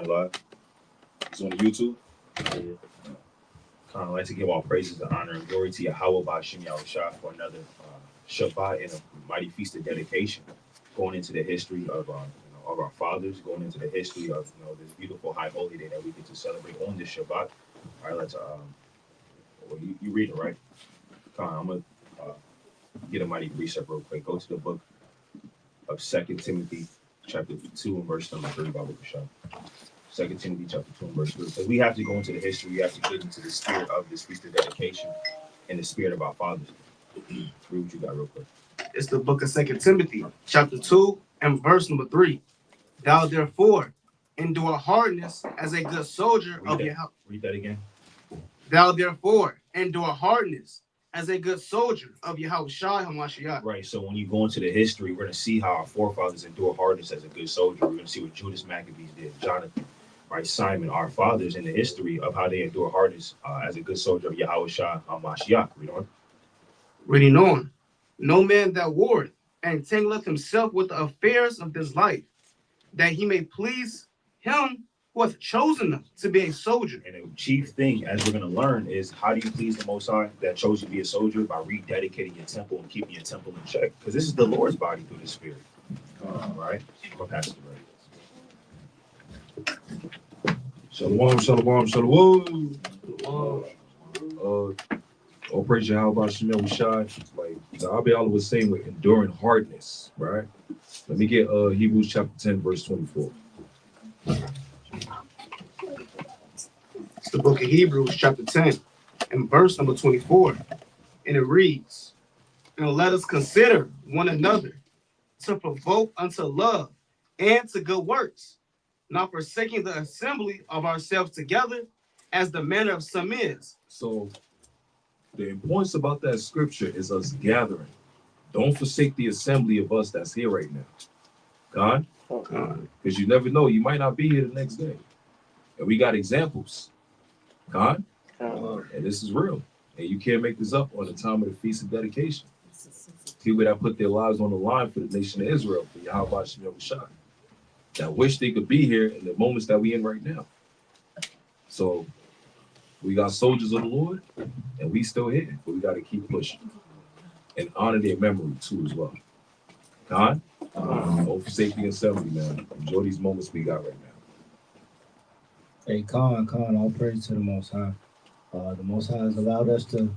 Kind of live. It's on YouTube. Yeah. Kind of like to give all praises and honor and glory to Yahweh Bashim Yahushua for another Shabbat and a mighty feast of dedication, going into the history of of our fathers, going into the history of this beautiful high holy day that we get to celebrate on this Shabbat. All right, let's well, you read it right. I'm gonna get a mighty precept real quick. Go to the book of 2 Timothy chapter 2 and verse number 3, Bible Kashab. 2 Timothy chapter 2 and verse 3. Because we have to go into the history, we have to get into the spirit of this feast of dedication and the spirit of our fathers. Read what you got real quick. It's the book of 2 Timothy chapter 2 and verse number 3. Thou therefore endure hardness as a good soldier of your house. Read that again. Thou therefore endure hardness as a good soldier of Yahushua HaMashiach. Right. So when you go into the history, we're going to see how our forefathers endure hardness as a good soldier. We're going to see what Judas Maccabees did, Jonathan, right, Simon, our fathers in the history of how they endure hardness as a good soldier of Yahushua HaMashiach. Read on. Reading on. No man that warreth entangleth himself with the affairs of this life, that he may please him who hath chosen them to be a soldier. And the chief thing, as we're going to learn, is how do you please the Most High that chose you to be a soldier? By rededicating your temple and keeping your temple in check. Because this is the Lord's body through the Spirit. Right? I'm going to pass it right. Shalom, shalom, shalom. All praise Yahweh Shemel Shai. Like Zahabi Allah was saying with enduring hardness, right? Let me get Hebrews chapter 10, verse 24. It's the book of Hebrews chapter 10 and verse number 24. And it reads, and let us consider one another to provoke unto love and to good works, not forsaking the assembly of ourselves together, as the manner of some is. So the importance about that scripture is us gathering. Don't forsake the assembly of us that's here right now. God? Because you never know, you might not be here the next day. And we got examples. God? And this is real. And you can't make this up on the time of the Feast of Dedication. People that put their lives on the line for the nation of Israel, for Yahweh Shem Shai, that wish they could be here in the moments that we in right now. So we got soldiers of the Lord, and we still here, but we got to keep pushing and honor their memory too as well. God, don't forsake the assembly, man. Enjoy these moments we got right now. Hey, Khan, all praise to the Most High. The Most High has allowed us to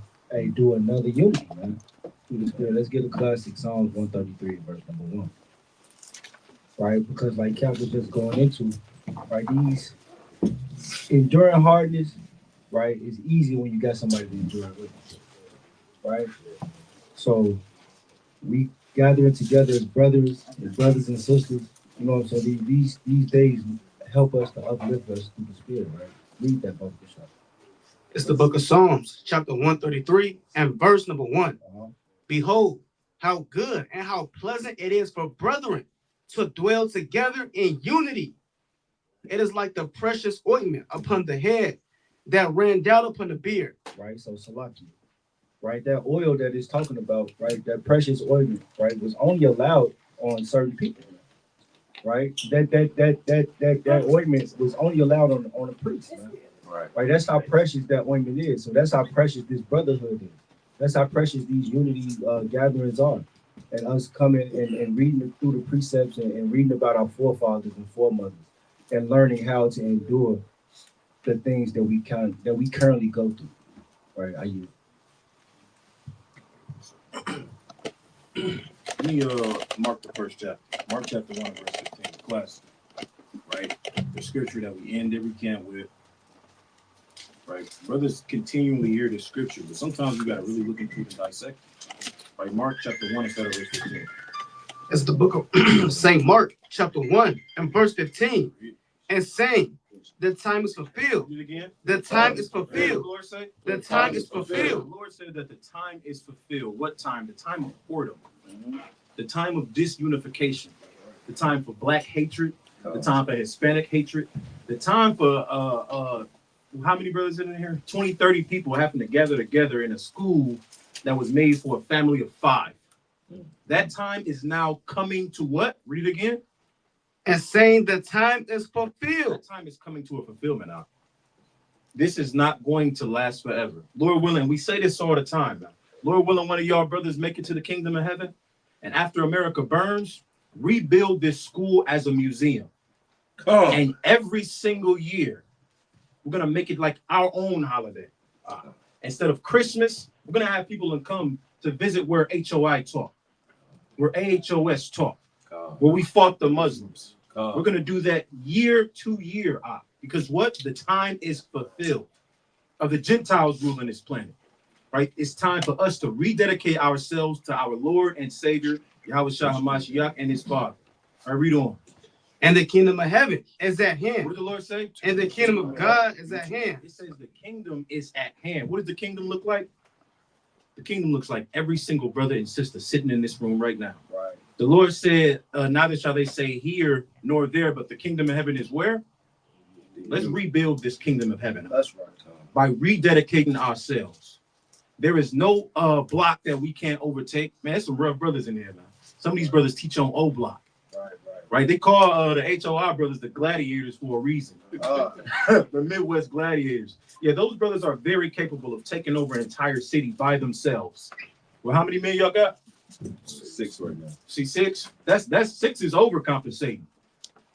do another unity, man. Through the Spirit. Let's get a classic Psalms 133, verse number 1. Right? Because like Cap was just going into, right, these enduring hardness, right, is easy when you got somebody to endure it with. Right? So we gathering together as brothers and sisters, you know, so these days help us to uplift us through the Spirit, right? Read that book. It's the book of Psalms, chapter 133 and verse number 1. Behold, how good and how pleasant it is for brethren to dwell together in unity. It is like the precious ointment upon the head that ran down upon the beard. Right, so Salaki, right, that oil that is talking about, right, that precious ointment, right, was only allowed on certain people. Right, that ointment was only allowed on a priest. Right, that's how precious that ointment is. So that's how precious this brotherhood is. That's how precious these unity gatherings are. And us coming and reading through the precepts and reading about our forefathers and foremothers and learning how to endure the things that we currently go through. Right, are you? Let me mark the first chapter. Mark chapter 1, verse 15, the class. Right? The scripture that we end every camp with. Right? Brothers continually hear the scripture, but sometimes we gotta really look into it and dissect it. Right? Mark chapter 1 instead of verse 15. It's the book of St. Mark, chapter 1 and verse 15. And saying, the time is fulfilled. Read it again. The time is fulfilled. The Lord say? The time is fulfilled. The Lord said that the time is fulfilled. What time? The time of boredom. The time of disunification. The time for black hatred. The time for Hispanic hatred. The time for how many brothers in here? 20, 30 people having to gather together in a school that was made for a family of 5. That time is now coming to what? Read it again. and saying the time is fulfilled. That time is coming to a fulfillment now. This is not going to last forever. Lord willing, we say this all the time now. Lord willing, one of y'all brothers make it to the kingdom of heaven. And after America burns, rebuild this school as a museum. And every single year, we're going to make it like our own holiday. Instead of Christmas, we're going to have people come to visit where HOI taught, where AHOS taught, where we fought the Muslims. We're going to do that year to year. Because what? The time is fulfilled of the Gentiles ruling this planet, right? It's time for us to rededicate ourselves to our Lord and Savior, Yahweh Shah HaMashiach, and his Father. All right, read on. And the kingdom of heaven is at hand. What did the Lord say? And the kingdom of God is at hand. It says the kingdom is at hand. What does the kingdom look like? The kingdom looks like every single brother and sister sitting in this room right now. Right. The Lord said, neither shall they say here nor there, but the kingdom of heaven is where? Let's rebuild this kingdom of heaven. That's right. By rededicating ourselves. There is no block that we can't overtake. Man, there's some rough brothers in here now. Some of these brothers teach on O block. Right? They call the HOI brothers the gladiators for a reason. The Midwest gladiators. Yeah, those brothers are very capable of taking over an entire city by themselves. Well, how many men y'all got? 6 right now. See, 6? That's 6 is overcompensating.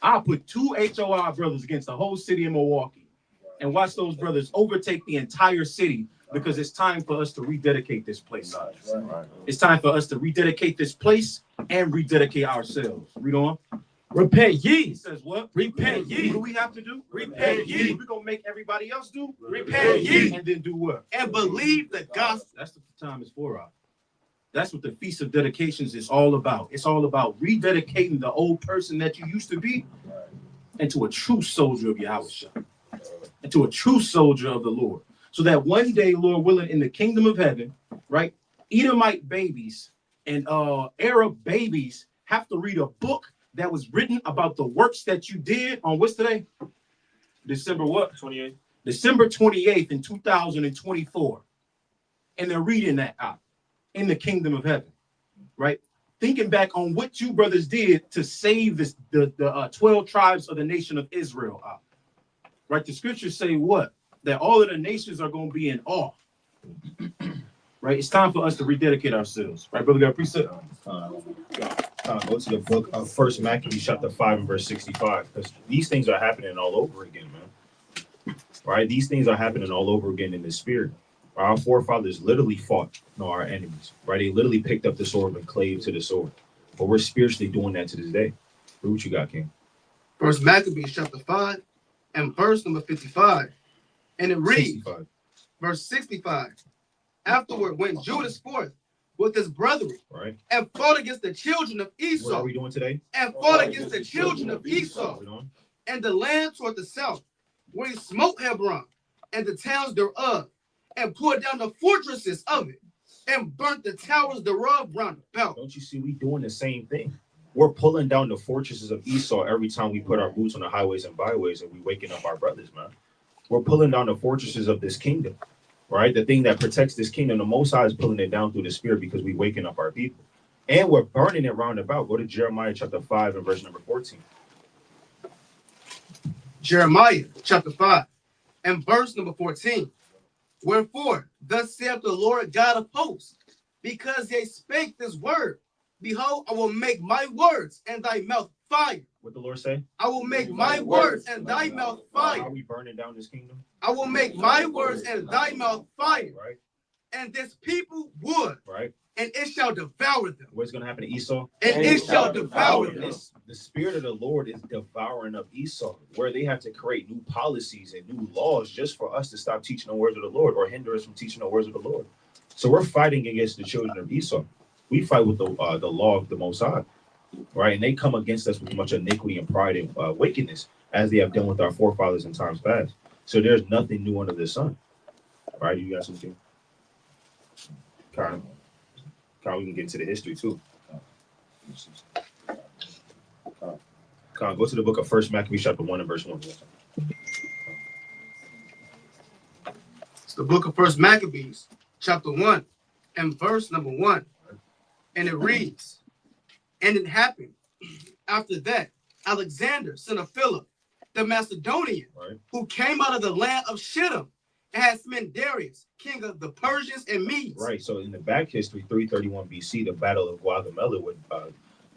I'll put 2 HOI brothers against the whole city of Milwaukee and watch those brothers overtake the entire city because it's time for us to rededicate this place. It's time for us to rededicate this place and rededicate ourselves. Read on. Repent ye. He says what? Repent What ye. do we have to do? Repent ye. We're going to make everybody else do? Repent ye. And then do what? And believe the gospel. That's what the time is for. That's what the Feast of Dedications is all about. It's all about rededicating the old person that you used to be into a true soldier of Yahweh, into a true soldier of the Lord. So that one day, Lord willing, in the kingdom of heaven, right, Edomite babies and Arab babies have to read a book that was written about the works that you did on what's today? December what? 28th. December 28th in 2024. And they're reading that out in the kingdom of heaven, right? Thinking back on what you brothers did to save the 12 tribes of the nation of Israel out. Right? The scriptures say what? That all of the nations are going to be in awe. Right? It's time for us to rededicate ourselves. Right, brother? Got a precept? Go to the book of First Maccabees chapter 5 and verse 65, because these things are happening all over again, man. Right? These things are happening all over again in the spirit. Our forefathers literally fought our enemies. Right? They literally picked up the sword and clave to the sword. But we're spiritually doing that to this day. What you got, King? First Maccabees chapter 5 and verse number 55. And it reads, 65. verse 65. Afterward went Judas forth with his brethren, Right? and fought against the children of What Esau, are we doing today? and fought against the children of Esau, What are we doing? and the land toward the south, where he smote Hebron, and the towns thereof, and pulled down the fortresses of it, and burnt the towers thereof round about. Don't you see we doing the same thing? We're pulling down the fortresses of Esau every time we put our boots on the highways and byways and we waking up our brothers, man. We're pulling down the fortresses of this kingdom, right? The thing that protects this kingdom, the Most High is pulling it down through the spirit because we waking up our people. And we're burning it round about. Go to Jeremiah chapter 5 and verse number 14. Jeremiah chapter 5 and verse number 14. Wherefore, thus saith the Lord God of hosts, because they spake this word, behold, I will make my words and thy mouth fire. What the Lord say? I will make my words and thy mouth How fire. are we burning down this kingdom? I will make my words and thy mouth fire. Right? And this people wood, Right? and it shall devour them. What's going to happen to Esau? And it shall devour them. This, the spirit of the Lord is devouring up Esau, where they have to create new policies and new laws just for us to stop teaching the words of the Lord or hinder us from teaching the words of the Lord. So we're fighting against the children of Esau. We fight with the law of the Most High, right? And they come against us with much iniquity and pride and wickedness, as they have done with our forefathers in times past. So there's nothing new under the sun, right? You got something? Kyle, we can get into the history too. Kyle, go to the book of First Maccabees chapter 1 and verse 1. It's the book of First Maccabees, chapter 1, and verse number 1. And it reads, and it happened after that Alexander, son of Philip, the Macedonian, Right. who came out of the land of Shittim and had smitten Darius, king of the Persians and Medes. Right. So in the back history, 331 BC, the Battle of Gaugamela, when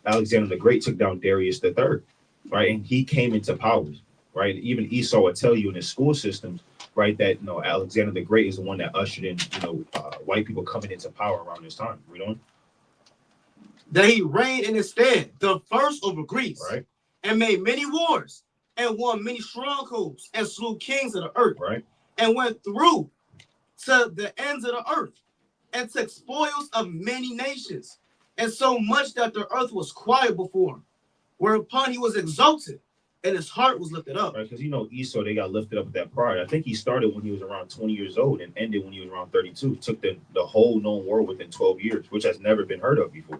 Alexander the Great took down Darius III, right, and he came into powers. Right. Even Esau would tell you in his school systems, right, that Alexander the Great is the one that ushered in white people coming into power around this time. Read on. That he reigned in his stead, the first over Greece, Right. and made many wars, and won many strongholds, and slew kings of the earth, Right. and went through to the ends of the earth, and took spoils of many nations, and so much that the earth was quiet before him, whereupon he was exalted, and his heart was lifted up. Right. Because Esau, they got lifted up with that pride. I think he started when he was around 20 years old and ended when he was around 32. Took the whole known world within 12 years, which has never been heard of before.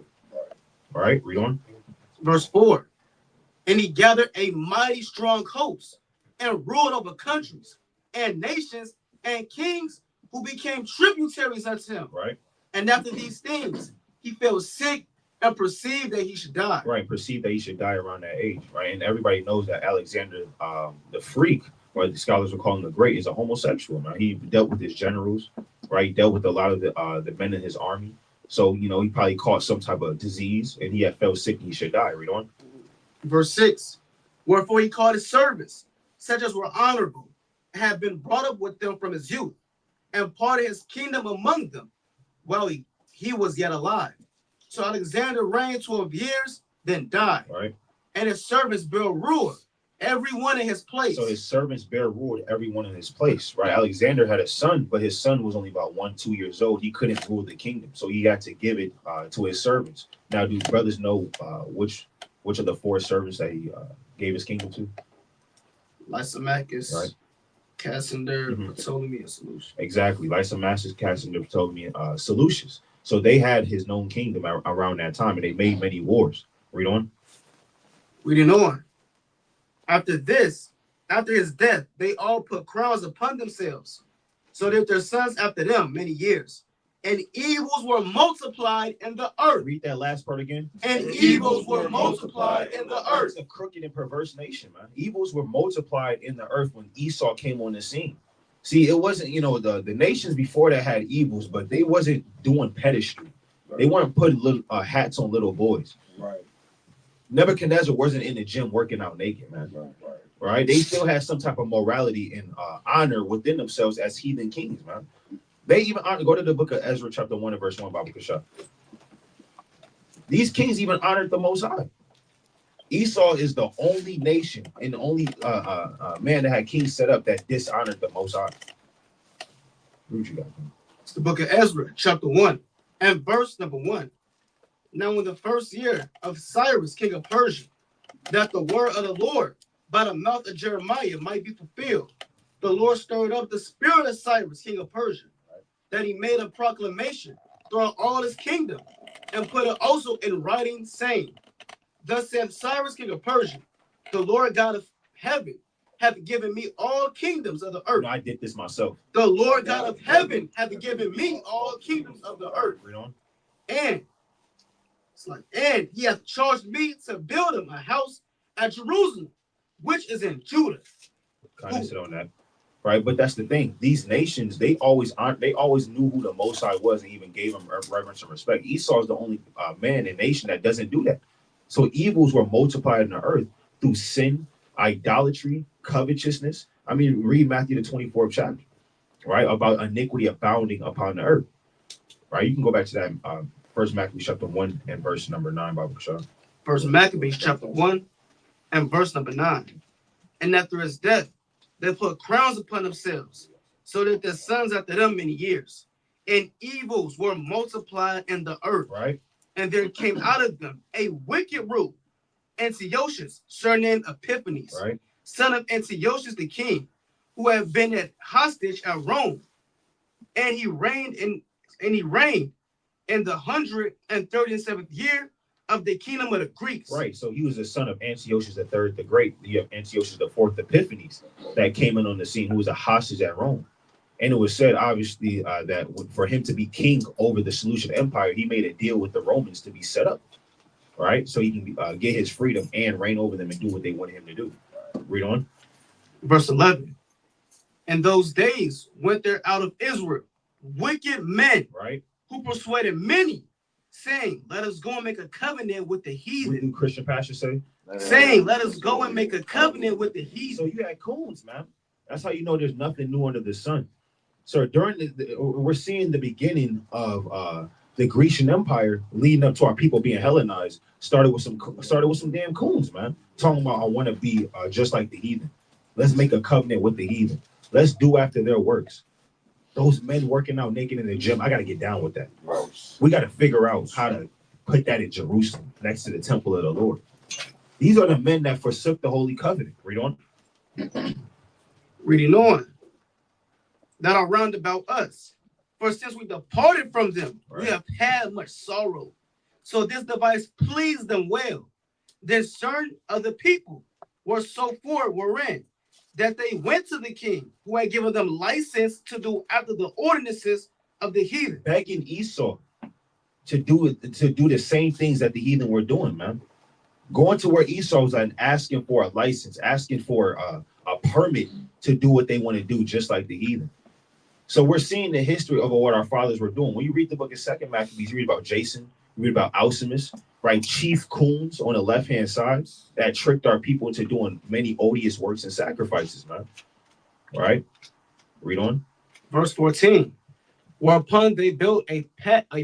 All right. Read on. Verse 4. And he gathered a mighty strong host, and ruled over countries, and nations, and kings, who became tributaries unto him. Right. And after these things, he fell sick and perceived that he should die. Right. Perceived that he should die around that age. Right. And everybody knows that Alexander, the freak, or the scholars will call him the Great, is a homosexual. Man, he dealt with his generals. Right. He dealt with a lot of the men in his army. So he probably caught some type of disease, and he had fell sick and he should die. Read on. Verse 6. Wherefore he called his servants, such as were honorable, and had been brought up with them from his youth, and parted his kingdom among them, while he was yet alive. So Alexander reigned 12 years, then died. Right. And his servants bare rule, every one in his place. So his servants bear rule to everyone in his place, right? Alexander had a son, but his son was only about 1-2 years old. He couldn't rule the kingdom, so he had to give it to his servants. Now, do brothers know which of the 4 servants that he gave his kingdom to? Lysimachus, Right. Cassander, Mhm. Ptolemy, and Seleucus. Exactly, Lysimachus, Cassander, Ptolemy, Seleucus. So they had his known kingdom around that time, and they made many wars. Read on. Reading on. After his death, they all put crowns upon themselves, so that their sons after them many years. And evils were multiplied in the earth. Read that last part again. And evils were multiplied in the earth. It's a crooked and perverse nation, man. Evils were multiplied in the earth when Esau came on the scene. See, it wasn't, the nations before that had evils, but they wasn't doing pedestry. Right. They weren't putting little hats on little boys. Right. Nebuchadnezzar wasn't in the gym working out naked, man. Right. They still had some type of morality and honor within themselves as heathen kings, man. They even go to the book of Ezra, chapter 1 and verse 1, Bible Kasha. These kings even honored the Most High. Esau is the only nation and the only man that had kings set up that dishonored the Most High. What you got? It's the book of Ezra, chapter 1, and verse number 1. Now in the first year of Cyrus, king of Persia, that the word of the Lord by the mouth of Jeremiah might be fulfilled, the Lord stirred up the spirit of Cyrus, king of Persia, that he made a proclamation throughout all his kingdom, and put it also in writing, saying, Thus said Cyrus, king of Persia, the Lord God of heaven hath given me all kingdoms of the earth. I did this myself. The Lord God of heaven hath given me all kingdoms of the earth. Read on. And he hath charged me to build him a house at Jerusalem, which is in Judah. Kind of sit on that. Right, but that's the thing. These nations, they always knew who the Most High was and even gave him reverence and respect. Esau is the only man and nation that doesn't do that. So evils were multiplied in the earth through sin, idolatry, covetousness. I mean, read Matthew the 24th chapter, right, about iniquity abounding upon the earth. Right, you can go back to that First Maccabees chapter 1 and verse number 9, Bible Shaw. First Maccabees chapter 1 and verse number 9. And after his death, they put crowns upon themselves, so that their sons after them many years. And evils were multiplied in the earth. Right. And there came out of them a wicked root, Antiochus, surnamed Epiphanes, right, son of Antiochus the king, who had been at hostage at Rome. And he reigned in the 137th year of the kingdom of the Greeks. Right. So he was the son of Antiochus III the Great. You have Antiochus IV Epiphanes that came in on the scene, who was a hostage at Rome. And it was said, obviously, that for him to be king over the Seleucid Empire, he made a deal with the Romans to be set up. right? So he can get his freedom and reign over them and do what they wanted him to do. Read on. Verse 11. In those days went there out of Israel wicked men, right? who persuaded many, saying, let us go and make a covenant with the What heathen. do Christian pastors say? Saying, let us go and make a covenant with the So heathen. you had coons, man. That's how you know there's nothing new under the sun. So during we're seeing the beginning of the Grecian Empire leading up to our people being Hellenized. Started with some damn coons, man. Talking about I want to be just like the heathen. Let's make a covenant with the heathen. Let's do after their works. Those men working out naked in the gym, I got to get down with that. We got to figure out how to put that in Jerusalem, next to the temple of the Lord. These are the men that forsook the holy covenant. Read on. Reading on. That are round about us. For since we departed from them, we have had much sorrow. So this device pleased them well. Then certain of the people were so forward wherein that they went to the king, who had given them license to do after the ordinances of the heathen. Begging Esau to do the same things that the heathen were doing, man. Going to where Esau was and asking for a license, asking for a permit to do what they want to do, just like the heathen. So we're seeing the history of what our fathers were doing. When you read the book of 2 Maccabees, you read about Jason, you read about Alcimus, right? Chief coons on the left-hand side that tricked our people into doing many odious works and sacrifices, man. Right? Read on. Verse 14. Whereupon they built a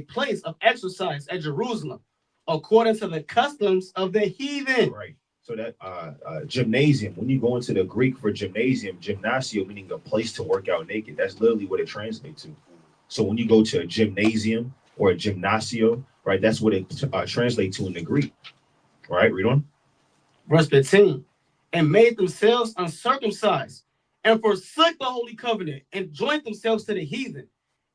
place of exercise at Jerusalem, according to the customs of the heathen. Right. So that gymnasium, when you go into the Greek for gymnasium, gymnasio meaning a place to work out naked, that's literally what it translates to. So when you go to a gymnasium or a gymnasio, right, that's what it translates to in the Greek. Right, read on. Verse 15. And made themselves uncircumcised, and forsook the holy covenant, and joined themselves to the heathen,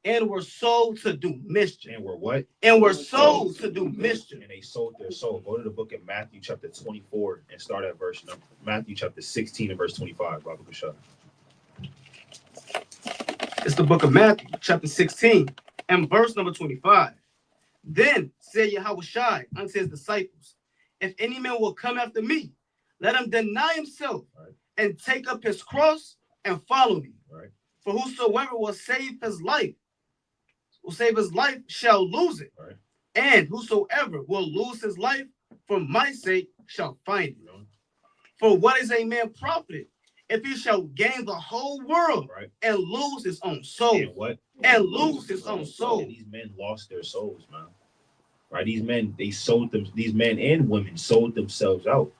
and were sold to do mischief. And were what? And were sold to do mischief. And they sold their soul. Go to the book of Matthew chapter 24 and start at verse number Matthew chapter 16 and verse 25. Baba Kushah. It's the book of Matthew chapter 16 and verse number 25. Then said Yahushua unto his disciples, if any man will come after me, let him deny himself, and take up his cross and follow me. Right. For whosoever will save his life shall lose it. Right. And whosoever will lose his life for my sake shall find it. For what is a man profited if he shall gain the whole world, right, and lose his own soul? And what? And lose his own soul. And these men lost their souls, man. Right? These men, these men and women sold themselves out.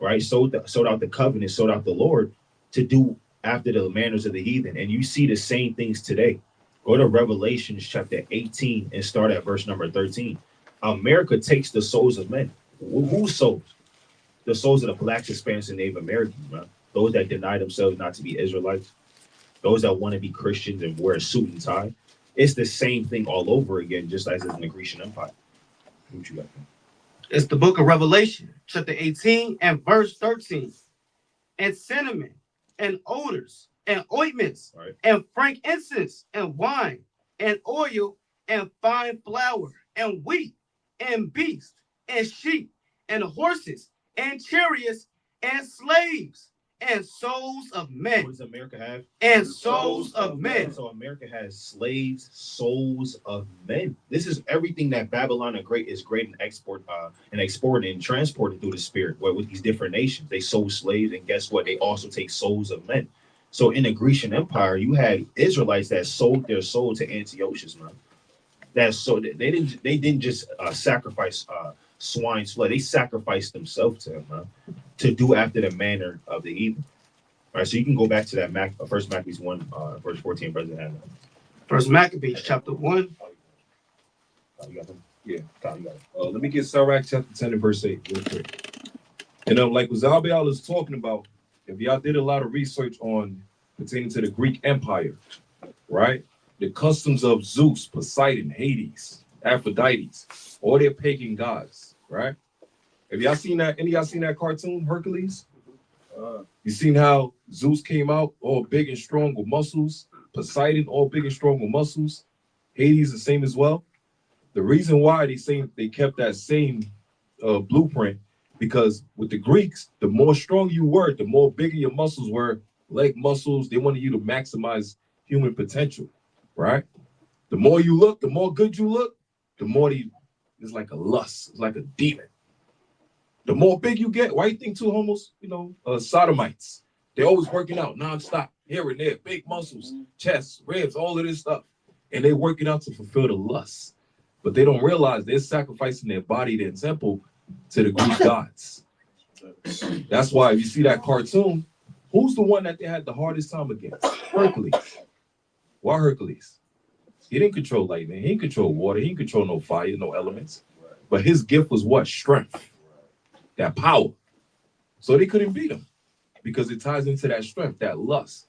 Right? Sold out the covenant, sold out the Lord to do after the manners of the heathen. And you see the same things today. Go to Revelations chapter 18 and start at verse number 13. America takes the souls of men. Whose souls? The souls of the blacks, Hispanics, and Native Americans, man. Those that deny themselves not to be Israelites. Those that want to be Christians and wear a suit and tie. It's the same thing all over again, just as in the Grecian Empire. What you got? It's the book of Revelation, chapter 18 and verse 13. And cinnamon and odors and ointments, right, and frankincense and wine and oil and fine flour and wheat and beasts and sheep and horses and chariots and slaves and souls of men. What does America have? And souls of men. So America has slaves, souls of men. This is everything that Babylon is great in exporting and transporting through the spirit. Where with these different nations, they sold slaves, and guess what? They also take souls of men. So in the Grecian Empire, you had Israelites that sold their soul to Antiochus, man. That's so they didn't just sacrifice swine's flesh. They sacrificed themselves to him, man, to do after the manner of the heathen. All right, so you can go back to that First Maccabees 1, verse 14, Brother Hannah. First Maccabees chapter 1. You got them? Yeah. You got it. Let me get Sirach chapter 10 and verse 8 real quick. And like what Zabiel is talking about, if y'all did a lot of research on pertaining to the Greek Empire, right? The customs of Zeus, Poseidon, Hades, Aphrodite, all their pagan gods, right? Have y'all seen that? Any of y'all seen that cartoon, Hercules? You seen how Zeus came out all big and strong with muscles? Poseidon all big and strong with muscles? Hades the same as well. The reason why they kept that same blueprint, because with the Greeks, the more strong you were, the more bigger your muscles were, leg muscles. They wanted you to maximize human potential, right? The more you look, the more good you look, the more it's like a lust. It's like a demon. The more big you get, why you think two homos, sodomites? They're always working out nonstop, here and there, big muscles, chest, ribs, all of this stuff. And they working out to fulfill the lust. But they don't realize they're sacrificing their body, their temple, to the Greek gods. That's why if you see that cartoon, who's the one that they had the hardest time against? Hercules. Why Hercules? He didn't control lightning. He didn't control water. He didn't control no fire, no elements. But his gift was what? Strength. That power. So they couldn't beat him because it ties into that strength, that lust.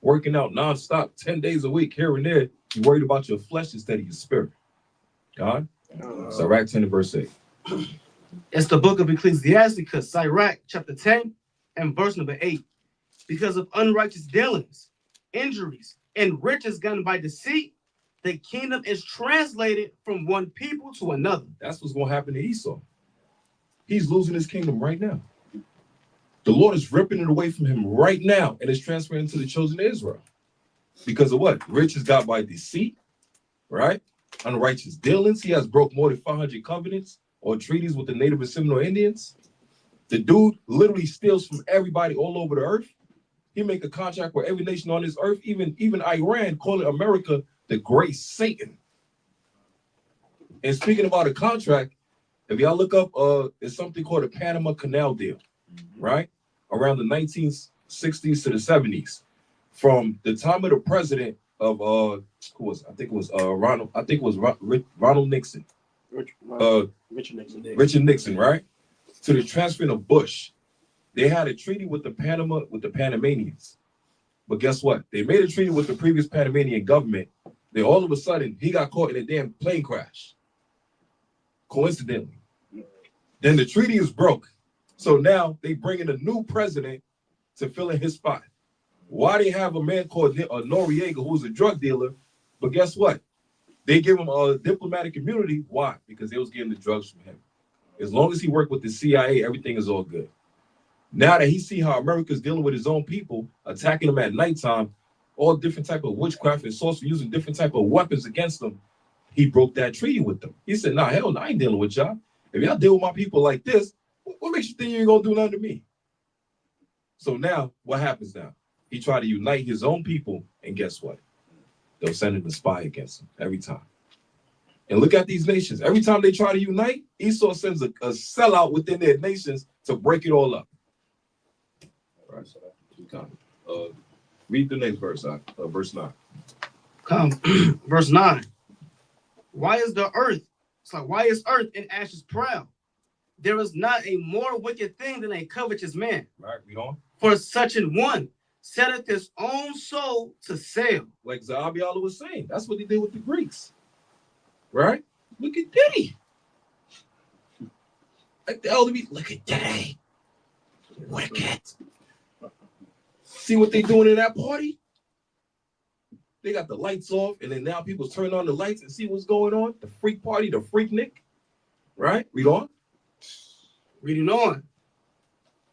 Working out nonstop, 10 days a week, here and there. You're worried about your flesh instead of your spirit. God? Sirach 10 and verse 8. It's the book of Ecclesiasticus, Sirach chapter 10 and verse number 8. Because of unrighteous dealings, injuries, and riches gotten by deceit, the kingdom is translated from one people to another. That's what's going to happen to Esau. He's losing his kingdom right now. The Lord is ripping it away from him right now, and it's transferring to the children of Israel. Because of what? Riches got by deceit, right? Unrighteous dealings. He has broke more than 500 covenants or treaties with the Native and Seminole Indians. The dude literally steals from everybody all over the earth. He make a contract with every nation on this earth, even Iran, calling America the great Satan. And speaking about a contract, if y'all look up, it's something called the Panama Canal deal, right? Around the 1960s to the 70s. From the time of the president of Ronald Nixon. Richard Nixon, right? To the transfer of Bush. They had a treaty with the Panamanians. But guess what? They made a treaty with the previous Panamanian government. Then all of a sudden, he got caught in a damn plane crash. Coincidentally. Then the treaty is broke. So now they bring in a new president to fill in his spot. Why they have a man called Noriega, who's a drug dealer, but guess what? They give him a diplomatic immunity. Why? Because they was getting the drugs from him. As long as he worked with the CIA, everything is all good. Now that he see how America's dealing with his own people, attacking them at nighttime, all different type of witchcraft and sorcery, using different type of weapons against them, he broke that treaty with them. He said, nah, hell no, I ain't dealing with y'all. If y'all deal with my people like this, what makes you think you ain't gonna do nothing to me? So now, what happens now? He tried to unite his own people, and guess what? They'll send in a spy against him every time. And look at these nations. Every time they try to unite, Esau sends a sellout within their nations to break it all up. All right, so read the next verse, verse 9. Verse 9. Why is earth in ashes proud? There is not a more wicked thing than a covetous man. Right, read on. For such an one setteth his own soul to sale. Like Zabiala was saying, that's what he did with the Greeks. Right? Look at Diddy. Like the elder, look at Diddy. Wicked. See what they doing in that party? They got the lights off, and then now people turn on the lights and see what's going on. The freak party, the freak Nick. Right? Read on. Reading on.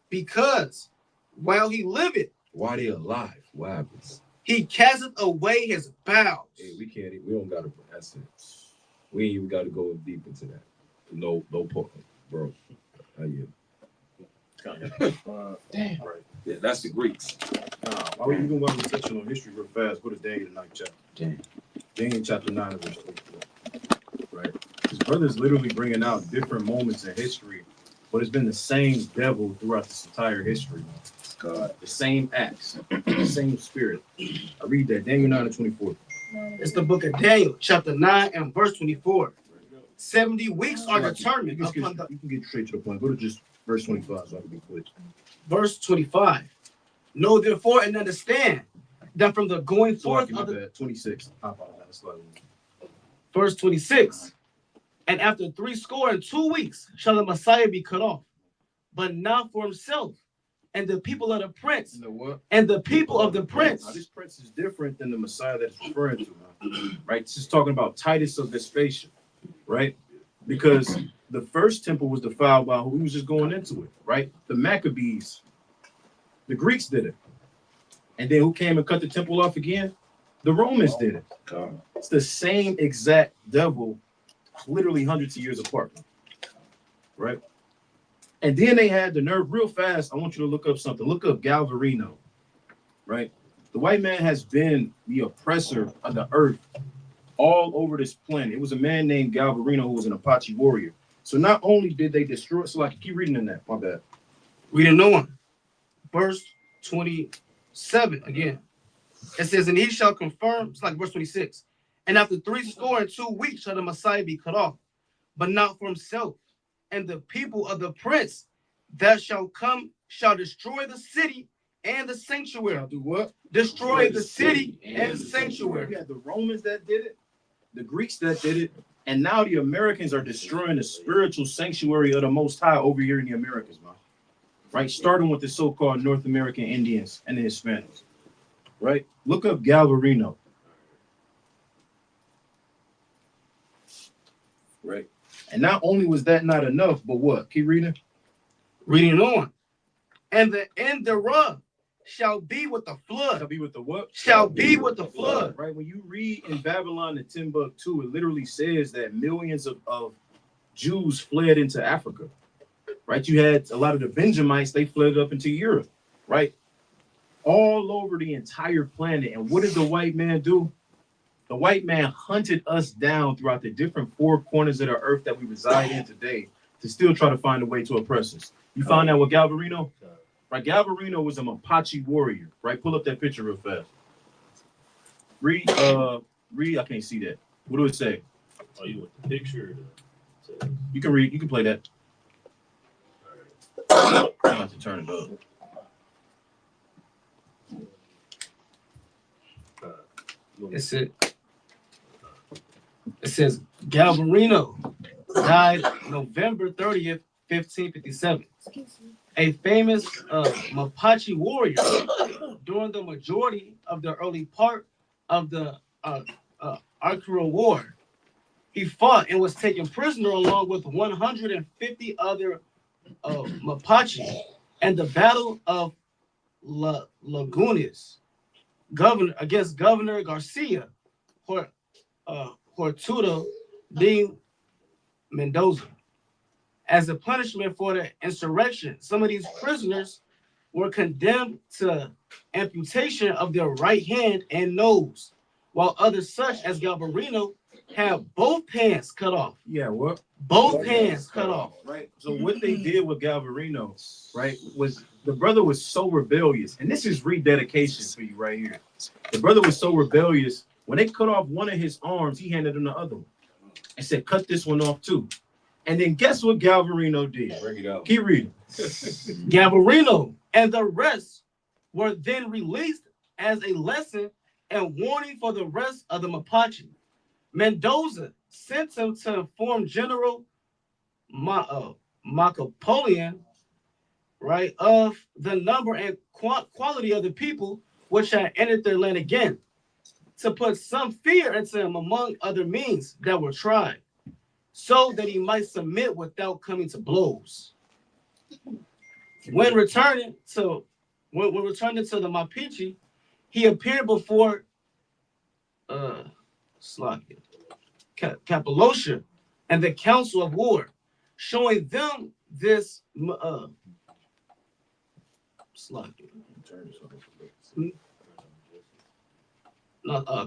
Because while he liveth, while they alive, what happens? He casteth away his bowels. Hey, we don't gotta, that's it. We ain't even gotta go deep into that. No point, bro. How you? Damn. Right. Yeah, that's the Greeks. Why we even want to touch on history real fast? Go to Daniel 9th chapter. Daniel chapter 9 verse 24. Right. His brother's literally bringing out different moments in history, but it's been the same devil throughout this entire history. God, the same acts, the same spirit. I read that Daniel 9 and 24. It's the book of Daniel, chapter 9 and verse 24. 70 weeks are determined. You can get straight to the point. Go to just verse 25 so I can be quick. Verse 25. Know therefore and understand that from the going forth of the 26. Verse 26. And after 62 weeks shall the Messiah be cut off, but not for himself, and the people of the prince. And the people of the prince. Now, this prince is different than the Messiah that it's referring to, right? This is talking about Titus of Vespasian, right? Because the first temple was defiled by who? He was just going into it, right? The Maccabees, the Greeks did it. And then who came and cut the temple off again? The Romans did it. It's the same exact devil, literally hundreds of years apart, right? And then they had the nerve real fast. I want you to look up something. Look up Galvarino, right? The white man has been the oppressor of the earth all over this planet. It was a man named Galvarino who was an Apache warrior. So not only did they destroy, so I can keep reading in that, my bad. Read a new one. Verse 27 again. It says, and he shall confirm, it's like verse 26. And after 62 weeks shall the Messiah be cut off, but not for himself. And the people of the prince that shall come shall destroy the city and the sanctuary. Shall do what? Destroy the city and the sanctuary. You had the Romans that did it, the Greeks that did it, and now the Americans are destroying the spiritual sanctuary of the Most High over here in the Americas, man. Right? Starting with the so-called North American Indians and the Hispanics. Right? Look up Galvarino. Right? And not only was that not enough, but what? Keep reading. Reading on. And the end thereof shall be with the flood. Shall be with the what? Shall be with the flood. Right? When you read in Babylon and Timbuktu, it literally says that millions of Jews fled into Africa. Right? You had a lot of the Benjamites, they fled up into Europe. Right? All over the entire planet. And what did the white man do? The white man hunted us down throughout the different four corners of the earth that we reside in today to still try to find a way to oppress us. You found out with Galvarino? Right, Galvarino was an Apache warrior. Right, pull up that picture real fast. Read, I can't see that. What do it say? Are you with the picture? You can read, you can play that. I have to turn it up. It says Galvarino died November 30th, 1557. A famous Mapache warrior during the majority of the early part of the Arcuro War. He fought and was taken prisoner along with 150 other Mapache and the Battle of Lagunas. Against Governor Garcia Hortudo de Mendoza. As a punishment for the insurrection, some of these prisoners were condemned to amputation of their right hand and nose, while others, such as Galvarino, had both hands cut off. Yeah, what? Both hands cut off. Right. So what they did with Galvarino, right, was the brother was so rebellious, and this is rededication for you right here. The brother was so rebellious, when they cut off one of his arms, he handed him the other one and said, cut this one off too. And then guess what Galvarino did? Bring it out. Keep reading. Galvarino and the rest were then released as a lesson and warning for the rest of the Mapache. Mendoza sent him to inform General Macapolian, right, of the number and quality of the people which had entered their land again, to put some fear into him among other means that were tried, so that he might submit without coming to blows. When returning to the Mapuche, he appeared before Capalocia and the Council of War, showing them this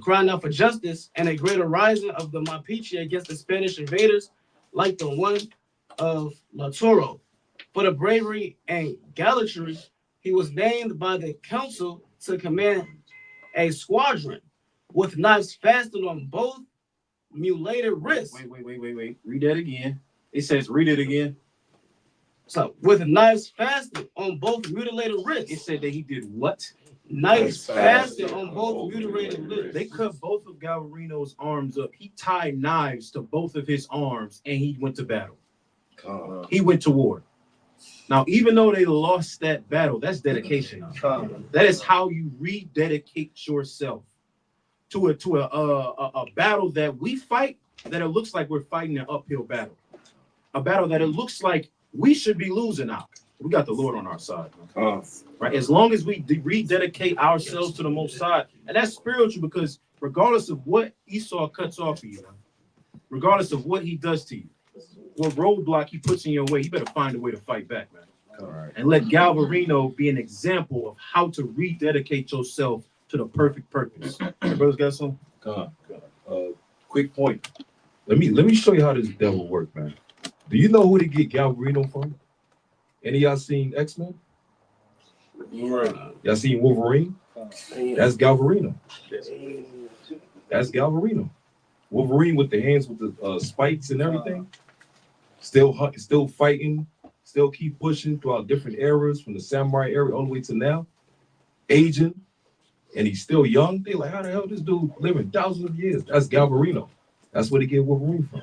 crying out for justice and a greater rising of the Mapuche against the Spanish invaders, like the one of La Toro. For the bravery and gallantry, he was named by the council to command a squadron with knives fastened on both mutilated wrists. Wait. Read that again. It says, read it again. So, with knives fastened on both mutilated wrists. It said that he did what? Knives fastened on both mutilated wrists. They cut both of Galvarino's arms up. He tied knives to both of his arms and he went to battle. He went to war. Now, even though they lost that battle, that's dedication. That is how you rededicate yourself to a battle that we fight, that it looks like we're fighting an uphill battle. a battle that it looks like we should be losing out. We got the Lord on our side, right? As long as we rededicate ourselves to the Most High, and that's spiritual because regardless of what Esau cuts off of you, man, regardless of what he does to you, what roadblock he puts in your way, you better find a way to fight back, man. All right. And let Galvarino be an example of how to rededicate yourself to the perfect purpose. Hey, brothers got some? Quick point. Let me show you how this devil work, man. Do you know who to get Galvarino from? Any of y'all seen X-Men? Y'all seen Wolverine? That's Galvarino. That's Galvarino. Wolverine with the hands with the spikes and everything. Still fighting. Still keep pushing throughout different eras from the samurai era all the way to now. Aging. And he's still young. They like, how the hell this dude living thousands of years? That's Galvarino. That's where they get Wolverine from.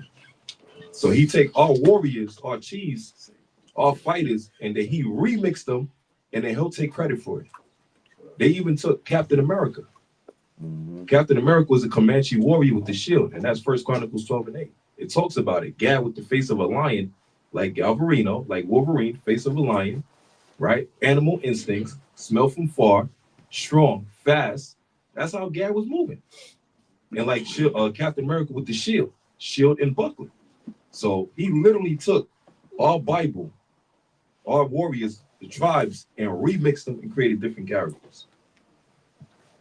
So he take our warriors, our chiefs, our fighters, and then he remixed them, and then he'll take credit for it. They even took Captain America. Captain America was a Comanche warrior with the shield, and that's First Chronicles 12 and 8. It talks about it. Gad with the face of a lion, like Galvarino, like Wolverine, face of a lion, right? Animal instincts, smell from far, strong, fast. That's how Gad was moving. And like Captain America with the shield and buckler. So he literally took our Bible, our warriors, the tribes, and remixed them and created different characters.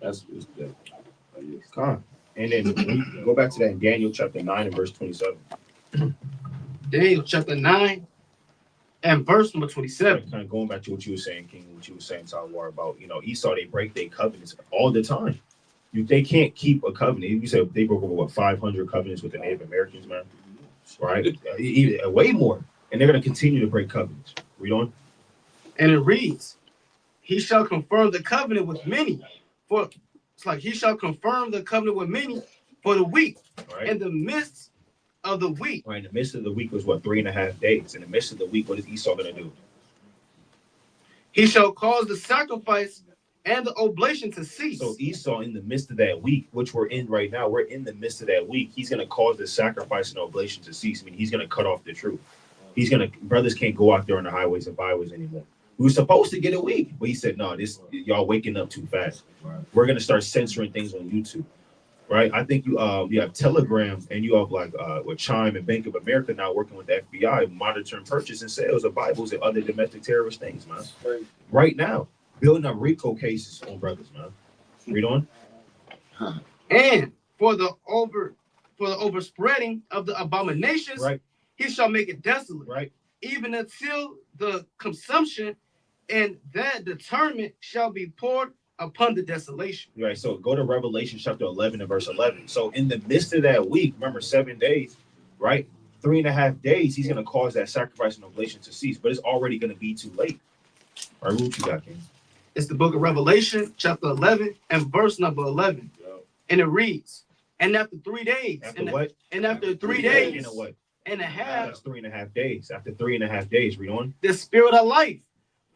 That's Con. And then when you go back to that in Daniel chapter 9 and verse 27. Daniel chapter 9 and verse number 27. Kind of going back to what you were saying, King, what you were saying, Talwar, about, Esau, they break their covenants all the time. They can't keep a covenant. You said they broke over, 500 covenants with the Native Americans, man? Right? Way more. And they're going to continue to break covenants. Read on. And it reads, he shall confirm the covenant with many. He shall confirm the covenant with many for the week. Right. In the midst of the week. Right. In the midst of the week was 3.5 days. In the midst of the week, what is Esau going to do? He shall cause the sacrifice and the oblation to cease. So Esau, in the midst of that week, which we're in right now, we're in the midst of that week. He's going to cause the sacrifice and oblation to cease. I mean, he's going to cut off the truth. Brothers can't go out there on the highways and byways anymore. We were supposed to get a week, but he said, no, y'all waking up too fast. Right. We're going to start censoring things on YouTube. Right. I think you have Telegram and you have with Chime and Bank of America now working with the FBI, monitoring purchase and sales of Bibles and other domestic terrorist things, man. Right now. Building up RICO cases on brothers, man. Read on. And for the overspreading of the abominations, right, he shall make it desolate. Right. Even until the consumption and that determined shall be poured upon the desolation. Right. So go to Revelation chapter 11 and verse 11. So in the midst of that week, remember 7 days, right? 3.5 days, he's going to cause that sacrifice and oblation to cease, but it's already going to be too late. All right, what you got, King? It's the book of Revelation, chapter 11 and verse number 11. Yo. And it reads, and after 3 days. After 3 days. And a what? And a half. That's 3.5 days. After 3.5 days, read on. The spirit of life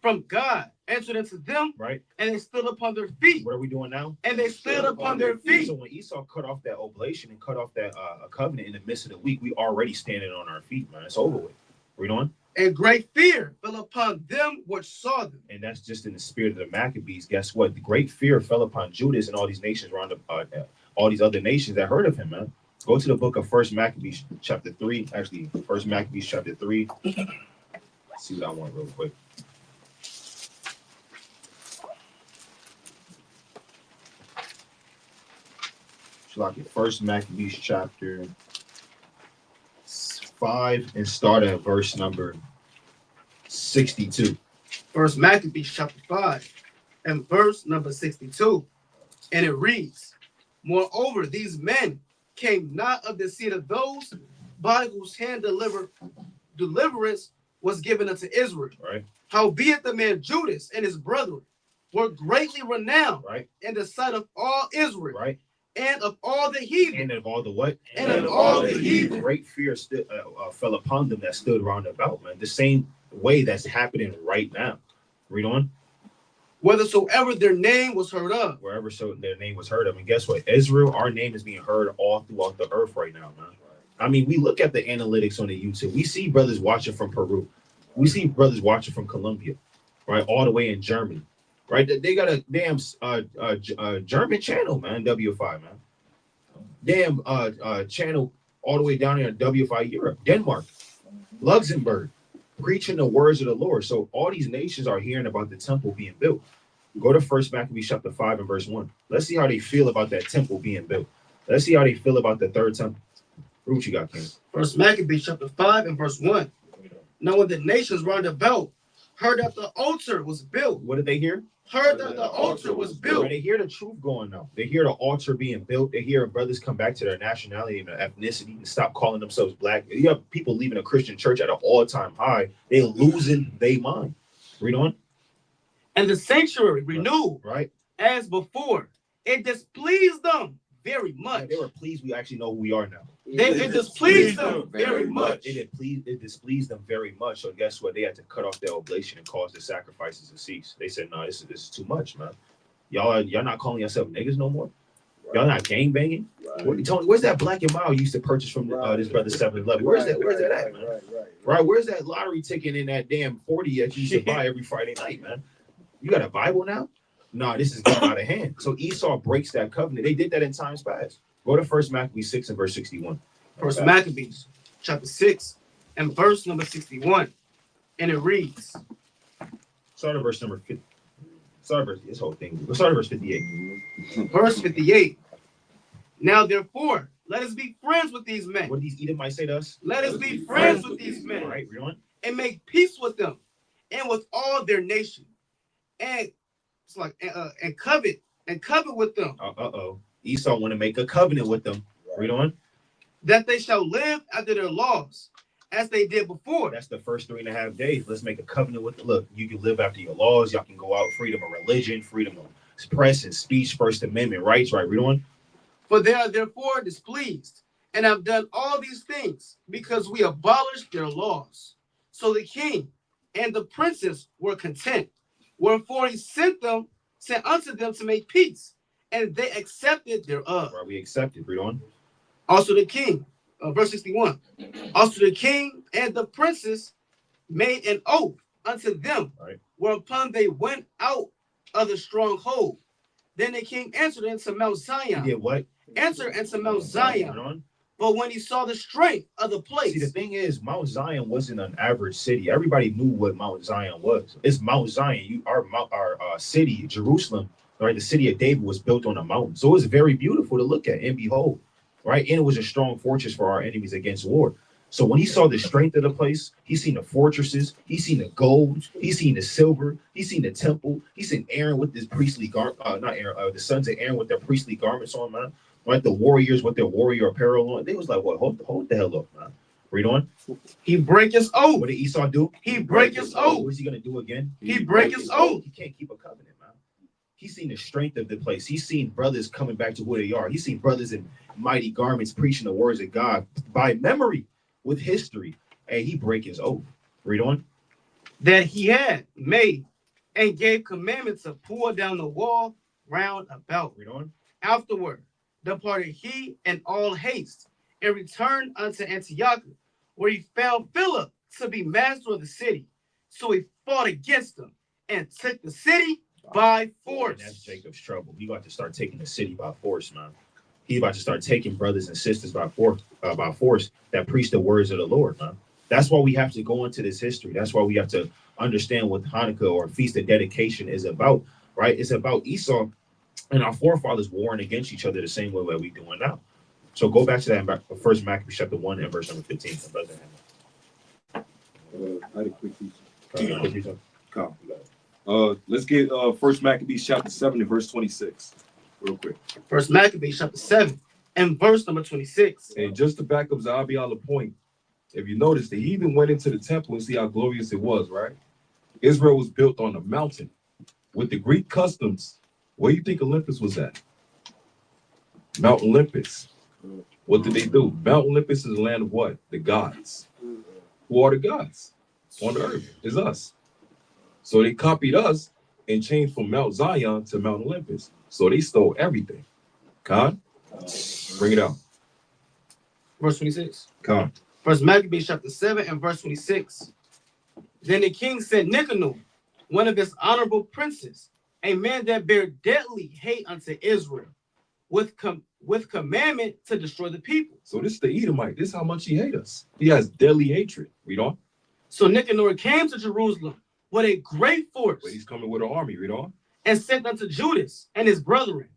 from God entered into them. Right. And they stood upon their feet. What are we doing now? And they stood upon their feet. So when Esau cut off that oblation and cut off that covenant in the midst of the week, we already standing on our feet, man. It's over with. Read on. And great fear fell upon them which saw them. And that's just in the spirit of the Maccabees. Guess what? The great fear fell upon Judas and all these nations around all these other nations that heard of him, man. Go to the book of First Maccabees chapter 3. Actually, First Maccabees chapter 3. Let's see what I want real quick. First Maccabees chapter 5 and start at verse number 62. First Maccabees chapter 5 and verse number 62. And it reads, moreover, these men came not of the seed of those by whose hand deliverance was given unto Israel. Right. Howbeit the man Judas and his brethren were greatly renowned, right, in the sight of all Israel. Right. And of all the heathen. And of all the what? And of all the heathen. Great fear fell upon them that stood round about, man. The same way that's happening right now. Read on. Whethersoever their name was heard of. Wherever their name was heard of. And guess what? Israel, our name is being heard all throughout the earth right now, man. I mean, we look at the analytics on the YouTube. We see brothers watching from Peru. We see brothers watching from Colombia, right? All the way in Germany, right? They got a damn German channel, man. W5, man. Damn channel all the way down there in W5 Europe, Denmark, Luxembourg, preaching the words of the Lord. So all these nations are hearing about the temple being built. Go to First Maccabees chapter 5 and verse 1. Let's see how they feel about that temple being built. Let's see how they feel about the third temple. What you got, King? First Maccabees chapter 5 and verse 1. Now when the nations round about heard that the altar was built. What did they hear? Heard that the altar was built. They hear the truth going now. They hear the altar being built. They hear brothers come back to their nationality and their ethnicity and stop calling themselves black. You have people leaving a Christian church at an all-time high. They losing their mind. Read on. And the sanctuary renewed, right, as before. It displeased them very much. Yeah, they were pleased. We actually know who we are now. It displeased them very much. It displeased them very much. So guess what? They had to cut off their oblation and cause the sacrifices to cease. They said, "No, this is too much, man. Y'all not calling yourself niggas no more. Y'all not gang banging. Right. Tony, where's that Black and Mild you used to purchase from this brother 7-Eleven? Where's that at, man? Right. Where's that lottery ticket in that damn 40 that you used to buy every Friday night, man? You got a Bible now? No, this is getting out of hand. So Esau breaks that covenant. They did that in times past. Go to First Maccabees 6 and verse 61. First Maccabees chapter 6 and verse number 61. And it reads. Start at verse number 50. Start this whole thing. Let's start at verse 58. Verse 58. Now therefore, let us be friends with these men. What did these Edomites say to us? Let us be friends with these men. All right, read on. And make peace with them and with all their nation. And it's like and covet with them. Esau want to make a covenant with them. Read on. That they shall live after their laws, as they did before. That's the first 3.5 days. Let's make a covenant with them. Look, you can live after your laws. Y'all can go out, freedom of religion, freedom of press and speech, First Amendment rights. Right, read on. For they are therefore displeased, and have done all these things, because we abolished their laws. So the king and the princes were content. Wherefore he sent unto them to make peace, and they accepted thereof. Right, we accepted. Read on. Also the king, verse 61. Also the king and the princes made an oath unto them, right, whereupon they went out of the stronghold. Then the king entered into Mount Zion. He did what? Entered into Mount Zion. But when he saw the strength of the place. See, the thing is, Mount Zion wasn't an average city. Everybody knew what Mount Zion was. It's Mount Zion. Our city, Jerusalem, right? The city of David was built on a mountain. So it was very beautiful to look at and behold, right? And it was a strong fortress for our enemies against war. So when he saw the strength of the place, he seen the fortresses, he seen the gold, he seen the silver, he seen the temple, he seen Aaron with his priestly the sons of Aaron with their priestly garments on, man. Right, the warriors with their warrior apparel on. They was like, "What? Hold the hell up, man." Read on. He break his oath. What did Esau do? He break his oath. What is he gonna do again? He break his oath. He can't keep a covenant, man. He's seen the strength of the place. He's seen brothers coming back to who they are. He's seen brothers in mighty garments preaching the words of God by memory with history. Hey, he break his oath. Read on. That he had made and gave commandments to pour down the wall round about. Read on. Afterward departed he in all haste and returned unto Antioch, where he found Philip to be master of the city. So he fought against them and took the city by force. And that's Jacob's trouble. He about to start taking the city by force, man. He's about to start taking brothers and sisters by force that preach the words of the Lord, man. That's why we have to go into this history. That's why we have to understand what Hanukkah or Feast of Dedication is about, right? It's about Esau and our forefathers warring against each other the same way that we're doing now. So go back to that in First Maccabees chapter 1 and verse number 15. I had a quick piece. Let's get First Maccabees chapter 7 and verse 26 real quick. First Maccabees chapter 7 and verse number 26. And just to back up Zabiala's point, if you notice, the heathen went into the temple and see how glorious it was, right? Israel was built on a mountain. With the Greek customs, where do you think Olympus was at? Mount Olympus. What did they do? Mount Olympus is the land of what? The gods. Who are the gods? On the earth. It's us. So they copied us and changed from Mount Zion to Mount Olympus. So they stole everything. God, bring it out. verse 26. Come. First Maccabees chapter 7 and verse 26. Then the king sent Nicanor, one of his honorable princes, a man that bare deadly hate unto Israel, with commandment to destroy the people. So this is the Edomite. This is how much he hates us. He has deadly hatred. Read on. So Nicanor came to Jerusalem with a great force, But he's coming with an army. Read on. and sent unto Judas and his brethren,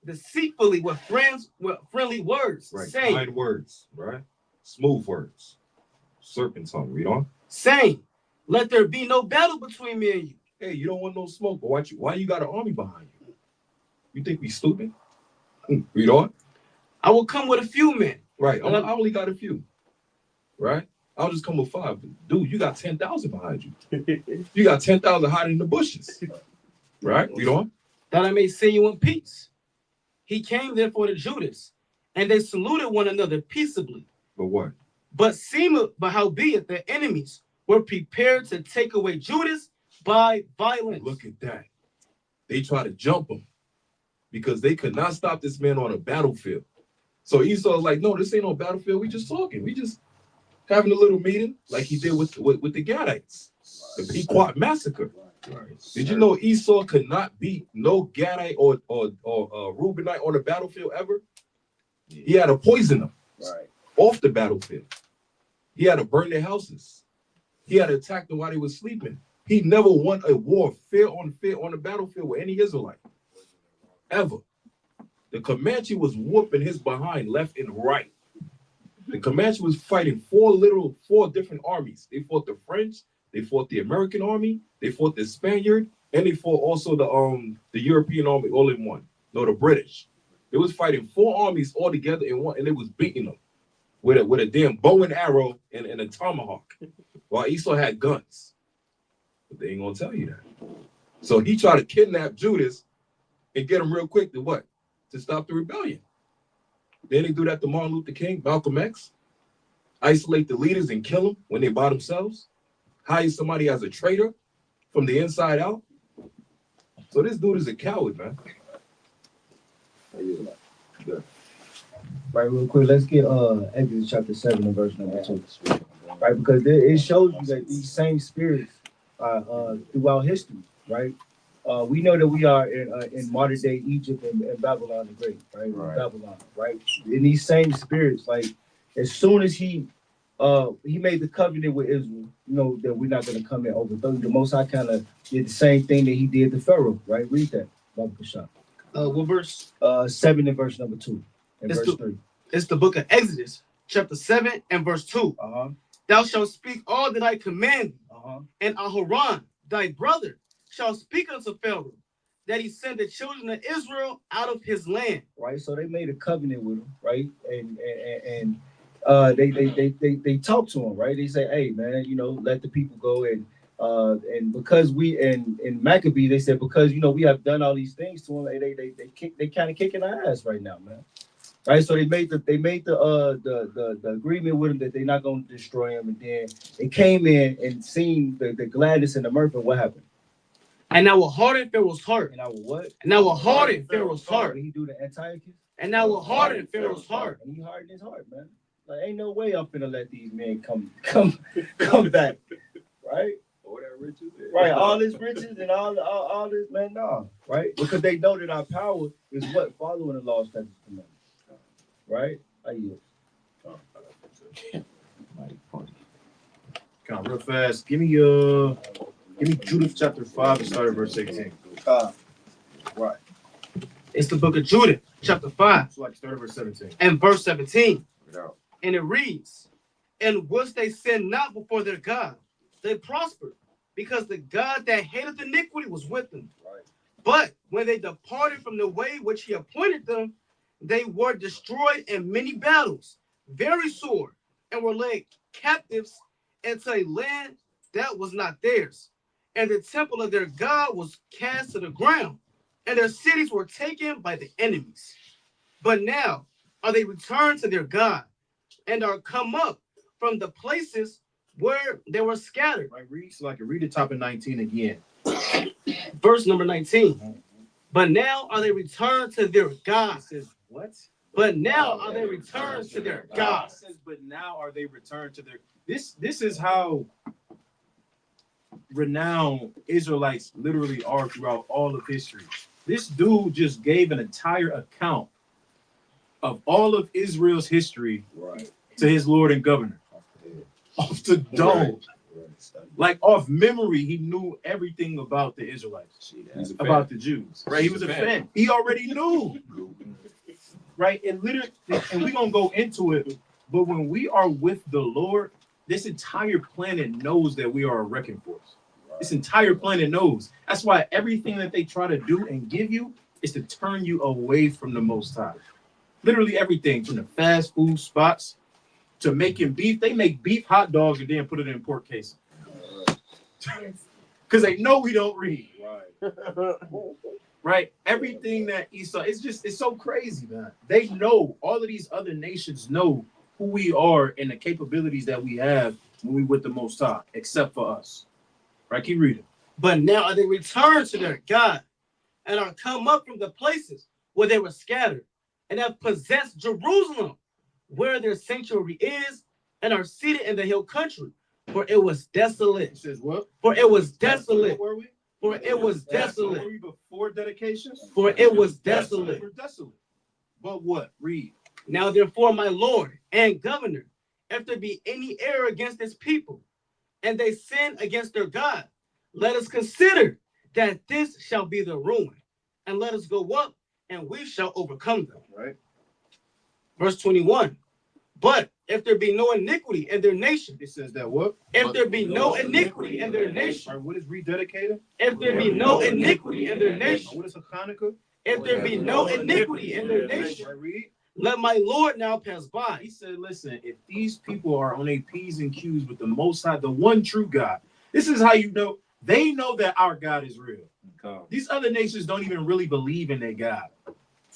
deceitfully with friendly words, Right. saying, Kind words. Right. Smooth words. Serpent tongue. Read on. saying, let there be no battle between me and you. Hey, you don't want no smoke, but why you got an army behind you? You think we stupid? Read on. I will come with a few men. Right. I only got a few. Right. I'll just come with 5. Dude, you got 10,000 behind you. You got 10,000 hiding in the bushes. Right. Read on. That I may send you in peace. He came therefore to Judas, and they saluted one another peaceably. But what? But howbeit the enemies were prepared to take away Judas by violence. Look at that. They try to jump him because they could not stop this man on a battlefield. So Esau's like, no, this ain't no battlefield. We just talking. We just having a little meeting like he did with the Gadites, the Pequot massacre. Did you know Esau could not beat no Gadite or Reubenite on the battlefield ever? He had to poison them off the battlefield. He had to burn their houses. He had to attack them while they were sleeping. He never won a war fair on the battlefield with any Israelite. Ever. The Comanche was whooping his behind left and right. The Comanche was fighting 4 different armies. They fought the French, they fought the American army, they fought the Spaniard, and they fought also the European army all in one. No, the British. They was fighting 4 armies all together in one, and they was beating them with a damn bow and arrow and a tomahawk, while Esau had guns. But they ain't gonna tell you that. So he tried to kidnap Judas and get him real quick to what? To stop the rebellion. Then they do that to Martin Luther King, Malcolm X. Isolate the leaders and kill them when they by themselves. Hire somebody as a traitor from the inside out. So this dude is a coward, man. Right, real quick, let's get Exodus chapter 7 and verse number 2. Right, because it shows you that these same spirits are throughout history, right? We know that we are in modern day Egypt and Babylon the Great, right? Babylon, right? And these same spirits, like as soon as he made the covenant with Israel, you know that we're not going to come and overthrow you. The Most High kind of did the same thing that he did to Pharaoh, right? Read that, Baba Kashan. What verse? 7 and verse number 2 and verse 3. It's the book of Exodus, chapter 7 and verse 2. Thou shalt speak all that I command thee, and Aharon, thy brother, shall speak unto Pharaoh, that he send the children of Israel out of his land. Right, so they made a covenant with him, right, and they talk to him, right. They say, hey man, you know, let the people go, and because we in Maccabee, they said because you know we have done all these things to him, they kind of kicking our ass right now, man. Right, so they made the agreement with him that they're not going to destroy him, and then they came in and seen the gladness and the mirth, and what happened? And I will harden Pharaoh's heart. And I will what? And I will harden Pharaoh's heart. When he do the Antiochus? And I will harden Pharaoh's heart. And he hardened his heart, man. Like ain't no way I'm finna let these men come back, right? All that riches, right? All this riches and all this, man, no, right? Because they know that our power is what following the law, statutes, commandments. Right? I yield. Come on, real fast. Give me Judith chapter 5 and start at verse 18. Right. It's the book of Judith, chapter 5. So like start at verse 17. And verse 17. And it reads, and once they sinned not before their God, they prospered, because the God that hateth iniquity was with them. Right. But when they departed from the way which he appointed them, they were destroyed in many battles, very sore, and were led captives into a land that was not theirs. And the temple of their God was cast to the ground, and their cities were taken by the enemies. But now are they returned to their God, and are come up from the places where they were scattered. Right, read the top of 19 again. Verse number 19. But now are they returned to their God. It says what? But now are they returned to their God God. says, but now are they returned to their. This is how renowned Israelites literally are throughout all of history. This dude just gave an entire account of all of Israel's history to his Lord and Governor. Off the dome. Like off memory, he knew everything about the Israelites, about the Jews. Right? He was a fan. He already knew. Right? And literally, and we're gonna go into it, but when we are with the Lord, this entire planet knows that we are a wrecking force. This entire planet knows. That's why everything that they try to do and give you is to turn you away from the Most High. Literally everything, from the fast food spots to making beef. They make beef hot dogs and then put it in pork casing. Because they know we don't read. Right? Everything that Esau, it's so crazy, man. They know, all of these other nations know who we are and the capabilities that we have when we with the Most High, except for us. Right? Keep reading. But now are they returned to their God and are come up from the places where they were scattered and have possessed Jerusalem, where their sanctuary is, and are seated in the hill country, for it was desolate. It says what? For it was desolate. Where were we? For it was desolate. Were we before dedication? For it was desolate. We're desolate. But what? Read. Now therefore, my Lord and Governor, if there be any error against this people, and they sin against their God, let us consider that this shall be the ruin, and let us go up, and we shall overcome them. Right. Verse 21. But if there be no iniquity in their nation, It says that what? if there be no iniquity in their nation, Or what is rededicated? if there be no iniquity in their nation, What is Hanukkah? if there be no iniquity in their nation, Read. let my Lord now pass by. He said, listen, if these people are on their P's and Q's with the Most High, the one true God, this is how you know. They know that our God is real. These other nations don't even really believe in their God.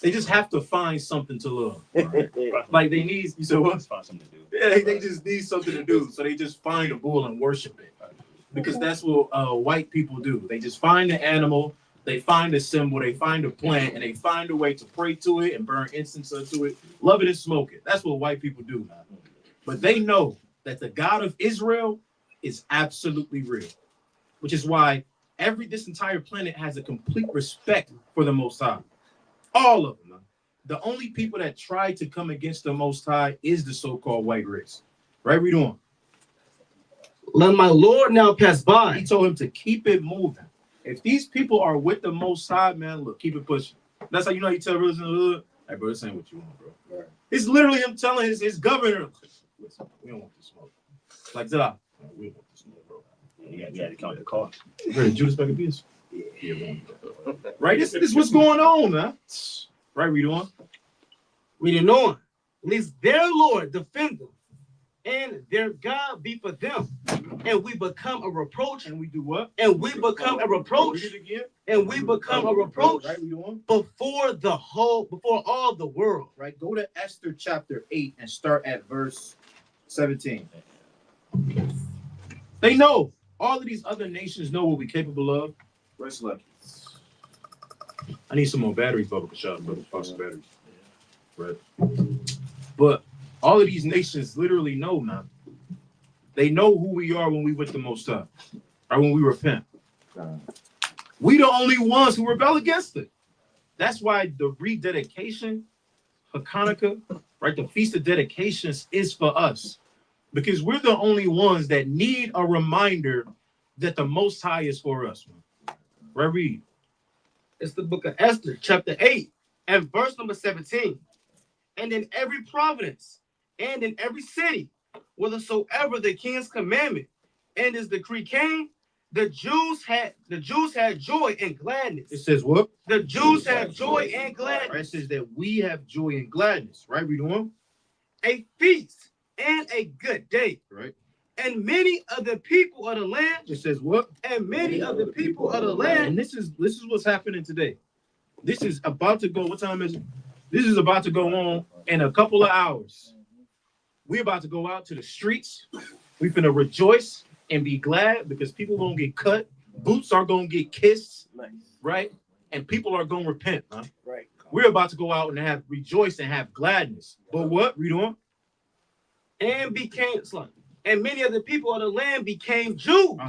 They just have to find something to love. Right? Like they need, you said what? Find something to do. Yeah, they just need something to do. So they just find a bull and worship it. Because that's what white people do. They just find the animal, they find a symbol, they find a plant, and they find a way to pray to it and burn incense to it, love it and smoke it. That's what white people do, man. But they know that the God of Israel is absolutely real, which is why this entire planet has a complete respect for the Most High. All of them. Man. The only people that try to come against the Most High is the so-called white race. Right? Read on. Let my Lord now pass by. He told him to keep it moving. If these people are with the Most High, man, look, keep it pushing. That's how you know you tell brothers in the hood, hey, bro, this ain't what you want, bro. Right. It's literally him telling his governor, listen, we don't want this smoke. Like, Zara, we don't want this smoke, bro. You had to count the cost. Judas Maccabeus? Yeah. Right? This is what's going on, man. Right, read on. Reading on. Lest their Lord defend them, and their God be for them, and we become a reproach. And we do what? And we become a reproach. Read it again. And we become a reproach. Right, read on. Before all the world. Right, go to Esther chapter 8 and start at verse 17. They know. All of these other nations know what we're capable of. Rest left. I need some more batteries, Bubba Shop, brother. Find some batteries. Right. But all of these nations literally know, man. They know who we are when we with the Most High, or when we repent. We the only ones who rebel against it. That's why the rededication, Hanukkah, right? The Feast of Dedications is for us. Because we're the only ones that need a reminder that the Most High is for us. Right, read. It's the book of Esther, chapter 8, and verse number 17. And in every province and in every city, whithersoever the king's commandment and his decree came, the Jews had joy and gladness. It says what? The Jews had joy and gladness. Right, it says that we have joy and gladness. Right, read on. A feast and a good day. Right. And many of the people of the land. It says what? And many of the people of the land. And this is what's happening today. This is about to go. What time is it? This is about to go on in a couple of hours. We're about to go out to the streets. We're finna rejoice and be glad because people gonna get cut. Boots are gonna get kissed. Right? And people are gonna repent, huh? Right. we're about to go out and have rejoice and have gladness. But what? Read on. And many of the people of the land became Jews.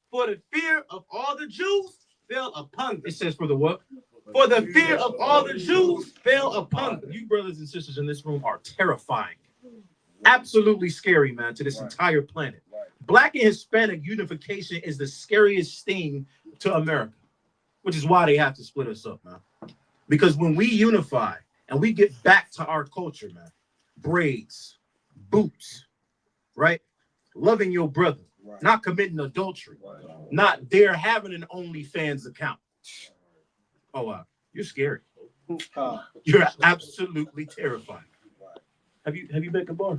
For the fear of all the Jews fell upon them. It says for the what? For the fear of all the Jews fell upon them. You brothers and sisters in this room are terrifying. Absolutely scary, man, to this entire planet. Black and Hispanic unification is the scariest thing to America, which is why they have to split us up, man. Because when we unify and we get back to our culture, man, braids, boots, right? Loving your brother, not committing adultery, not dare having an OnlyFans account. Oh, wow. You're scary. You're absolutely terrifying. Have you baked a bar?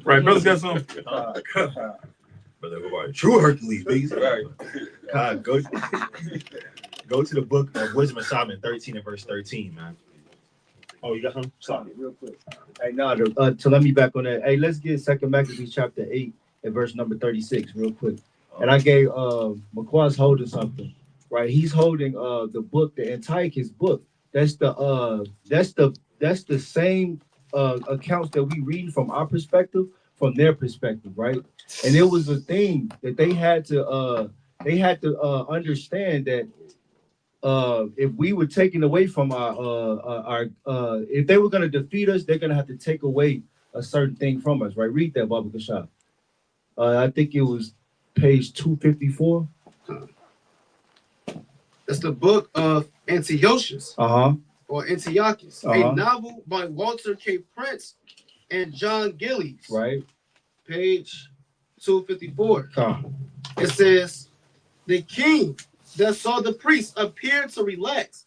Right, brothers got some. Brother, true Hercules, baby. Right. God, go to the book of Wisdom of Solomon 13 and verse 13, man. Oh, you got some? Sorry, real quick. Hey, to let me back on that. Hey, let's get 2 Maccabees chapter 8 and verse number 36, real quick. And I gave McQua's holding something, right? He's holding the book, the Antiochus book. That's the same accounts that we read from our perspective, from their perspective, right? And it was a thing that they had to understand that if we were taken away from our if they were going to defeat us, they're going to have to take away a certain thing from us, right? Read that, Baba Kashab. I think it was page 254. That's the book of Antiochus. Or Antiochus, a novel by Walter K. Prince and John Gillies. Right. Page 254. It says, the king that saw the priest appeared to relax,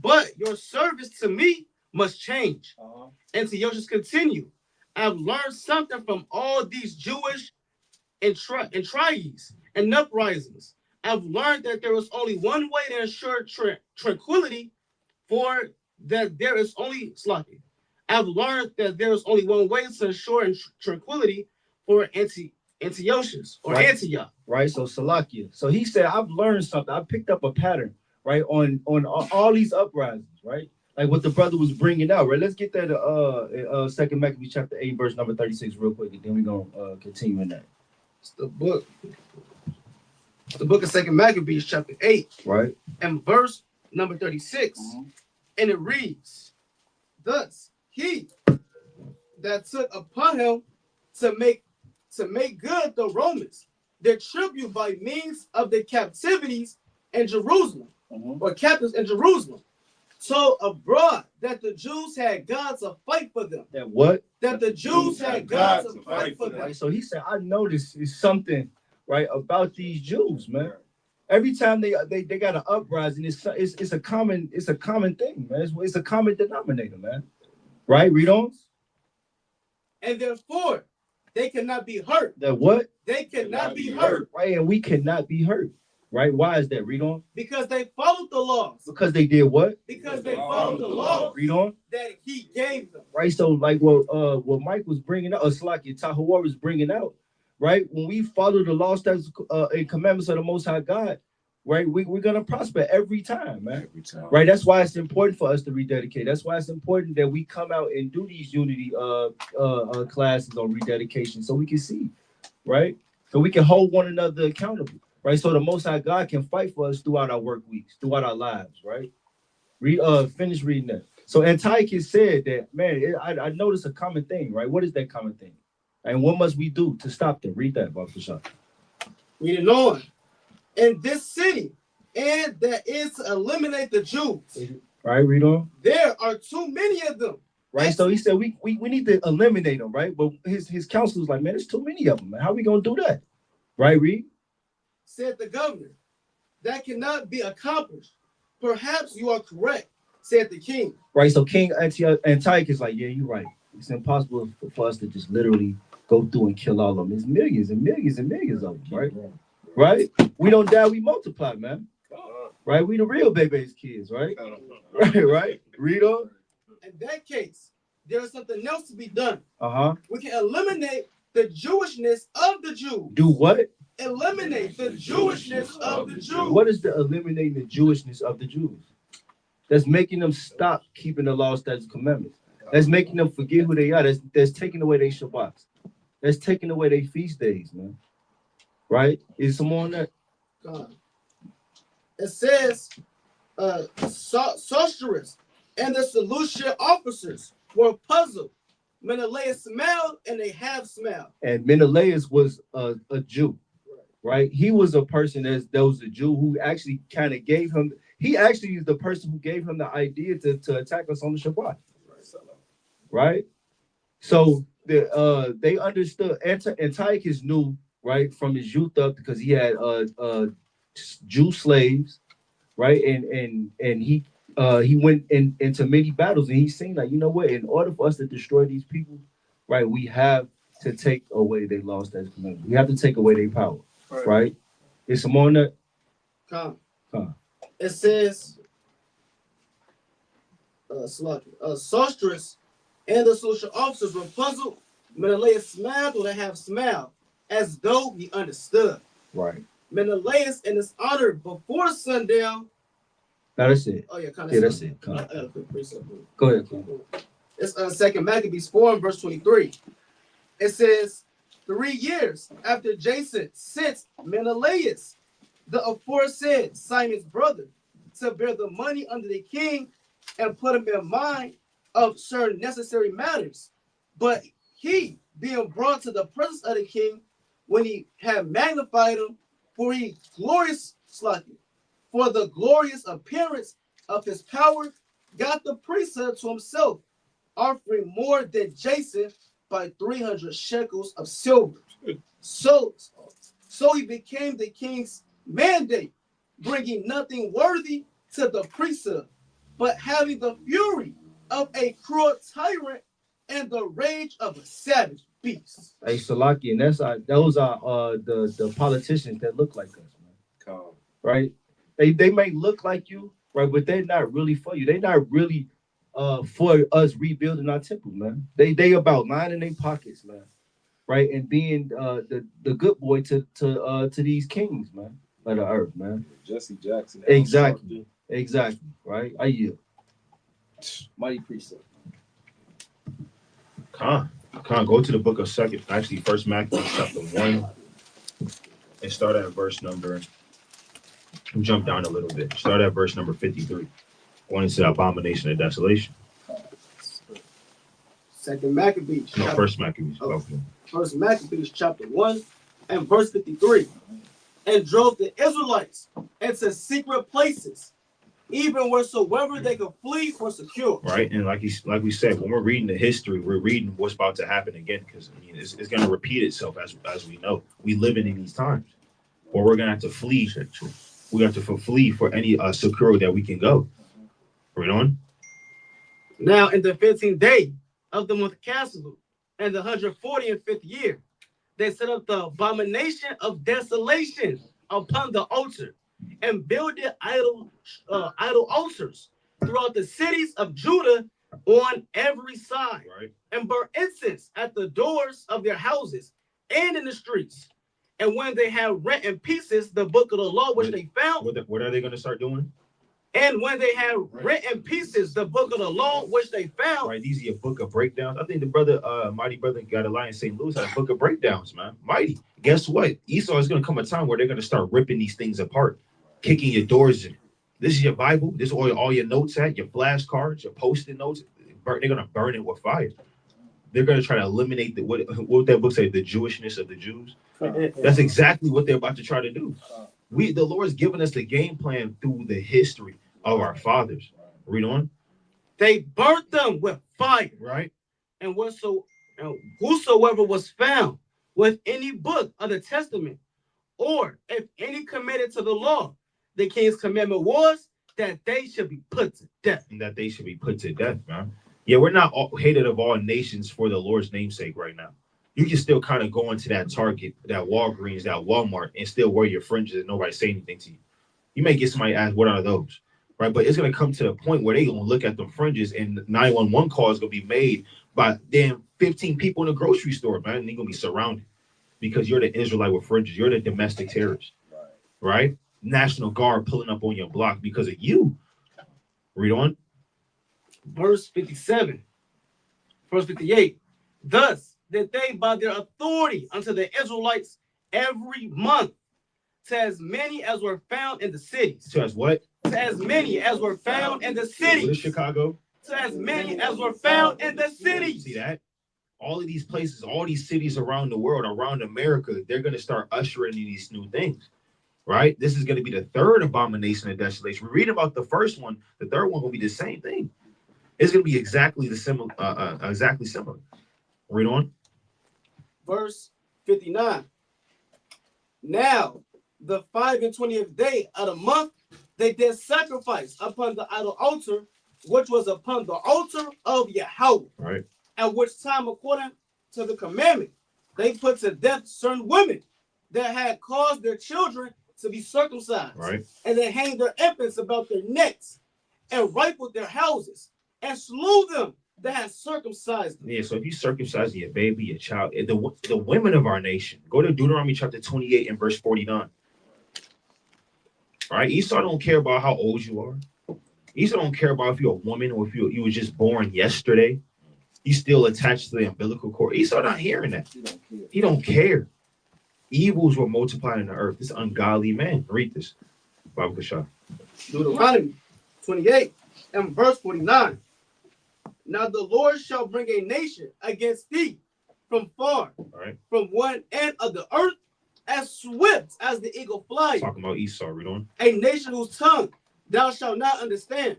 but your service to me must change. Antiochus continued, I've learned something from all these Jewish intrigues and uprisings. I've learned that there is only one way to ensure tranquility. For that there is only I've learned that there is only one way to ensure tranquility for Antiochus or Antioch. Right. So Salakia. So he said, I've learned something. I picked up a pattern, right, on all these uprisings, right? Like what the brother was bringing out, right? Let's get that 2 Maccabees chapter 8, verse number 36 real quick, and then we're gonna continue in that. It's the book of 2 Maccabees chapter 8, right? And verse number 36. And it reads, thus he that took upon him to make good the Romans their tribute by means of the captivities in Jerusalem, or captives in Jerusalem, told abroad that the Jews had God to fight for them. That what? That the Jews had God to fight for them. Right, so he said, I noticed is something, right, about these Jews, man. Every time they got an uprising, it's a common thing, man. It's a common denominator, man. Right? Read on. And therefore, they cannot be hurt. That what? They cannot be hurt. Right, and we cannot be hurt. Right? Why is that? Read on. Because they followed the laws. Because they did what? Because they followed the laws. Read on. That he gave them. Right, so like what Mike was bringing out, or Slaki Tahawar was bringing out, right? When we follow the law, statutes, and commandments of the Most High God, right, we're gonna prosper every time, man. Every time. Right, that's why it's important for us to rededicate. That's why it's important that we come out and do these unity classes on rededication, so we can see, right, so we can hold one another accountable, right, so the Most High God can fight for us throughout our work weeks, throughout our lives, right. Finish reading that. So Antiochus said that, man, I noticed a common thing, right? What is that common thing? And what must we do to stop them? Read that, Bob Kashab. Read it on. In this city, and that is to eliminate the Jews. Right, read on. There are too many of them. Right, so he said we need to eliminate them, right? But his counsel was like, man, there's too many of them, man. How are we going to do that? Right, read. Said the governor, that cannot be accomplished. Perhaps you are correct, said the king. Right, so King Antiochus is like, yeah, you're right. It's impossible for us to just literally go through and kill all of them. There's millions and millions and millions of them, right? Right? We don't die, we multiply, man. Right? We the real baby's kids, right? Right? Read on. In that case, there's something else to be done. We can eliminate the Jewishness of the Jews. Do what? Eliminate the Jewishness of the Jews. What is the eliminating the Jewishness of the Jews? That's making them stop keeping the law, statutes, commandments. That's making them forget who they are. That's taking away their Shabbats. That's taking away their feast days, man. Right? Is someone that? God. It says, sorcerers and the solution officers were puzzled. Menelaus smiled and they have smiled. And Menelaus was a Jew, right? He was a person that was a Jew who actually kind of gave him. He actually is the person who gave him the idea to attack us on the Shabbat, right? So they understood. Antiochus knew, right, from his youth up, because he had Jew slaves, right, and he went into many battles, and he's seen, like, you know what, in order for us to destroy these people, right, we have to take away their laws, statutes, commandments. We have to take away their power, right? Is some on that? Come. Come. It says, sorcerers and the social officers were puzzled. Menelaus smiled or they have smiled, as though he understood. Right. Menelaus in his honor before sundown. Now that's it. Oh yeah, Yeah, that's it. I got a quick precept. Go ahead. It's 2 Maccabees 4 and verse 23. It says, 3 years after Jason sent Menelaus, the aforesaid Simon's brother, to bear the money under the king and put him in mind of certain necessary matters. But he, being brought to the presence of the king, when he had magnified him for the glorious appearance of his power, got the priesthood to himself, offering more than Jason by 300 shekels of silver. So he became the king's mandate, bringing nothing worthy to the priesthood, but having the fury of a cruel tyrant and the rage of a savage beast. Hey, Salaki, and those are the politicians that look like us, man. Right? They may look like you, right, but they're not really for you. They're not really for us rebuilding our temple, man. They about lining their pockets, man, right, and being the good boy to these kings, man, of the earth, man. Jesse Jackson. Exactly, right. I yield. Mighty precept. Con, go to the book of First Maccabees chapter 1, and start at verse number. Jump down a little bit. Start at verse number 53. Going into the abomination of desolation. Second Maccabees. No, First Maccabees. Okay. First Maccabees chapter 1 and verse 53. And drove the Israelites into secret places, even wheresoever they could flee for secure. Right, and like we said, when we're reading the history, we're reading what's about to happen again, because it's going to repeat itself as we know. We living in these times, where we're going to have to flee. We have to flee for any secure that we can go. Read on. Now in the 15th day of the month Caslu, and the 145th year, they set up the abomination of desolation upon the altar, and builded idol altars throughout the cities of Judah on every side, Right. and burn incense at the doors of their houses and in the streets. And when they had rent in pieces the book of the law which they found, What are they going to start doing? and when they had rent in pieces the book of the law which they found, Right, these are your book of breakdowns. I think the brother, mighty brother, got a lie in St. Louis, had a book of breakdowns, man. Mighty. Guess what? Esau is going to come a time where they're going to start ripping these things apart, kicking your doors in. This is your Bible. This is where all your notes at, your flashcards, your post-it notes. They're going to burn it with fire. They're going to try to eliminate what that book say, the Jewishness of the Jews. That's exactly what they're about to try to do. The Lord's given us the game plan through the history of our fathers. Read on. they burnt them with fire. Right. And whosoever was found with any book of the testament, or if any committed to the law, the king's commandment was that they should be put to death. And that they should be put to death, man. Yeah, we're not hated of all nations for the Lord's namesake right now. You can still kind of go into that Target, that Walgreens, that Walmart, and still wear your fringes and nobody say anything to you. You may get somebody ask, what are those? Right? But it's going to come to the point where they're going to look at them fringes, and 911 call is going to be made by damn 15 people in the grocery store, man. And they're going to be surrounded because you're the Israelite with fringes. You're the domestic terrorist. Right? National Guard pulling up on your block because of you. Read on. Verse 57, verse 58. Thus did they by their authority unto the Israelites every month, to as many as were found in the cities. To as what? To as many as were found in the What is cities. Chicago? To as many as were found in the cities. See that? All of these places, all these cities around the world, around America, they're going to start ushering in these new things, right? This is going to be the third abomination of desolation. We read about the first one. The third one will be the same thing. It's going to be exactly similar. Read on. Verse 59. Now, the 25th day of the month, they did sacrifice upon the idol altar, which was upon the altar of Yahweh. Right. At which time, according to the commandment, they put to death certain women that had caused their children to be circumcised. Right. And they hanged their infants about their necks and rifled their houses and slew them that had circumcised them. Yeah, so if you circumcise your baby, your child, the women of our nation, go to Deuteronomy chapter 28 and verse 49. All right, Esau don't care about how old you are. Esau don't care about if you're a woman or if you were just born yesterday. You still attached to the umbilical cord. Esau not hearing that. He don't care. Evils were multiplied in the earth. This ungodly man. Read this. Bible Kashaf. Deuteronomy 28 and verse 49. Now the Lord shall bring a nation against thee from far, Right. from one end of the earth, as swift as the eagle flies. Talking about Esau. Read on. A nation whose tongue thou shalt not understand.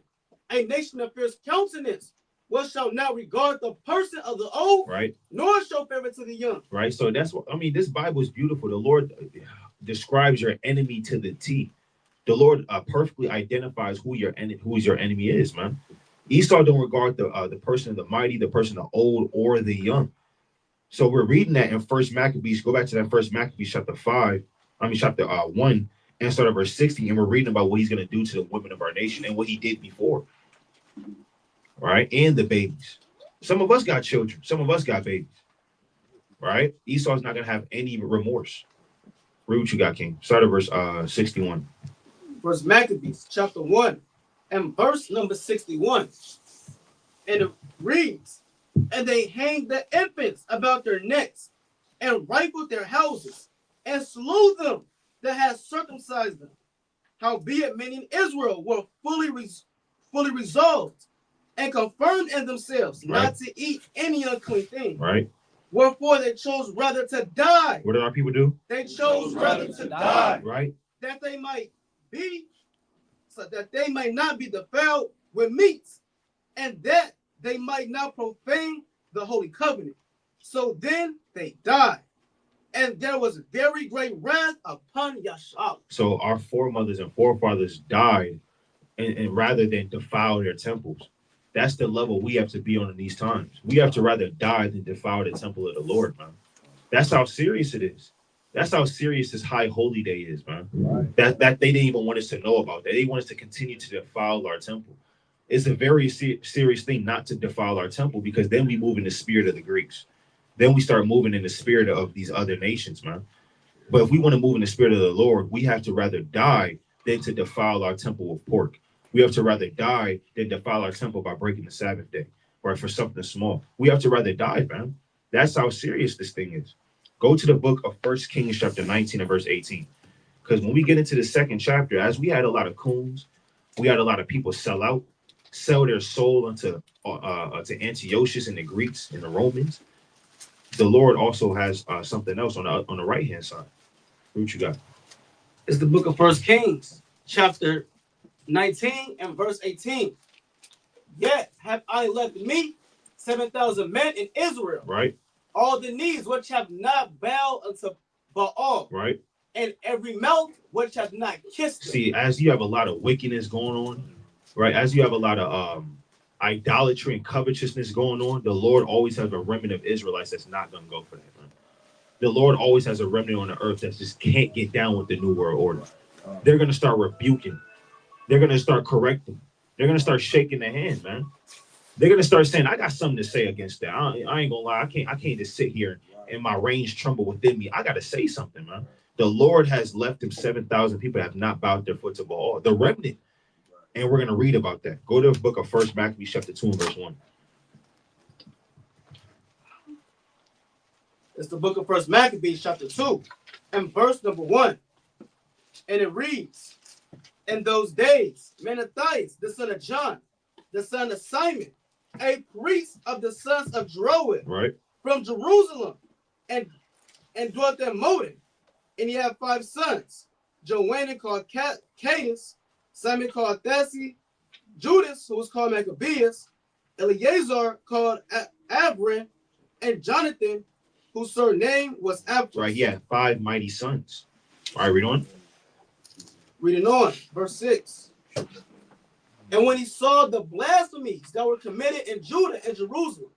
A nation of fierce countenance, which shall not regard the person of the old, Right. nor show favor to the young. Right. So that's what I mean. This Bible is beautiful. The Lord describes your enemy to the T. The Lord perfectly identifies who your enemy is, man. Esau don't regard the person of the mighty, the person of the old, or the young. So we're reading that in First Maccabees. Go back to that First Maccabees chapter 1, and start at verse 60, and we're reading about what he's going to do to the women of our nation and what he did before. Right? And the babies. Some of us got children. Some of us got babies. Right? Esau's not going to have any remorse. Read what you got, King. Start at verse 61. First Maccabees chapter 1 and verse number 61. And it reads, and they hanged the infants about their necks and rifled their houses and slew them that had circumcised them. Howbeit many in Israel were fully resolved and confirmed in themselves not to eat any unclean thing. Right. Wherefore they chose rather to die. What did our people do? They chose rather to die. Right. That they might be, so that they might not be defiled with meats, and that they might not profane the holy covenant. So then they died, and there was very great wrath upon Yahshua. So our foremothers and forefathers died, and rather than defile their temples. That's the level we have to be on in these times. We have to rather die than defile the temple of the Lord, man. That's how serious it is. That's how serious this high holy day is, man. Right. That they didn't even want us to know about that. They want us to continue to defile our temple. It's a very serious thing not to defile our temple, because then we move in the spirit of the Greeks. Then we start moving in the spirit of these other nations, man. But if we want to move in the spirit of the Lord, we have to rather die than to defile our temple with pork. We have to rather die than defile our temple by breaking the Sabbath day, or for something small. We have to rather die, man. That's how serious this thing is. Go to the book of 1 Kings chapter 19 and verse 18. Because when we get into the second chapter, as we had a lot of coons, we had a lot of people sell their soul to Antiochus and the Greeks and the Romans. The Lord also has something else on the right-hand side. What you got? It's the book of 1 Kings, chapter 19 and verse 18. Yet have I left me 7,000 men in Israel, Right. all the knees which have not bowed unto Baal, Right. and every mouth which have not kissed him. See, as you have a lot of wickedness going on, right? As you have a lot of idolatry and covetousness going on, the Lord always has a remnant of Israelites that's not going to go for that, man. The Lord always has a remnant on the earth that just can't get down with the new world order. They're going to start rebuking. They're going to start correcting. They're going to start shaking their hand, man. They're going to start saying, I got something to say against that. I ain't going to lie. I can't just sit here and my reins tremble within me. I got to say something, man. The Lord has left him 7,000 people that have not bowed their foot to Baal. The remnant. And we're going to read about that. Go to the book of First Maccabees chapter 2 and verse 1. It's the book of First Maccabees chapter 2 and verse number 1. And it reads, in those days, Mattathias, the son of John, the son of Simon, a priest of the sons of Jeroam, Right. from Jerusalem, and dwelt in Modin. And he had 5 sons, Joannan called Cadus, Simon called Thessi, Judas, who was called Maccabeus, Eleazar called Abram, and Jonathan, whose surname was Abdus. Right. He had 5 mighty sons. All right, read on. Reading on, verse 6. And when he saw the blasphemies that were committed in Judah and Jerusalem,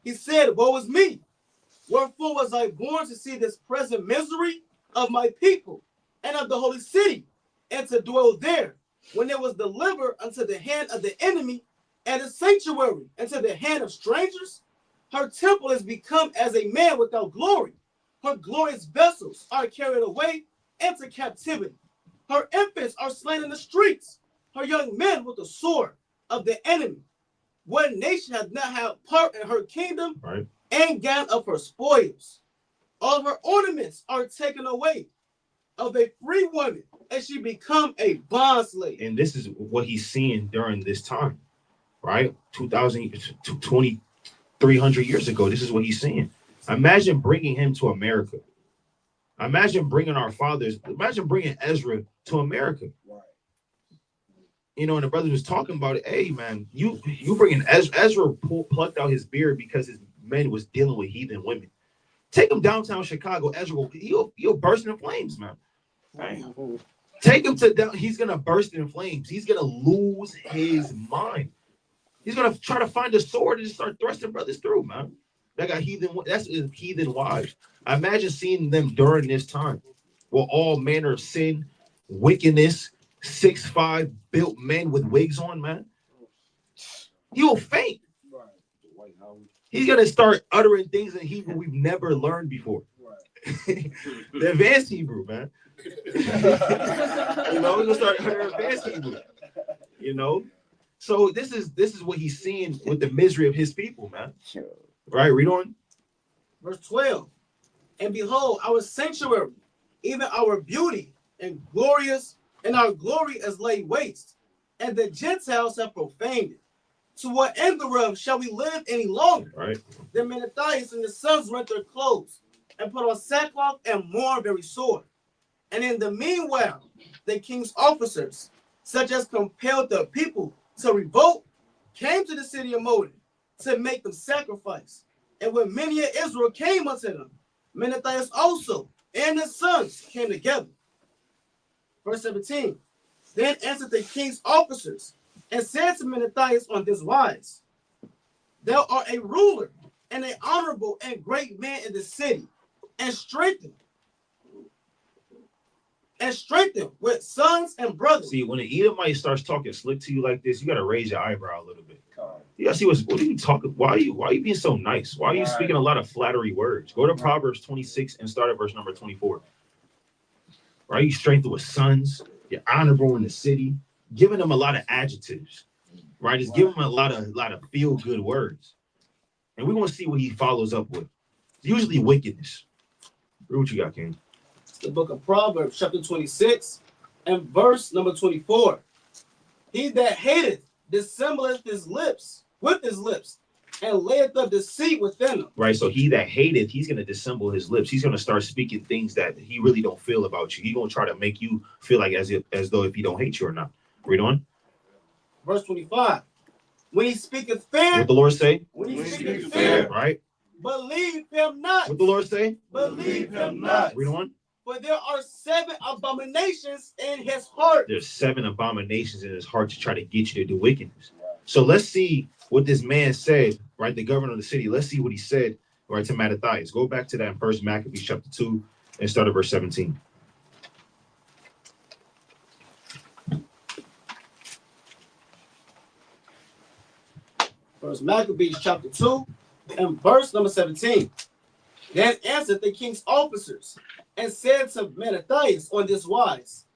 he said, woe is me! Wherefore was I born to see this present misery of my people and of the holy city, and to dwell there, when it was delivered unto the hand of the enemy, and the sanctuary unto the hand of strangers? Her temple is become as a man without glory. Her glorious vessels are carried away into captivity. Her infants are slain in the streets. Her young men with the sword of the enemy. What nation has not had part in her kingdom, Right. and gotten of her spoils? All of her ornaments are taken away of a free woman, and she become a bond slave. And this is what he's seeing during this time, right? 2,300 years ago. This is what he's seeing. Imagine bringing him to America. Imagine bringing our fathers. Imagine bringing Ezra to America. You know, and the brother was talking about it. Hey, man, you bringing Ezra plucked out his beard because his men was dealing with heathen women. Take him downtown Chicago. Ezra, he'll burst in flames, man. Damn. Take him to down. He's gonna burst in flames. He's gonna lose his mind. He's gonna try to find a sword and just start thrusting brothers through, man. That got heathen. That's his heathen wives. I imagine seeing them during this time, with all manner of sin, wickedness, 6'5" built men with wigs on, man. He will faint. He's gonna start uttering things in Hebrew we've never learned before. The advanced Hebrew, man. You know, he's gonna start uttering advanced Hebrew. You know, so this is what he's seeing with the misery of his people, man. Right, read on. Verse 12. And behold, our sanctuary, even our beauty and our glory is laid waste, and the Gentiles have profaned it. To what end thereof shall we live any longer? Right. Then Mattathias and his sons rent their clothes, and put on sackcloth and mourn very sore. And in the meanwhile, the king's officers, such as compelled the people to revolt, came to the city of Modin to make them sacrifice. And when many of Israel came unto them, Mattathias also and his sons came together. Verse 17. Then answered the king's officers and said to Mattathias on this wise, thou art a ruler and an honorable and great man in the city, and strengthen with sons and brothers. See, when the Edomite starts talking slick to you like this, you gotta raise your eyebrow a little bit. You gotta see what are you talking? Why are you being so nice? Why are you speaking a lot of flattery words? Go to Proverbs 26 and start at verse number 24. Right? You strengthen with sons, you're honorable in the city, giving them a lot of adjectives. Right? Just give them a lot of feel-good words. And we want to see what he follows up with. Usually wickedness. Read what you got, King. The book of Proverbs, chapter 26, and verse number 24. He that hateth dissembleth his lips with his lips, and layeth up deceit within them. Right. So he that hateth, he's gonna dissemble his lips. He's gonna start speaking things that he really don't feel about you. He's gonna try to make you feel like as though if he don't hate you or not. Read on. Verse 25. When he speaketh fair, What the Lord say? when he speaketh fair, Right. believe him not. What the Lord say? Believe him not. Read on. For there are 7 abominations in his heart. There's 7 abominations in his heart to try to get you to do wickedness. So let's see what this man said, right? The governor of the city. Let's see what he said, right, to Mattathias. Go back to that in First Maccabees chapter 2 and start at verse 17. First Maccabees chapter 2 and verse number 17. Then answered the king's officers and said to Mattathias on this wise,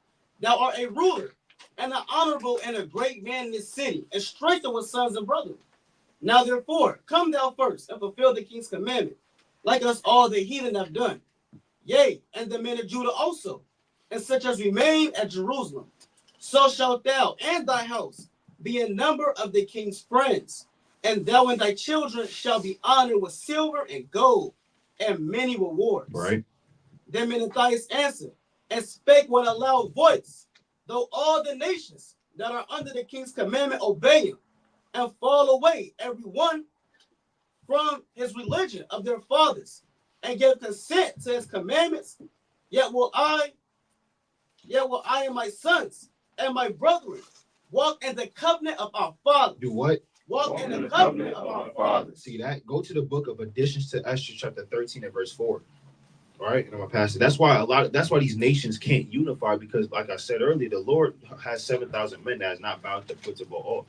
thou art a ruler and an honorable and a great man in this city, and strengthened with sons and brethren. Now therefore, come thou first, and fulfill the king's commandment, like us all the heathen have done. Yea, and the men of Judah also, and such as remain at Jerusalem. So shalt thou and thy house be in number of the king's friends, and thou and thy children shall be honored with silver and gold, and many rewards. Right. Then Menethias answered, and spake with a loud voice, though all the nations that are under the king's commandment obey him, and fall away every one from his religion of their fathers, and give consent to his commandments, yet will I and my sons and my brethren walk in the covenant of our fathers. Do what? Walk in the covenant of our fathers. See that? Go to the book of Additions to Esther, chapter 13 and verse 4. All right, and I'm gonna pass it. That's why these nations can't unify, because, like I said earlier, the Lord has 7,000 men that has not bowed the foot to Baal.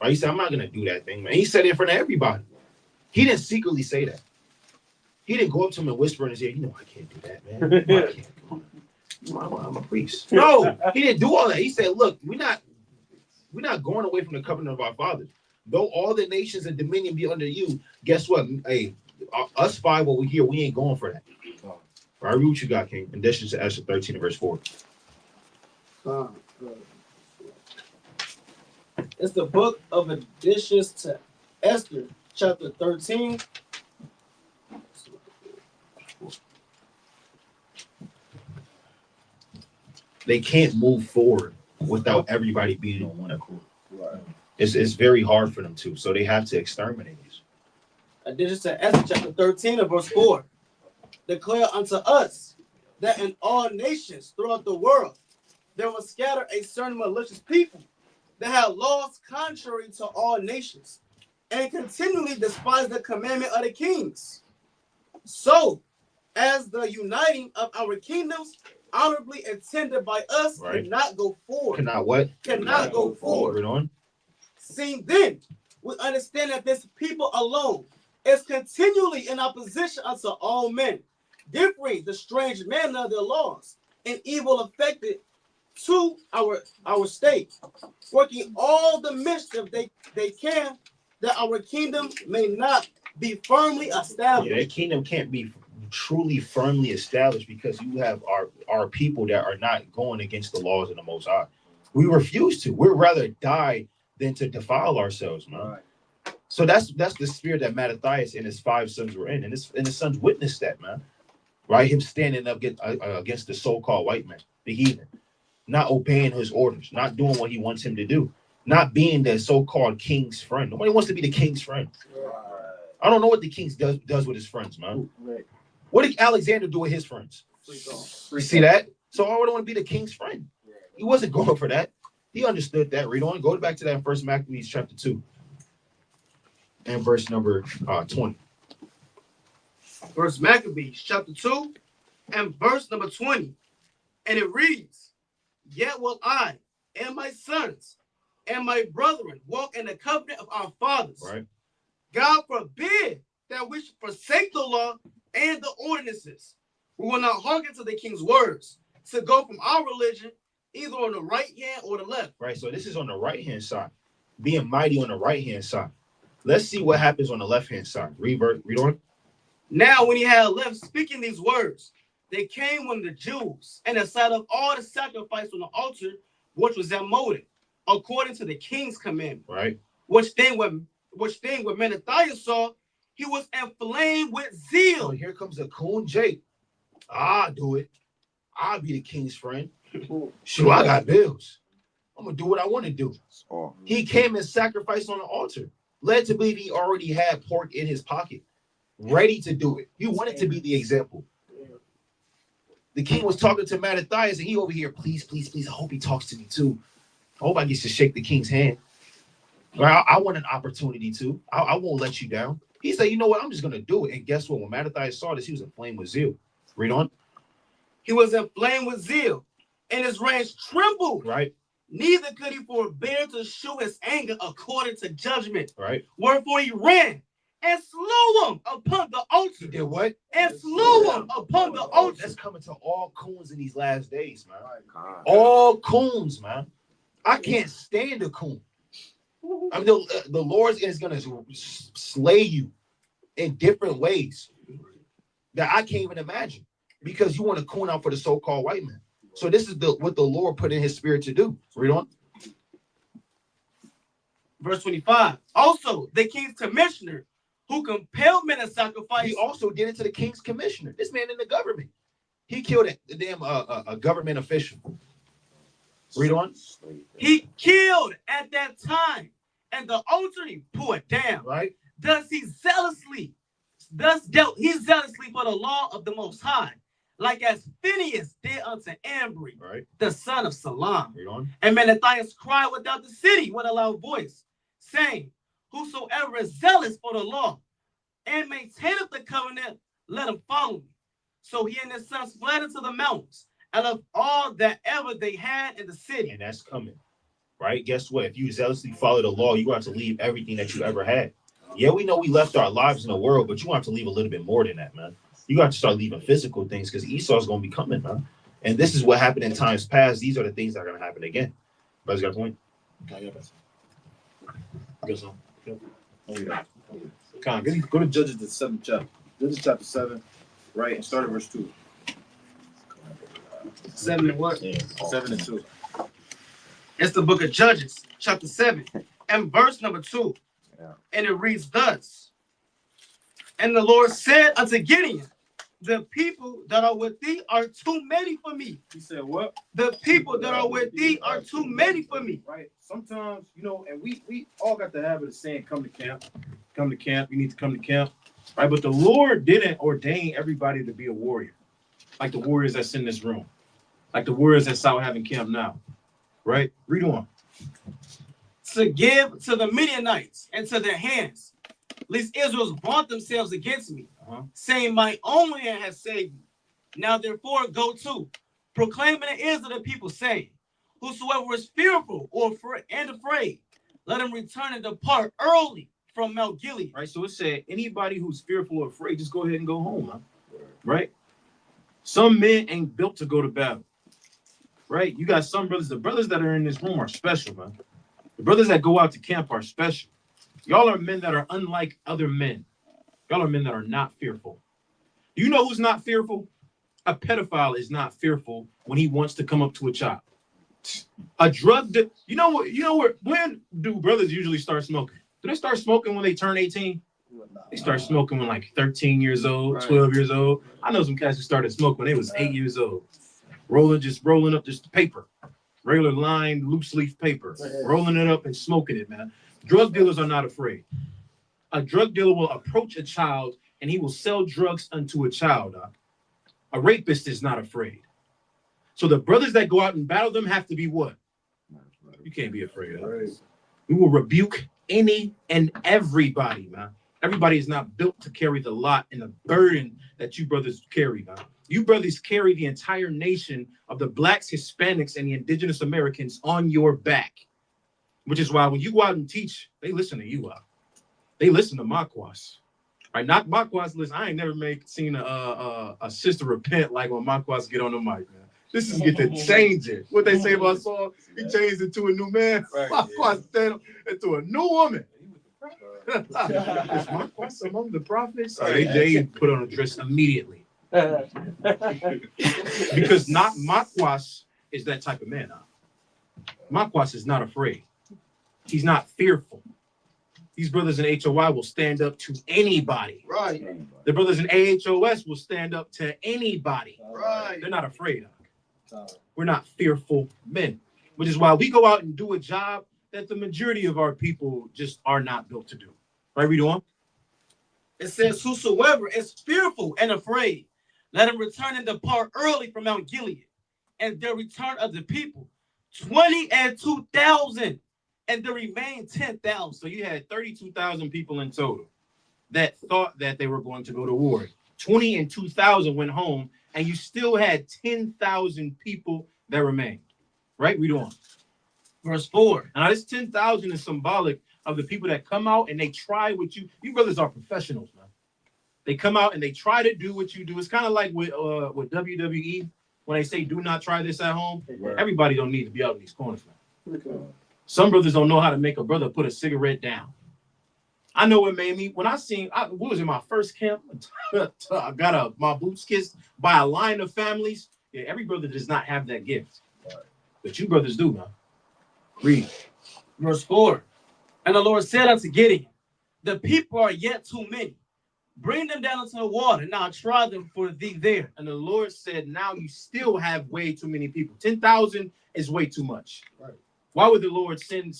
Right? He said, I'm not gonna do that thing, man. He said it in front of everybody. He didn't secretly say that. He didn't go up to him and whisper in his ear, I can't do that, man. I can't. I'm a priest. No, he didn't do all that. He said, look, we're not going away from the covenant of our fathers. Though all the nations and dominion be under you, guess what? Hey, us five over here, we ain't going for that. All right, read what you got, King. In addition to Esther 13 and verse 4. It's the book of Additions to Esther, chapter 13. They can't move forward without everybody being on one accord. Right. It's very hard for them to, so they have to exterminate us. Additions to Esther, chapter 13 and verse 4. Declare unto us that in all nations throughout the world there was scattered a certain malicious people that had laws contrary to all nations, and continually despise the commandment of the kings. So, as the uniting of our kingdoms, honorably intended by us, cannot go forward. Cannot what? Cannot go forward. On. Seeing then, we understand that this people alone is continually in opposition unto all men, differing the strange manner of their laws, and evil affected to our state, working all the mischief they can, that our kingdom may not be firmly established. Yeah, that kingdom can't be truly firmly established because you have our people that are not going against the laws of the Most High. We refuse to. We'd rather die than to defile ourselves, man. Right. So that's the spirit that Mattathias and his 5 sons were in, and his sons witnessed that, man. Right, him standing up against the so-called white man, the heathen, not obeying his orders, not doing what he wants him to do, not being the so-called king's friend. Nobody wants to be the king's friend. Right. I don't know what the king does with his friends, man. Right. What did Alexander do with his friends? You see that? So I don't want to be the king's friend. He wasn't going for that. He understood that. Read on. Go back to that in 1 Maccabees chapter 2 and verse number 20. 1 Maccabees chapter 2 and verse number 20. And it reads, Yet will I and my sons and my brethren walk in the covenant of our fathers. Right. God forbid that we should forsake the law and the ordinances. We will not hearken to the king's words to go from our religion either on the right hand or the left. Right. So this is on the right hand side, being mighty on the right hand side. Let's see what happens on the left hand side. Read on. Now, when he had left speaking these words, they came when the Jews and the sight of all the sacrifice on the altar, which was their motive, according to the king's commandment. Right. Which thing when Menethias saw, he was inflamed with zeal. So here comes a coon Jake. I'll do it. I'll be the king's friend. Sure, I got bills. I'm gonna do what I want to do. He came and sacrificed on the altar, led to believe he already had pork in his pocket, ready to do it. He wanted to be the example. The king was talking to Mattathias, and he over here, please, please, please. I hope he talks to me too. I hope I get to shake the king's hand. Right? I want an opportunity to. I won't let you down. He said, you know what? I'm just gonna do it. And guess what? When Mattathias saw this, he was inflamed with zeal. Read on. He was inflamed with zeal, and his reins trembled. Right. Neither could he forbear to shew his anger according to judgment. Right. Wherefore he ran and slew him upon the altar. He did what? And slew him upon the altar. That's coming to all coons in these last days, man. All coons, man. I can't stand a coon. I mean, the Lord is gonna slay you in different ways that I can't even imagine because you want to coon out for the so-called white man. So this is what the Lord put in his spirit to do. Read on. Verse 25. Also, the king's commissioner who compelled men to sacrifice. He also did it to the king's commissioner. This man in the government. He killed a damn a government official. Read on. He killed at that time, and the altar he pulled down. Right. Thus dealt he zealously for the law of the Most High, like as Phineas did unto Ambry, Right. the son of Salam. Read on. And Menathias cried without the city with a loud voice, saying, whosoever is zealous for the law and maintaineth the covenant, let him follow me. So he and his sons fled into the mountains and left all that ever they had in the city. And that's coming. Right? Guess what? If you zealously follow the law, you have to leave everything that you ever had. Yeah, we know we left our lives in the world, but you have to leave a little bit more than that, man. You got to start leaving physical things because Esau's going to be coming, man. And this is what happened in times past. These are the things that are going to happen again. Brother's got a point? Go to Judges, the 7th chapter. Judges chapter 7, right, and start at verse 2. 7 and what? Yeah. 7 and 2. It's the book of Judges, chapter 7, and verse number 2. Yeah. And it reads thus. And the Lord said unto Gideon, the people that are with thee are too many for me. He said, what? The people that are with thee are too many for me. Right. Sometimes, and we all got the habit of saying, come to camp. Come to camp. You need to come to camp. Right. But the Lord didn't ordain everybody to be a warrior. Like the warriors that's in this room. Like the warriors that's out having camp now. Right? Read on. To give to the Midianites and to their hands, lest Israel's vaunt themselves against me, saying, my own hand has saved me. Now therefore go to, proclaiming the ears of the people, saying, whosoever is fearful or afraid, let him return and depart early from Mount Gilead. Right. So it said, anybody who's fearful or afraid, just go ahead and go home, man. Right? Some men ain't built to go to battle. Right? You got some brothers, the brothers that are in this room are special, man. The brothers that go out to camp are special. Y'all are men that are unlike other men. Y'all are men that are not fearful. Do you know who's not fearful? A pedophile is not fearful when he wants to come up to a child. A drug, you know what? When do brothers usually start smoking? Do they start smoking when they turn 18? They start smoking when like 13 years old, 12 years old. I know some cats who started smoking when they was 8 years old. Rolling up just paper. Regular lined loose leaf paper, rolling it up and smoking it, man. Drug dealers are not afraid. A drug dealer will approach a child and he will sell drugs unto a child. A rapist is not afraid. So the brothers that go out and battle them have to be what? You can't be afraid of. We will rebuke any and everybody, man. Everybody is not built to carry the lot and the burden that you brothers carry, man. You brothers carry the entire nation of the blacks, Hispanics, and the indigenous Americans on your back. Which is why when you go out and teach, they listen to you. They listen to Makwas. Right? Not Makwas listen. I ain't never seen a sister repent like when Makwas get on the mic, man. This is get to change it. What they say about Saul, he changed it to a new man. Makwas stand into a new woman. Is Makwas among the prophets? They put on a dress immediately. Because not Makwas is that type of man. Makwas is not afraid. He's not fearful. These brothers in HOI will stand up to anybody. Right. The brothers in AHOS will stand up to anybody. Right. They're not afraid of. We're not fearful men, which is why we go out and do a job that the majority of our people just are not built to do. Right, read on. It says, whosoever is fearful and afraid, let him return and depart early from Mount Gilead. And the return of the people, 22,000, and the remain 10,000. So you had 32,000 people in total that thought that they were going to go to war. 22,000 went home, and you still had 10,000 people that remained. Right? Read on. Verse 4. Now, this 10,000 is symbolic of the people that come out and they try what you brothers are professionals, man. They come out and they try to do what you do. It's kind of like with WWE when they say do not try this at home. Right. Everybody don't need to be out in these corners, man. Some brothers don't know how to make a brother put a cigarette down. I know what made me, when I seen, what was in my first camp, I got my boots kissed by a line of families. Yeah, every brother does not have that gift. But you brothers do, man. Read. Verse 4. And the Lord said unto Gideon, the people are yet too many. Bring them down into the water, and I'll try them for thee there. And the Lord said, now you still have way too many people. 10,000 is way too much. Right. Why would the Lord send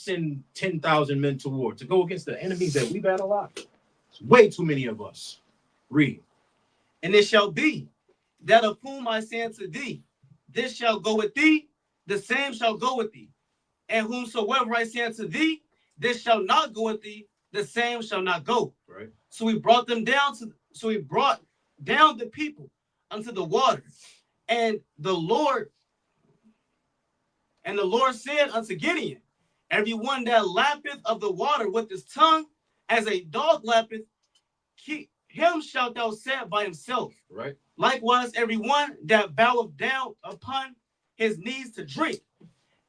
10,000 men to war? To go against the enemies that we battle out? It's way too many of us. Read. And it shall be that of whom I say unto thee, this shall go with thee, the same shall go with thee. And whomsoever I say unto thee, this shall not go with thee, the same shall not go. Right. So we brought down the people unto the water. And the Lord said unto Gideon, everyone that lappeth of the water with his tongue, as a dog lappeth, him shalt thou set by himself. Right. Likewise, everyone that boweth down upon his knees to drink,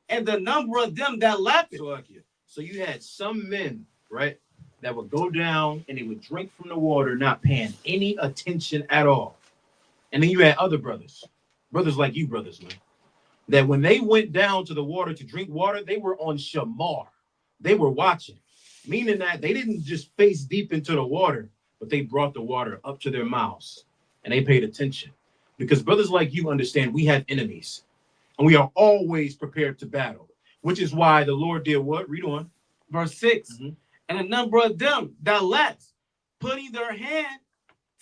and the number of them that lappeth. So you had some men, right, that would go down and they would drink from the water, not paying any attention at all. And then you had other brothers like you brothers, man, that when they went down to the water to drink water, they were on shamar. They were watching, meaning that they didn't just face deep into the water, but they brought the water up to their mouths and they paid attention. Because brothers like you understand we have enemies and we are always prepared to battle, which is why the Lord did what? Read on. Verse 6. And a number of them that lapped, putting their hand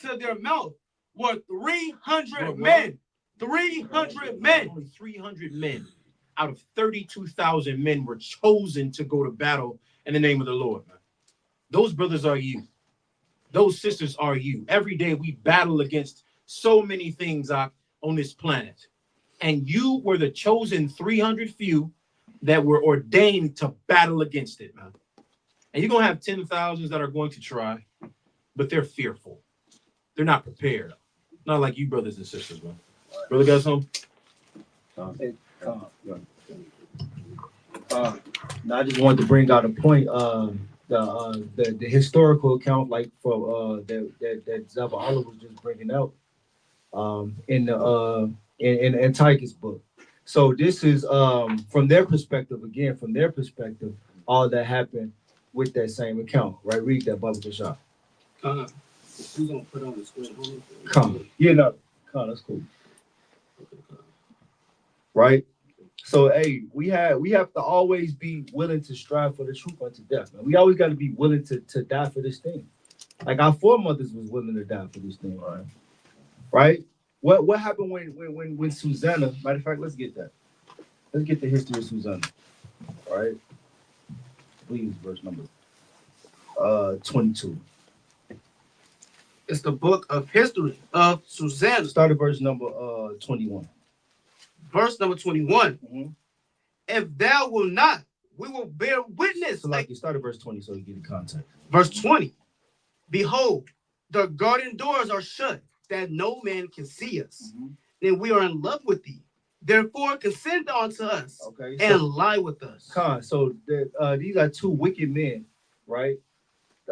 to their mouth, were 300 men. 300 men. Only 300 men out of 32,000 men were chosen to go to battle in the name of the Lord, man. Those brothers are you. Those sisters are you. Every day we battle against so many things on this planet. And you were the chosen 300 few that were ordained to battle against it, man. And you're going to have 10,000s that are going to try, but they're fearful. They're not prepared. Not like you brothers and sisters, man. Brother got something? Now I just wanted to bring out a point. The historical account, like for that Zabala was just bringing out, in the Antiochus book. So this is from their perspective, all that happened with that same account, right? Read that, Baba Bashar. Who's gonna put on the screen? Yeah, no, that's cool. Right? So hey, we have to always be willing to strive for the truth unto death, man. We always got to be willing to die for this thing. Like our foremothers was willing to die for this thing, right? Right? What happened when Susanna, matter of fact, let's get that. Let's get the history of Susanna. All right. Please, verse number 22. It's the book of history of Susanna. Start at verse number 21. Verse number 21. If thou will not, we will bear witness. So like you start at verse 20 so you get the context. Verse 20. Behold, the garden doors are shut, that no man can see us. Then we are in love with thee. Therefore, consent unto us, okay, and lie with us. So these are two wicked men, right?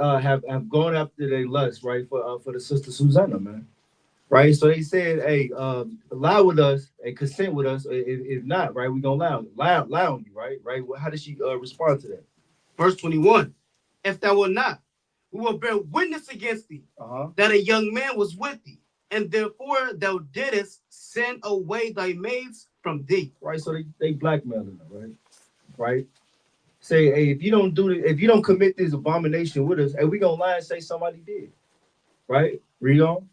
Have gone after their lust, right? For the sister Susanna, man. Right? So they said, hey, lie with us and consent with us. If not, right, we're gonna lie on you, right? Right? Well, how did she respond to that? Verse 21. If thou wilt not, we will bear witness against thee, that a young man was with thee, and therefore thou didst send away thy maids from thee. Right? So they blackmailing her, right? Right? Say, hey, if you don't commit this abomination with us, hey, we gonna lie and say somebody did. Right? Read on.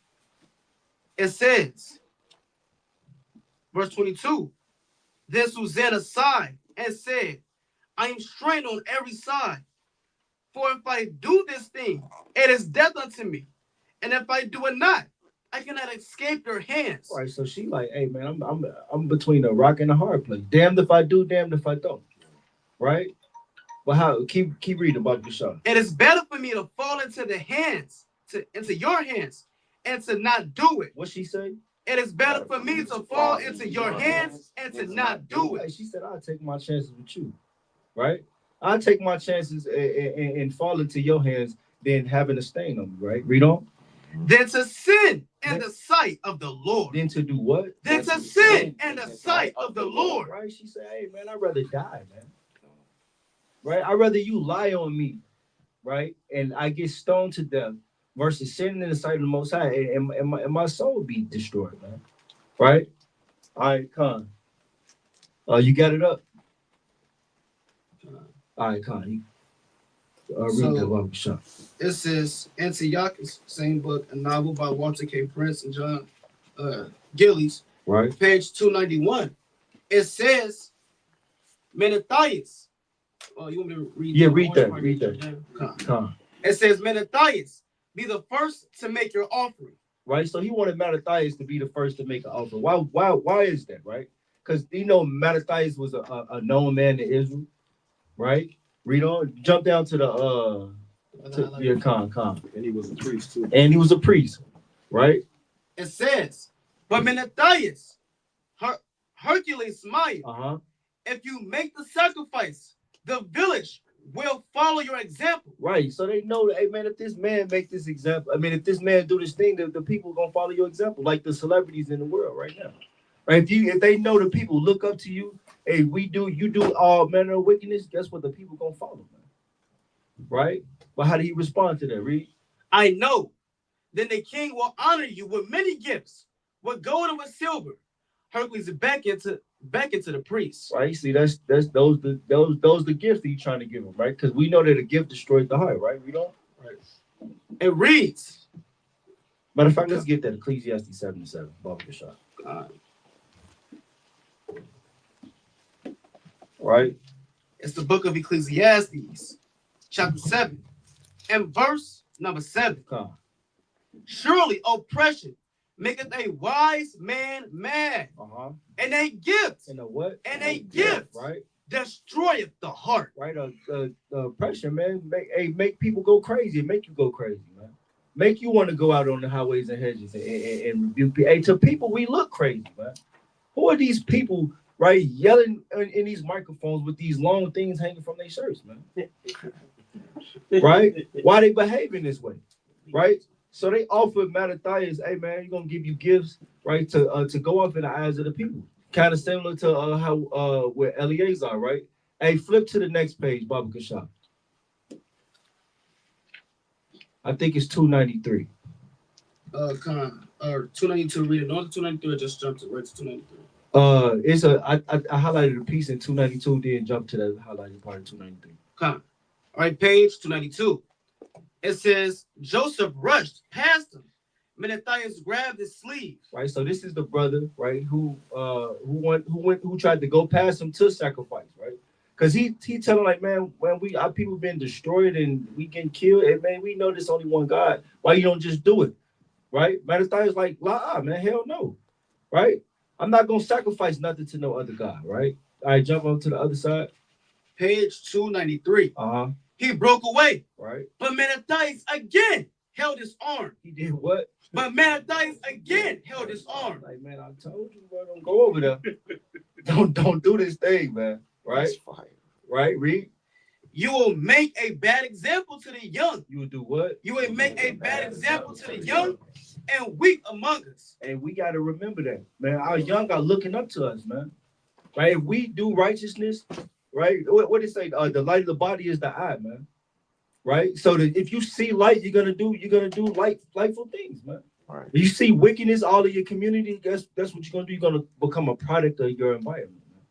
It says, verse 22, then Susanna sighed and said, I am strained on every side. For if I do this thing, it is death unto me. And if I do it not, I cannot escape your hands. Right, so she like, hey man, I'm between a rock and a hard place. Damned if I do, damned if I don't. Right? But how? Keep reading about the show. It is better for me to fall into your hands, and to not do it. What she say? It is better for me to fall into your hands and to not do it. She said, I'll take my chances with you. right? I take my chances and fall into your hands than having a stain on me, right? Read on. Than to sin in the sight of the Lord. Then to do what? Than to sin in the sight of the Lord. Right? She said, hey, man, I'd rather die, man. Right? I'd rather you lie on me, right? And I get stoned to death versus sinning in the sight of the Most High and my soul be destroyed, man. Right? All right, Con. You got it up? All right, Con. Read that Bible shot. It says Antiochus, same book, a novel by Walter K. Prince and John Gillies, Right. page 291. It says Menathias. Oh, you want me to read? Yeah, read that. Read that. Con. It says Menathias, be the first to make your offering. Right. So he wanted Mattathias to be the first to make an offering. Why is that, right? Because Mattathias was a known man in Israel, right? Read on. Jump down to the Con. And he was a priest too. And he was a priest, right? It says, but Menathias, Hercules smiled. If you make the sacrifice, the village will follow your example. Right. So they know that, hey man, if this man make this example, if this man do this thing, the people gonna follow your example, like the celebrities in the world right now. Right? If they know the people look up to you, hey, you do all manner of wickedness, guess what? The people gonna follow, man. Right? But how do he respond to that? Read. I know. Then the king will honor you with many gifts, with gold and with silver. Hercules back into the priests. Right. See, those the gifts that he's trying to give him, right? Because we know that a gift destroys the heart, right? We don't. Right. It reads. Matter of fact, let's get that Ecclesiastes 7:7. Bobby the shot. Right. It's the book of Ecclesiastes, chapter 7, and verse number 7. Surely oppression maketh a wise man mad. And a gift. And a what? And a gift. Right. Destroyeth the heart. Right. Oppression, man, make people go crazy. Make you go crazy, man. Make you want to go out on the highways and hedges and rebuke people. Hey, to people, we look crazy, man. Who are these people, right, yelling in these microphones with these long things hanging from their shirts, man? Right? Why they behaving this way? Right? So they offered Mattathias, hey man, you're gonna give you gifts, right, to go up in the eyes of the people. Kind of similar to how with Eleazar, right? Hey, flip to the next page, Baba Kashab. I think it's 293. 292. Read it. No, 293. I just jumped right to 293. I highlighted a piece in 292, then jumped to the highlighted part of 293. All right, page 292. It says Joseph rushed past him. Menathias grabbed his sleeve. Right, so this is the brother, right, who tried to go past him to sacrifice, right? Because he telling like, man, when our people been destroyed and we getting killed, and man, we know there's only one God. Why you don't just do it, right? Mattathias like, man, hell no, right? I'm not gonna sacrifice nothing to no other God, right? All right, jump on to the other side. Page 293. He broke away. Right. But Mattathias again held his arm. He did what? But Mattathias again held his arm. Like, man, I told you, bro, don't go over there. don't do this thing, man. Right? That's fire. Right, read. You will make a bad example to the young. You will do what? You will make a bad example to the young and weak among us. And we got to remember that, man. Our young are looking up to us, man. Right? If we do righteousness, right? What did it say? The light of the body is the eye, man. Right? So that if you see light, you're gonna do lightful things, man. Right. You see wickedness all in your community, that's what you're gonna do. You're gonna become a product of your environment, man.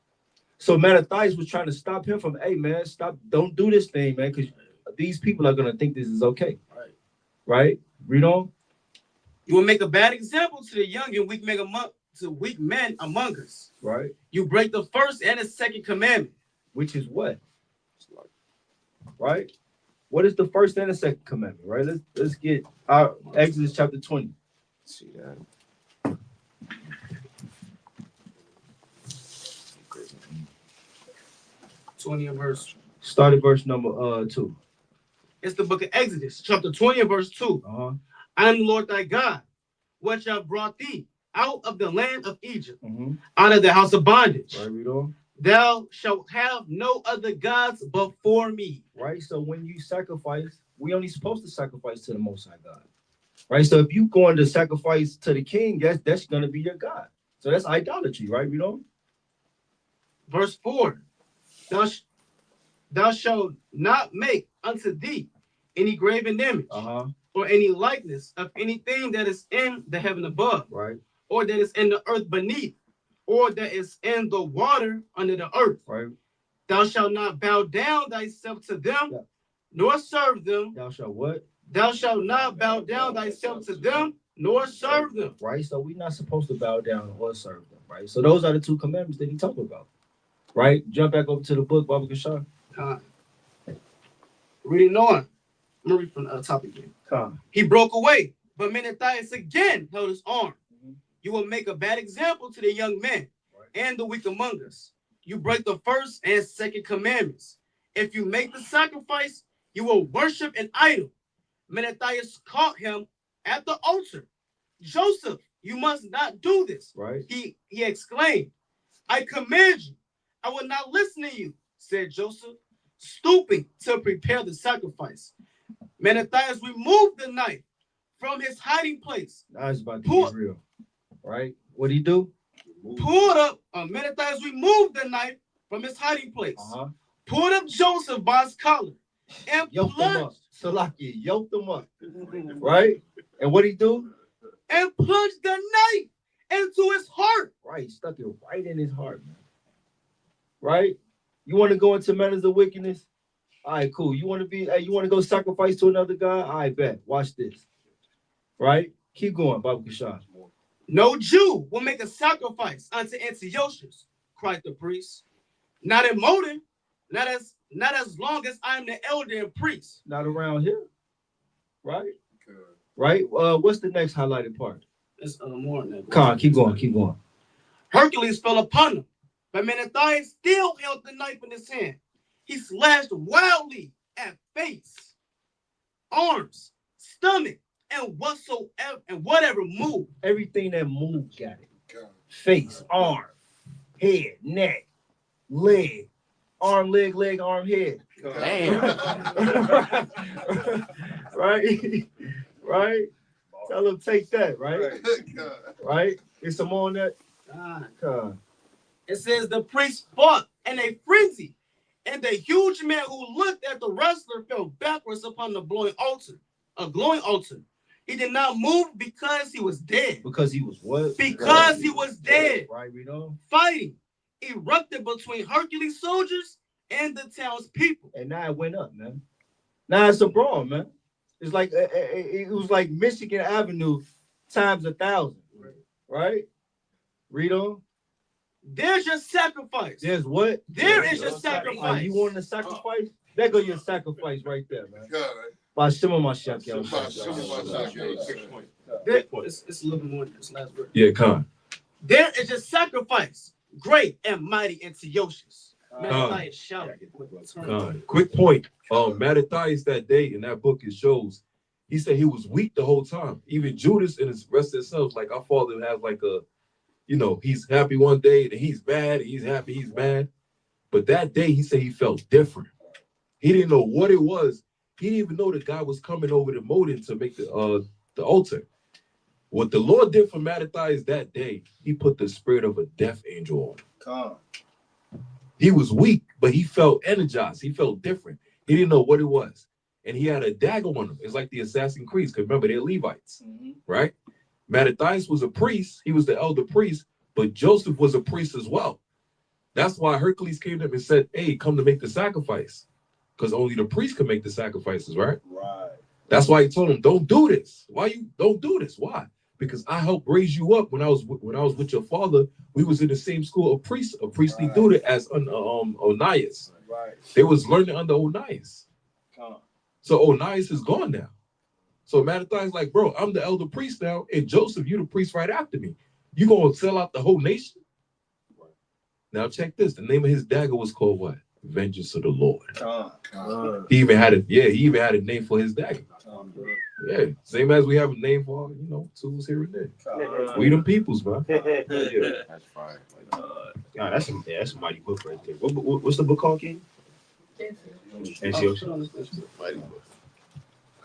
So Mattathias was trying to stop him from, hey man, stop, don't do this thing, man, because these people are gonna think this is okay. Right. Right? Read on. You will make a bad example to the young and weak men among us. Right. You break the first and the second commandment. Which is what? Right? What is the first and the second commandment? Right? Let's get our Exodus chapter 20. Let's see that. Start at verse number 2. It's the book of Exodus, chapter 20 and verse 2. I am the Lord thy God, which have brought thee out of the land of Egypt, out of the house of bondage. Right, read on. Thou shalt have no other gods before me. Right? So when you sacrifice, we only supposed to sacrifice to the Most High God. Right? So if you going to sacrifice to the king, that's going to be your God. So that's idolatry, right? You know? Verse 4. Thou shalt not make unto thee any graven image or any likeness of anything that is in the heaven above, right, or that is in the earth beneath, or that is in the water under the earth. Right. Thou shalt not bow down thyself to them, nor serve them. Thou shalt what? Thou shalt not bow down thyself to them, nor serve them. Right. So we're not supposed to bow down or serve them. Right. So those are the two commandments that he talked about. Right. Jump back over to the book, Baba Kashar. Reading on. I'm gonna read from the top again. He broke away, but Menethias again held his arm. You will make a bad example to the young men and the weak among us. You break the first and second commandments. If you make the sacrifice, you will worship an idol. Menethias caught him at the altar. Joseph, you must not do this. Right. He exclaimed, I command you, I will not listen to you, said Joseph, stooping to prepare the sacrifice. Menethias removed the knife from his hiding place. Now it's about to get real. Right? What'd he do? Pulled up, Menethias removed the knife from his hiding place. Pulled up Joseph by his collar and yoked him up. Salaki, yoked him up. Right? And what'd he do? And plunged the knife into his heart. Right, stuck it right in his heart, man. Right? You want to go into matters of wickedness? All right, cool. You want to go sacrifice to another god? All right, bet. Watch this. Right? Keep going, Baba Kashar. No Jew will make a sacrifice unto Antiochus, cried the priest. Not in Modin, not as long as I am the elder and priest. Not around here. Right? Right? What's the next highlighted part? It's more than that. Come on, keep going. Hercules fell upon him, but Menethias still held the knife in his hand. He slashed wildly at face, arms, stomach, and whatever moved. Everything that moved got it. Face, arm, head, neck, leg, arm, leg, arm, head. Damn. Right? Right? Tell him take that, right? Right? It's some more on that. It says the priest fought in a frenzy, and the huge man who looked at the wrestler fell backwards upon the glowing altar. He did not move because he was dead. Because he was what? Because he was dead. Right, we know. Fighting erupted between Hercules soldiers and the town's people. And now it went up, man. Now it's a brawl, man. It's like it was like Michigan Avenue times 1,000. Right? Read on. There's your sacrifice. There's what? There is your sacrifice. You want a sacrifice? There go your sacrifice right there, man. By Shema Mashiach. It's a little bit more than this last verse. Yeah, Khan. There is your sacrifice, great and mighty Antiochus. Menethias shouted. Quick point. Mattathias that day in that book, it shows he said he was weak the whole time. Even Judas and his rest of himself, like our father has like a, he's happy one day, and he's bad, he's happy, he's mad. But that day he said he felt different. He didn't know what it was. He didn't even know the guy was coming over to Modin to make the altar. What the Lord did for Mattathias that day, he put the spirit of a death angel on him. He was weak, but he felt energized. He felt different. He didn't know what it was. And he had a dagger on him. It's like the Assassin's Creed, because remember, they're Levites, right? Mattathias was a priest. He was the elder priest, but Joseph was a priest as well. That's why Hercules came to him and said, hey, come to make the sacrifice. Because only the priest can make the sacrifices, right? Right. That's why he told him, don't do this. Why you don't do this? Why? Because I helped raise you up when I was with your father. We was in the same school of priests, a priestly duty as Onias. Right. They was learning under Onias. So Onias is gone now. So Mattathias like, bro, I'm the elder priest now, and Joseph, you the priest right after me. You gonna sell out the whole nation? Right. Now check this. The name of his dagger was called what? Vengeance of the Lord. He even had a name for his dagger. Yeah, same as we have a name for, you know, tools here and there. We them peoples, man. Yeah. That's fire. Yeah, that's a mighty book right there. What's the book called, King? NCO. Mighty book.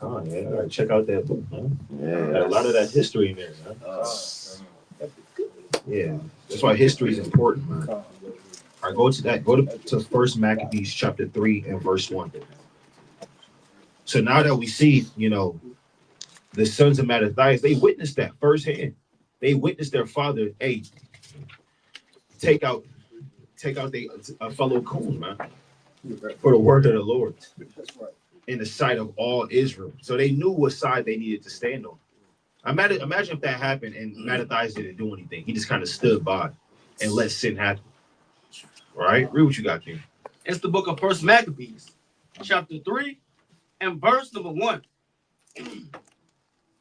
Oh, yeah, all right, check out that book, man. Yeah, Got a lot of that history in there, man. Yeah, that's why history is important, man. All right, go to First Maccabees chapter 3 and verse 1. So now that we see, you know, the sons of Mattathias, they witnessed that firsthand. They witnessed their father, hey, take out a fellow coon, man, for the word of the Lord in the sight of all Israel. So they knew what side they needed to stand on. Imagine if that happened and Mattathias didn't do anything. He just kind of stood by and let sin happen. All right, read what you got, King. It's the book of First Maccabees, chapter 3, and verse number 1.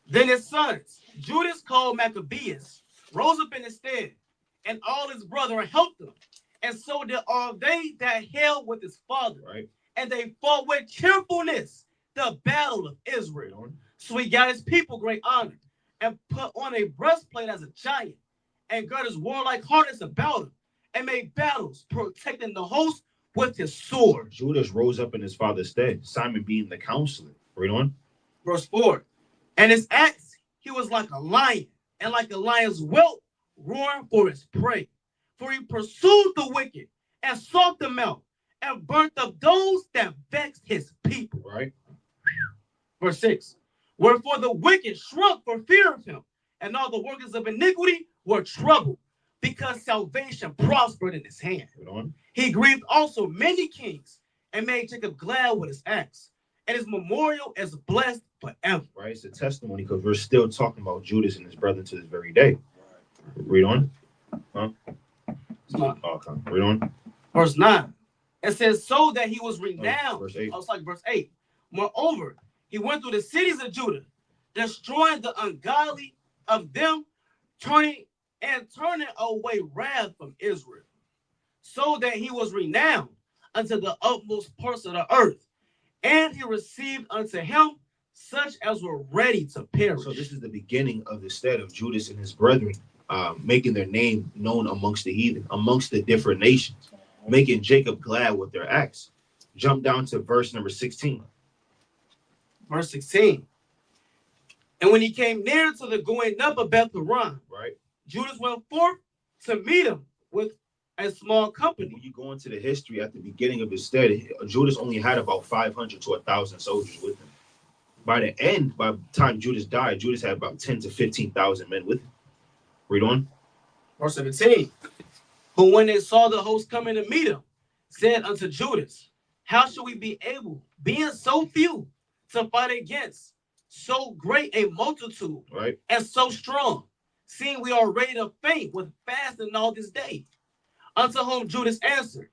Then his sons, Judas called Maccabeus, rose up in his stead, and all his brethren helped him. And so did all they that held with his father. Right. And they fought with cheerfulness the battle of Israel. So he got his people great honor, and put on a breastplate as a giant, and girded his warlike harness about him, and made battles, protecting the host with his sword. Judas rose up in his father's stead, Simon being the counselor. Read on. Verse 4. And his axe, he was like a lion, and like a lion's whelp, roaring for his prey. For he pursued the wicked, and sought them out, and burnt up those that vexed his people. Right. Verse 6. Wherefore the wicked shrunk for fear of him, and all the workers of iniquity were troubled, because salvation prospered in his hand. Read on. He grieved also many kings, and made Jacob glad with his axe, and his memorial is blessed forever. Right. It's a testimony because we're still talking about Judas and his brethren to this very day. Read on. Huh? Okay. Read on. Verse 9. It says, so that he was renowned. Verse 8. Oh, it's like verse 8. Moreover, he went through the cities of Judah, destroying the ungodly of them, turning away wrath from Israel, so that he was renowned unto the utmost parts of the earth, and he received unto him such as were ready to perish. So this is the beginning of the stead of Judas and his brethren, making their name known amongst the heathen, amongst the different nations, making Jacob glad with their acts. Jump down to verse number 16. Verse 16. And when he came near to the going up of Beth Horon, Right. Judas went forth to meet him with a small company. When you go into the history at the beginning of his stead, Judas only had about 500 to 1,000 soldiers with him. By the time Judas died, Judas had about 10 to 15,000 men with him. Read on. Verse 17. Who when they saw the host coming to meet him, said unto Judas, how shall we be able, being so few, to fight against so great a multitude, Right. and so strong, seeing we are ready to faint with fasting all this day? Unto whom Judas answered,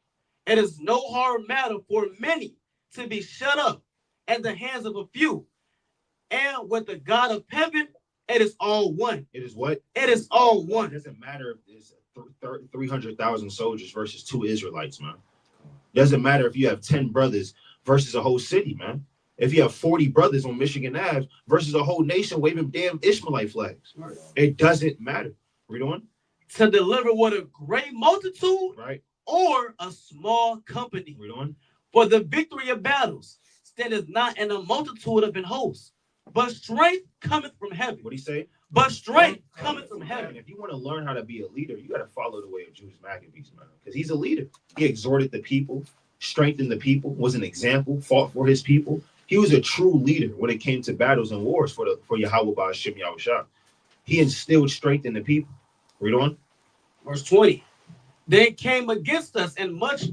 it is no hard matter for many to be shut up at the hands of a few, and with the God of heaven, it is all one. It is what? It is all It one. doesn't matter if there's 300,000 soldiers versus 2 Israelites, man. Doesn't matter if you have 10 brothers versus a whole city, man. If you have 40 brothers on Michigan Ave versus a whole nation waving damn Ishmaelite flags. Right. It doesn't matter. Read on. To deliver what a great multitude, Right. or a small company. Read on. For the victory of battles standeth not in a multitude of an host, but strength cometh from heaven. What do you say? But strength cometh from heaven. If you want to learn how to be a leader, you got to follow the way of Judas Maccabees, man. Because he's a leader. He exhorted the people, strengthened the people, was an example, fought for his people. He was a true leader when it came to battles and wars for Yahweh Ba'ashem Yahushua. He instilled strength in the people. Read on. Verse 20. They came against us and much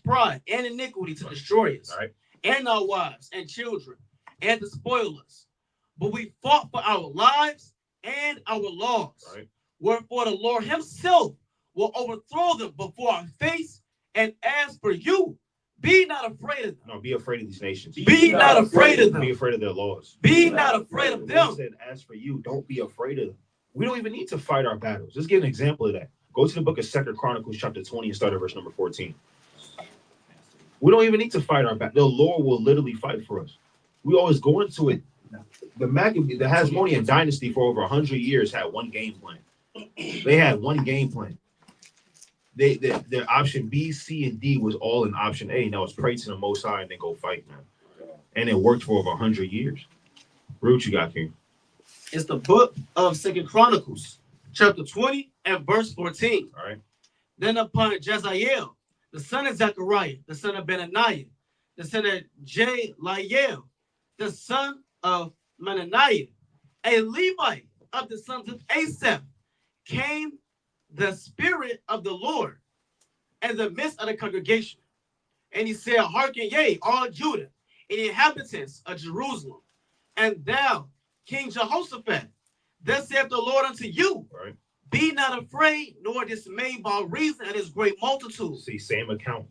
pride and iniquity to destroy us, Right. and our wives and children, and to spoil us. But we fought for our lives and our laws. Right. Wherefore the Lord himself will overthrow them before our face. And as for you, be not afraid of them. No, be afraid of these nations. Be not afraid of them. Be afraid of their laws. Be not afraid of The Lord them. said, as for you, don't be afraid of them. We don't even need to fight our battles. Let's get an example of that. Go to the book of 2 Chronicles, chapter 20, and start at verse number 14. We don't even need to fight our battle. The Lord will literally fight for us. we always go into it. The Hasmonean dynasty for over 100 years had one game plan. They had one game plan. Their option B, C, and D was all in option A. Now it's pray to the Most High and then go fight, man. And it worked for over 100 years. Root, you got here. It's the book of 2 Chronicles, chapter 20 and verse 14. All right. Then upon Jezaiel, the son of Zechariah, the son of Benaniah, the son of Jeliel, the son of Mananiah, a Levite of the sons of Asaph, came the Spirit of the Lord in the midst of the congregation. And he said, hearken, yea, all Judah, and the inhabitants of Jerusalem, and thou, King Jehoshaphat, thus saith the Lord unto you, Right. Be not afraid nor dismayed by reason of this great multitude. See, same account.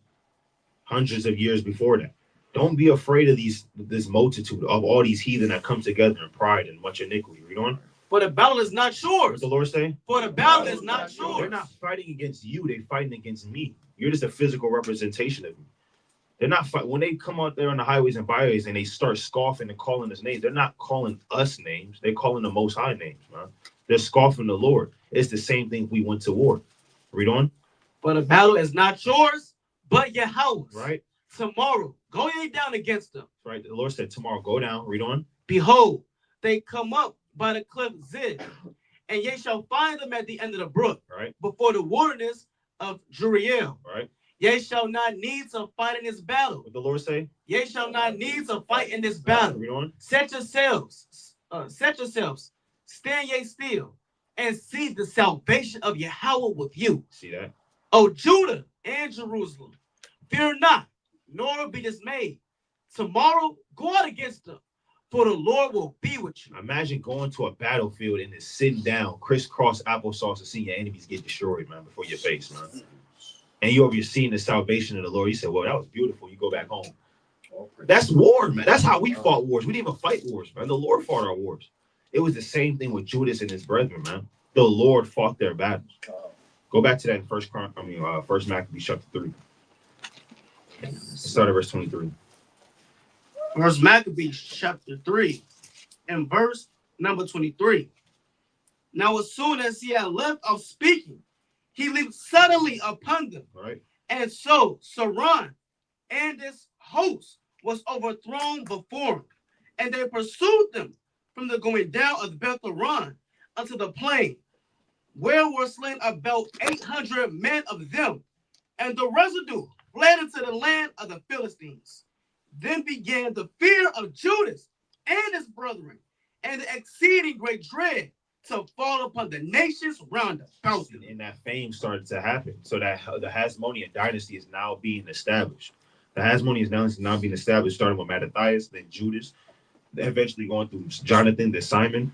Hundreds of years before that. Don't be afraid of this multitude of all these heathen that come together in pride and much iniquity. Read on. For the battle is not What's yours. the Lord say? For the battle is not yours. They're not fighting against you. They're fighting against me. You're just a physical representation of me. They're not fighting. When they come out there on the highways and byways and they start scoffing and calling us names, they're not calling us names. They're calling the Most High names, man. They're scoffing the Lord. It's the same thing if we went to war. Read on. For the battle is not yours, but Yahweh's. Right. Tomorrow, go ye down against them. Right. The Lord said, tomorrow, go down. Read on. Behold, they come up by the cliff Zid, and ye shall find them at the end of the brook, Right. before the wilderness of Jeriel. Right. Ye shall not need to fight in this battle. What the Lord say? Ye shall not need to fight in this battle. Read on. Set yourselves, stand ye still, and see the salvation of Yahweh with you. See that? O Judah and Jerusalem, fear not, nor be dismayed. Tomorrow, go out against them, for the Lord will be with you. Imagine going to a battlefield and just sitting down, crisscross applesauce, and seeing your enemies get destroyed, man, before your face, man. And you over here seeing the salvation of the Lord. You said, well, that was beautiful. You go back home. That's war, man. That's how we fought wars. We didn't even fight wars, man. The Lord fought our wars. It was the same thing with Judas and his brethren, man. The Lord fought their battles. Go back to that in First Maccabees chapter 3. Start at verse 23. First Maccabees chapter 3 and verse number 23. Now as soon as he had left off speaking, he leaped suddenly upon them. Right. And so Saran and his host was overthrown before him, and they pursued them from the going down of Beth-horon unto the plain, where were slain about 800 men of them, and the residue fled into the land of the Philistines. Then began the fear of Judas and his brethren, and the exceeding great dread to fall upon the nations round about them. And that fame started to happen. So that the Hasmonean dynasty is now being established. The Hasmonean dynasty is now being established, starting with Mattathias, then Judas, then eventually going through Jonathan, then Simon,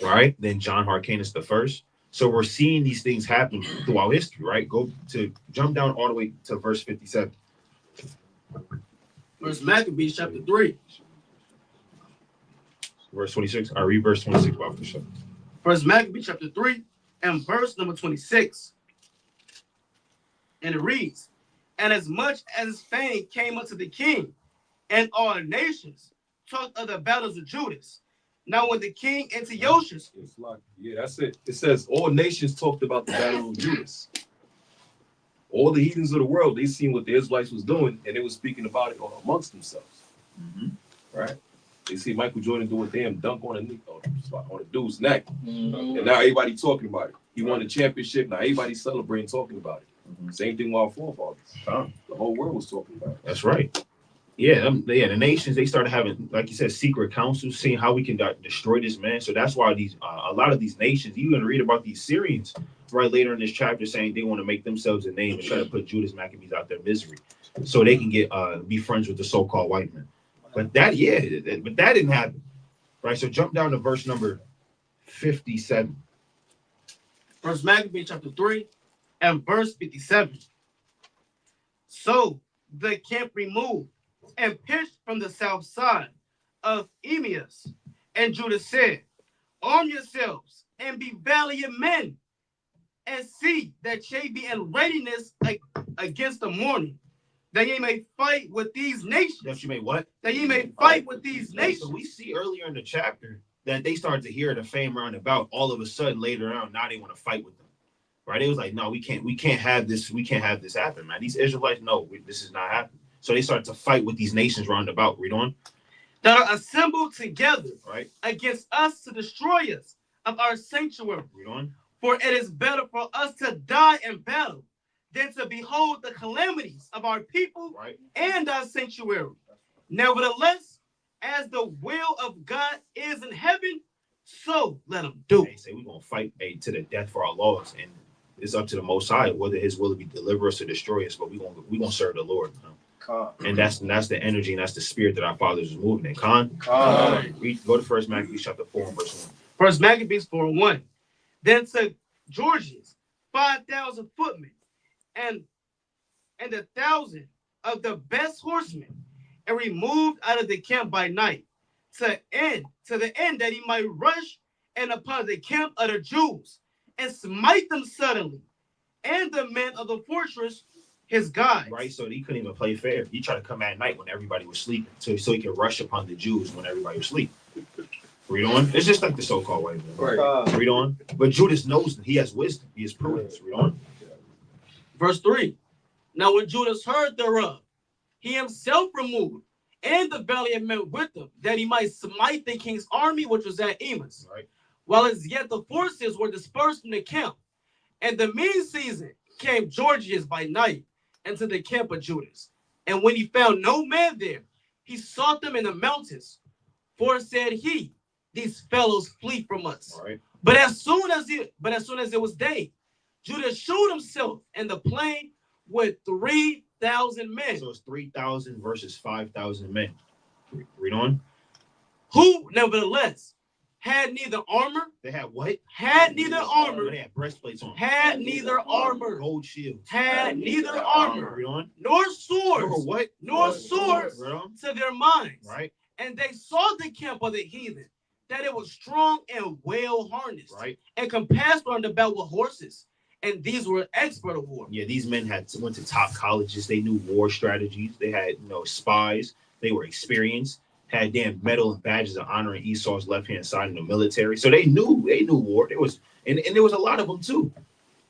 right? Then John Hyrcanus the first. So we're seeing these things happen throughout history, right? Jump down all the way to verse 57. First Maccabees chapter 3. Verse 26. I read verse 26, Bob, for sure. First Maccabees chapter 3 and verse number 26. And it reads, and as much as his fame came unto the king, and all nations talked of the battles of Judas. Now when the king Antiochus, Yeah, that's it. It says all nations talked about the battle of Judas. All the heathens of the world, they seen what the Israelites was doing, and they was speaking about it amongst themselves. Right? They see Michael Jordan do a damn dunk on a dude's neck, and now everybody talking about it. He won the championship. Now everybody celebrating, talking about it. Same thing with our forefathers. The whole world was talking about it. That's right. Yeah, the nations, they started having, like you said, secret councils, seeing how we can destroy this man. So that's why these a lot of these nations, you even read about these Syrians right later in this chapter, saying they want to make themselves a name and try to put Judas Maccabees out their misery, so they can get be friends with the so-called white men. But that didn't happen, right? So jump down to verse number 57. First Maccabees chapter 3 and verse 57. So the camp removed and pitched from the south side of Emmaus, and Judas said, arm yourselves and be valiant men, and see that ye be in readiness against the morning. that ye may fight with these nations. That you may what? That ye may fight with these nations. So we see earlier in the chapter that they started to hear the fame round about. All of a sudden, later on, now they want to fight with them. Right? It was like, no, we can't have this happen, man. These Israelites, no, this is not happening. So they started to fight with these nations round about. Read on. That are assembled together, right, against us to destroy us of our sanctuary. Read on. For it is better for us to die in battle than to behold the calamities of our people, right, and our sanctuary. Nevertheless, as the will of God is in heaven, so let them do. They say we're gonna fight to the death for our laws, and it's up to the Most High whether His will be deliver us or destroy us. But we gonna serve the Lord, and that's the energy and that's the spirit that our fathers was moving in. Go to First Maccabees chapter 4 and verse 1. First Maccabees 4:1. Then took Georgius 5,000 footmen and 1,000 of the best horsemen, and removed out of the camp by night, to the end that he might rush in upon the camp of the Jews and smite them suddenly, and the men of the fortress his guides. Right, so he couldn't even play fair. He tried to come at night when everybody was sleeping, so he could rush upon the Jews when everybody was asleep. Read on. It's just like the so-called white man. Right. Read on. But Judas knows that he has wisdom. He has prudence. Read on. Verse 3. Now when Judas heard thereof, he himself removed, and the valiant men with him, that he might smite the king's army which was at Emus. Right. While as yet the forces were dispersed from the camp. And the mean season came Georgius by night into the camp of Judas. And when he found no man there, he sought them in the mountains. For said he, these fellows flee from us. Right. But as soon as it was day, Judas showed himself in the plain with 3,000 men. So it's 3,000 versus 5,000 men. Read on. Who, nevertheless, had neither armor. They had what? Had neither armor. They had breastplates on. Had neither armor. Gold shields. Had neither armor. Read on. Nor swords. Nor what? Nor swords Read on. to their minds. Right. And they saw the camp of the heathen, that it was strong and well harnessed. Right. And compassed round about with horses. And these were expert of war. Yeah, these men went to top colleges. They knew war strategies. They had, spies. They were experienced. Had damn medal and badges of honor in Esau's left-hand side in the military. So they knew war. There was and there was a lot of them too.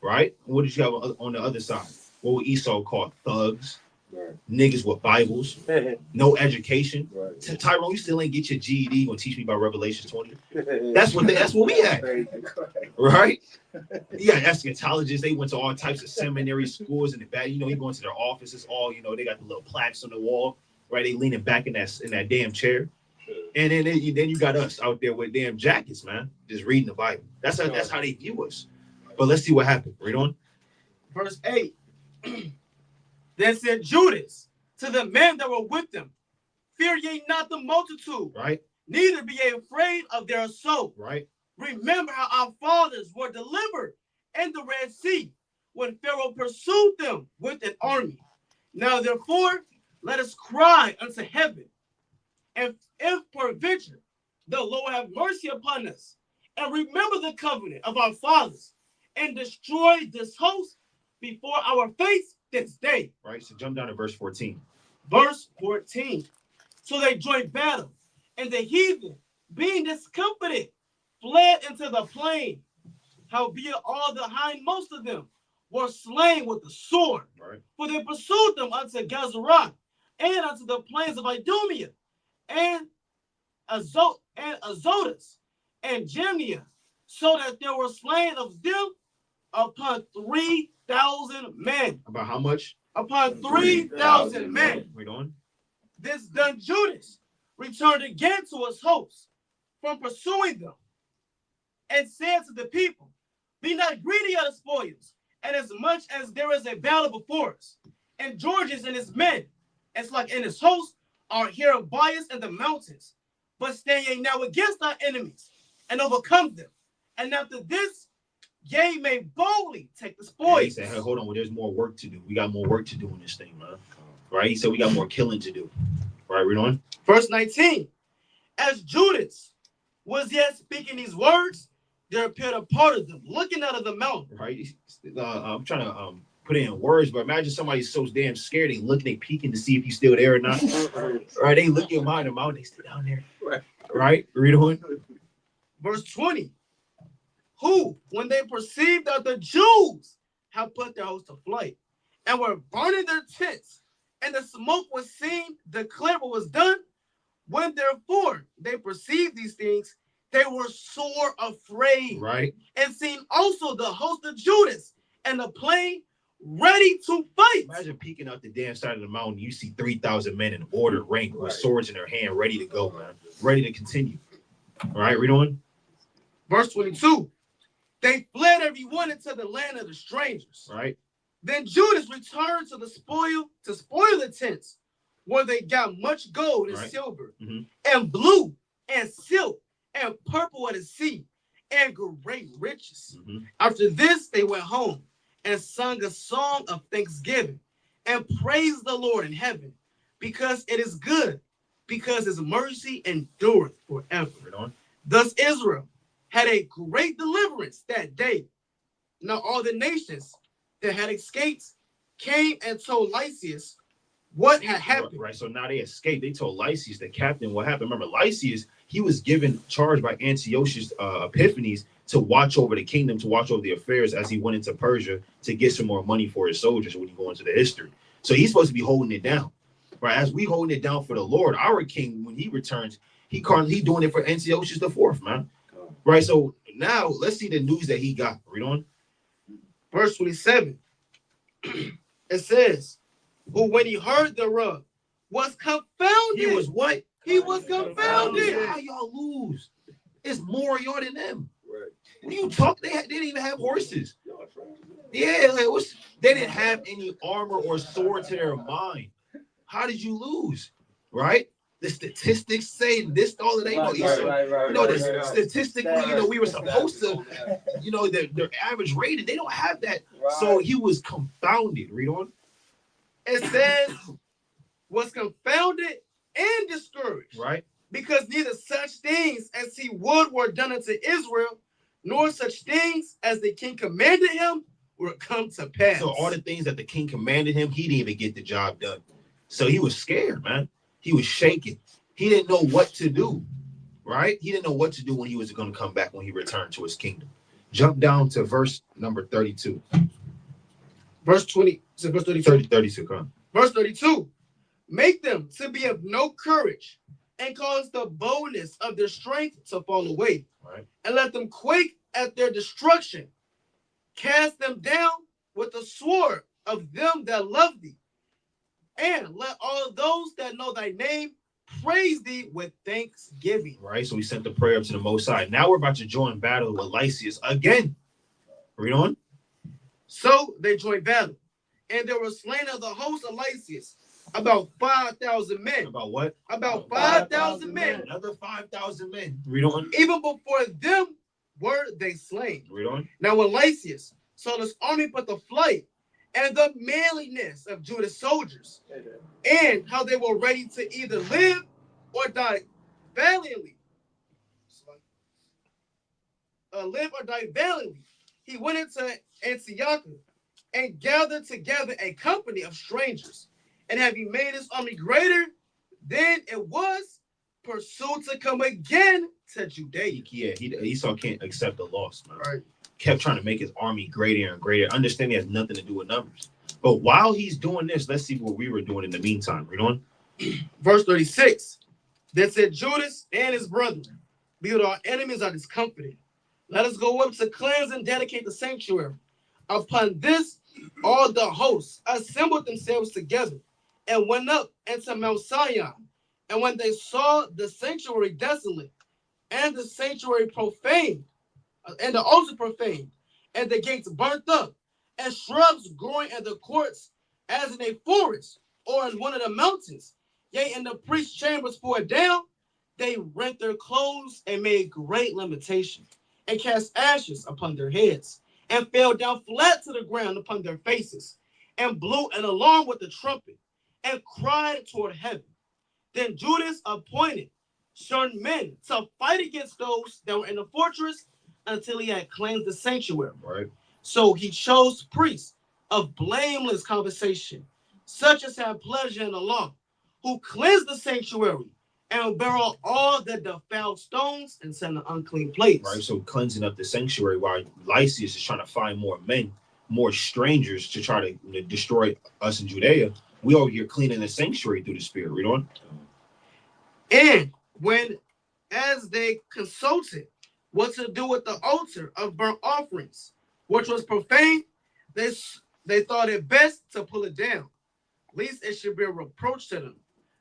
Right? What did you have on the other side? What would Esau call thugs? Right. Niggas with Bibles, no education. Right. Tyrone, you still ain't get your GED. You gonna teach me about Revelation 20? That's what we had, right? Yeah, eschatologists. They went to all types of seminary schools and the back. You go into their offices. All they got the little plaques on the wall, right? They leaning back in that damn chair, and then you got us out there with damn jackets, man, just reading the Bible. That's how they view us. But let's see what happened. Read on. Verse 8. Then said Judas to the men that were with them, fear ye not the multitude, right? Neither be ye afraid of their assault. Right. Remember how our fathers were delivered in the Red Sea when Pharaoh pursued them with an army. Now therefore, let us cry unto heaven, and if peradventure the Lord have mercy upon us, and remember the covenant of our fathers, and destroy this host before our face this day. Right. So jump down to verse 14. Verse 14. So they joined battle, and the heathen, being discomfited, fled into the plain. Howbeit all the hindmost of them were slain with the sword. Right. For they pursued them unto Gazarah, and unto the plains of Idumea, and Azotus, and Gemnia, so that there were slain of them upon 3,000 men. About how much? Upon 3,000 men. Wait on. This done, Judas returned again to his host from pursuing them, and said to the people, be not greedy of the spoils, and as much as there is a battle before us, and Georgius and his men, and his host, are here by us in the mountains, but stand ye now against our enemies, and overcome them. And after this, ye may boldly take the spoils. He said, hey, hold on, well, there's more work to do. We got more work to do in this thing, man. Right? He said we got more killing to do. Right, read on. Verse 19. As Judas was yet speaking these words, there appeared a part of them looking out of the mountain. Right? I'm trying to put it in words, but imagine somebody's so damn scared they looking, they peeking to see if you're still there or not. Right? They looking behind the mountain, they stay down there. Right? Read on. Verse 20. Who, when they perceived that the Jews had put their host to flight and were burning their tents, and the smoke was seen, declared what was done. When therefore they perceived these things, they were sore afraid. Right. And seen also the host of Judas and the plain ready to fight. Imagine peeking out the damn side of the mountain. You see 3,000 men in order rank with swords in their hand, ready to go, man. Ready to continue. All right, read on. Verse 22. They fled every one into the land of the strangers. Right. Then Judas returned to spoil the tents, where they got much gold and silver, and blue and silk and purple of the sea, and great riches. After this, they went home and sung a song of thanksgiving and praised the Lord in heaven, because it is good, because his mercy endureth forever. Thus Israel had a great deliverance that day. Now all the nations that had escaped came and told Lysias what had happened. Right, so now they escaped. They told Lysias, the captain, what happened. Remember, Lysias, he was given charge by Antiochus Epiphanes to watch over the kingdom, to watch over the affairs as he went into Persia to get some more money for his soldiers when he go into the history. So he's supposed to be holding it down. Right, as we holding it down for the Lord, our king, when he returns, he doing it for Antiochus the fourth, man. Right, so now let's see the news that he got. Read on. Verse 27. It says, who when he heard thereof was confounded. He was what? He was confounded. How y'all lose? It's more y'all than them. Right. When you talk, they didn't even have horses. Yeah, like they didn't have any armor or sword to their mind. How did you lose? Right? The statistics say this, all of that. Statistically, we were supposed to, their average rating, they don't have that. Right. So he was confounded. Read on. It says, was confounded and discouraged. Right. Because neither such things as he would were done unto Israel, nor such things as the king commanded him would come to pass. So all the things that the king commanded him, he didn't even get the job done. So he was scared, man. He was shaking. He didn't know what to do, right? He didn't know what to do when he was going to come back when he returned to his kingdom. Jump down to verse number 32. Verse 20. So verse 32. 32, come on. Verse 32. Make them to be of no courage, and cause the boldness of their strength to fall away. Right. And let them quake at their destruction. Cast them down with the sword of them that love thee. And let all those that know thy name praise thee with thanksgiving. Right, so we sent the prayer up to the Most High. Now we're about to join battle with Lysias again. Read on. So they joined battle, and there were slain of the host of Lysias about 5,000 men. About what? About 5,000 men. Another 5,000 men. Read on. Even before them were they slain. Read on. Now when Lysias saw this army put to flight, and the manliness of Judas soldiers, and how they were ready to either live or die valiantly. He went into Antioch and gathered together a company of strangers, and having made his army greater than it was, pursued to come again to Judea. Yeah, Esau can't accept the loss, man. Right. Kept trying to make his army greater and greater. Understand it has nothing to do with numbers. But while he's doing this, let's see what we were doing in the meantime. Read on. Verse 36. Then said Judas and his brethren, behold, our enemies are discomfited. Let us go up to cleanse and dedicate the sanctuary. Upon this, all the hosts assembled themselves together and went up into Mount Sion. And when they saw the sanctuary desolate, and the sanctuary profaned, and the altar profaned, and the gates burnt up, and shrubs growing in the courts as in a forest or in one of the mountains, yea, in the priest's chambers poured down, they rent their clothes and made great lamentation, and cast ashes upon their heads, and fell down flat to the ground upon their faces, and blew an alarm with the trumpet, and cried toward heaven. Then Judas appointed certain men to fight against those that were in the fortress until he had cleansed the sanctuary. Right. So he chose priests of blameless conversation, such as have pleasure in the law, who cleanse the sanctuary and bury all the defiled stones and send an unclean place. Right, so cleansing up the sanctuary while Lysias is trying to find more men, more strangers to try to destroy us in Judea. We over here cleaning the sanctuary through the Spirit. Read on. And when, as they consulted what to do with the altar of burnt offerings, which was profane, they thought it best to pull it down, lest it should be a reproach to them,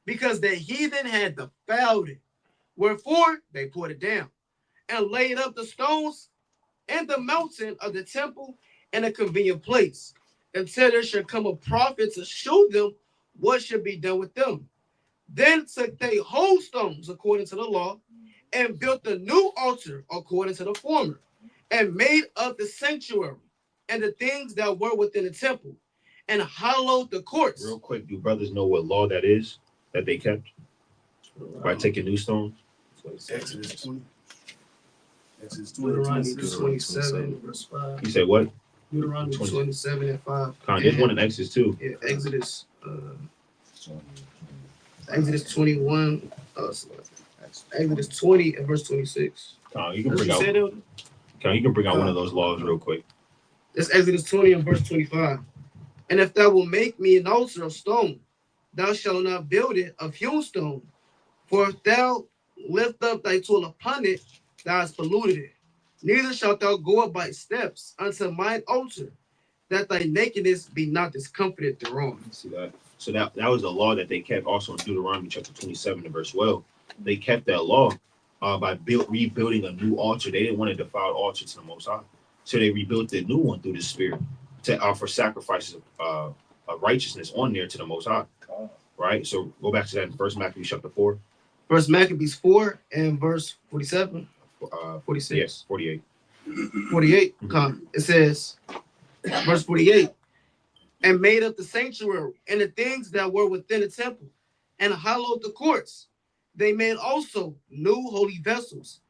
because the heathen had defiled it. Wherefore they pulled it down and laid up the stones and the mountain of the temple in a convenient place, until there should come a prophet to show them what should be done with them. Then took they whole stones according to the law, and built the new altar according to the former, and made up the sanctuary and the things that were within the temple, and hallowed the courts. Real quick, do brothers know what law that is that they kept by taking new stones? Exodus 20. Exodus 20. Deuteronomy 27, verse 5. You said what? Deuteronomy 27 and 5. There's one in Exodus too. Yeah, Exodus 21. Exodus 20 and verse 26. You can bring out. You can bring out one of those laws real quick. It's Exodus 20 and verse 25. And if thou wilt make me an altar of stone, thou shalt not build it of hewn stone. For if thou lift up thy tool upon it, thou hast polluted it. Neither shalt thou go up by steps unto mine altar, that thy nakedness be not discomfited thereon. See that? So that was a law that they kept also in Deuteronomy chapter 27 and verse 12. They kept that law by rebuilding a new altar. They didn't want to defile altar to the Most High. So they rebuilt the new one through the Spirit to offer sacrifices of righteousness on there to the Most High. Right? So go back to that in 1 Maccabees chapter 4. 1 Maccabees 4 and verse 47. 46. Yes, 48. 48. It says, verse 48, and made up the sanctuary and the things that were within the temple, and hallowed the courts. They made also new holy vessels,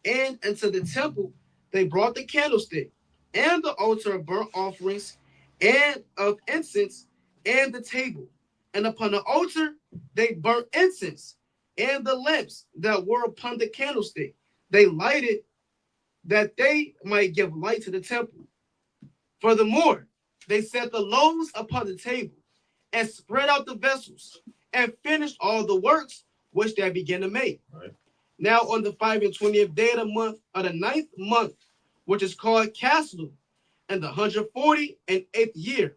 and into the temple they brought the candlestick and the altar of burnt offerings and of incense and the table. And upon the altar they burnt incense, and the lamps that were upon the candlestick they lighted, that they might give light to the temple. Furthermore, they set the loaves upon the table, and spread out the vessels, and finished all the works which they began to make. Right. Now on the 5 and 20th day of the month, of the 9th month, which is called Caslu, in the 148th year,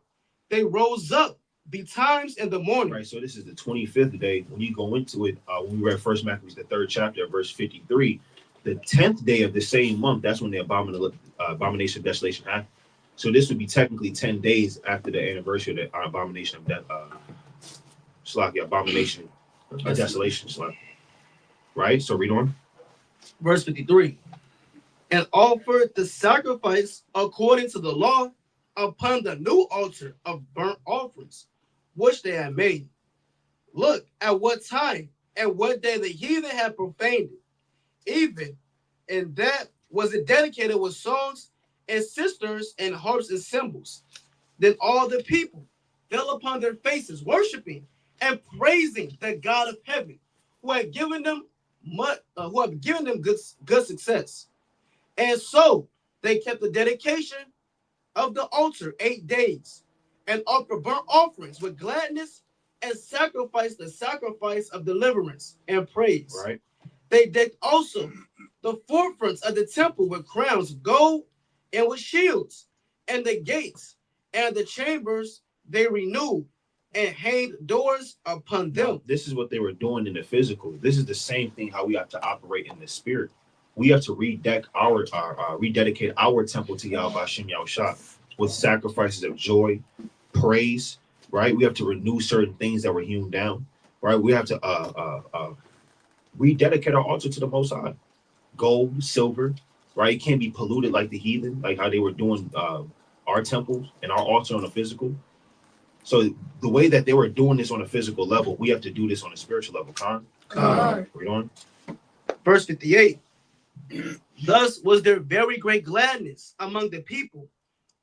they rose up betimes in the morning. Right, so this is the 25th day. When you go into it, when we read 1 Maccabees, the 3rd chapter, verse 53, the 10th day of the same month, that's when the abomination of desolation happened. So this would be technically 10 days after the anniversary of the abomination of abomination of desolation. Right, so read on. Verse 53, and offered the sacrifice according to the law upon the new altar of burnt offerings, which they had made. Look at what time and what day the heathen had profaned it, even and that was it dedicated with songs and sisters and harps and cymbals. Then all the people fell upon their faces, worshiping and praising the God of heaven, who had given them good success. And so they kept the dedication of the altar 8 days, and offered burnt offerings with gladness, and sacrificed the sacrifice of deliverance and praise. Right. They decked also the forefronts of the temple with crowns of gold and with shields, and the gates and the chambers they renewed, and hanged doors upon them. Now, this is what they were doing in the physical. This is the same thing how we have to operate in the spirit. We have to rededicate our temple to Yahweh Shem Yahushua with sacrifices of joy, praise, right? We have to renew certain things that were hewn down, right? We have to rededicate our altar to the Most High. Gold, silver, right? It can't be polluted like the heathen, like how they were doing our temples and our altar on a physical. So the way that they were doing this on a physical level, we have to do this on a spiritual level. Read on. Verse 58. Thus was there very great gladness among the people,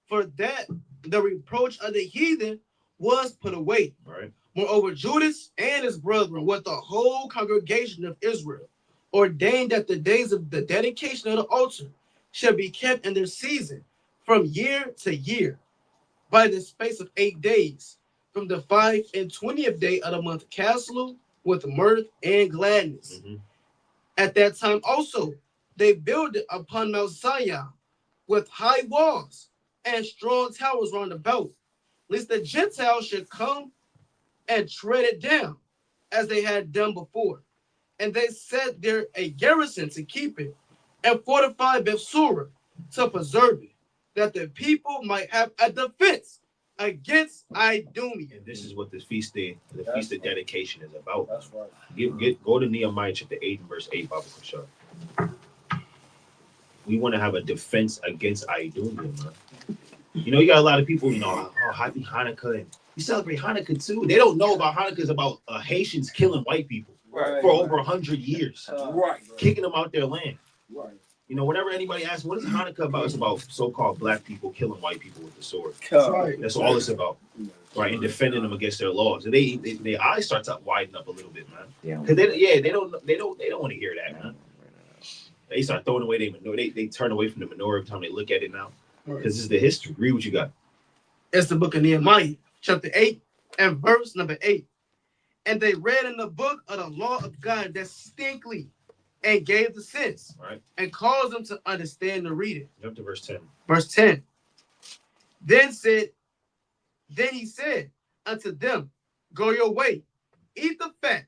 for that the reproach of the heathen was put away. Right. Moreover, Judas and his brethren, with the whole congregation of Israel, ordained that the days of the dedication of the altar shall be kept in their season from year to year, by the space of 8 days, from the 25th day of the month Caslu, with mirth and gladness. Mhm. At that time also, they built it upon Mount Zion with high walls and strong towers round about, lest the Gentiles should come and tread it down, as they had done before. And they set there a garrison to keep it, and fortified Bethsura to preserve it, that the people might have a defense against Idumea. And this is what the feast day, the feast of dedication is about. That's right. Go to Nehemiah chapter 8 and verse 8, Baba Kushar. We want to have a defense against Idumea, man. You know, you got a lot of people, you know, oh, happy Hanukkah, and you celebrate Hanukkah too. They don't know about Hanukkah is about Haitians killing white people for over 100 years, kicking them out their land. Right. You know, whenever anybody asks, what is Hanukkah about? It's about so-called black people killing white people with the sword. Right. That's all it's about, right? And defending them against their laws. And their eyes start to widen up a little bit, man. Because they don't want to hear that, man. They start throwing away their menorah. They turn away from the menorah every time they look at it now. Because this is the history. Read what you got. It's the book of Nehemiah, chapter 8, and verse number 8. And they read in the book of the law of God distinctly, and gave the sense, Right. and caused them to understand the reading. Jump to verse 10. Verse 10. Then he said unto them, go your way, eat the fat,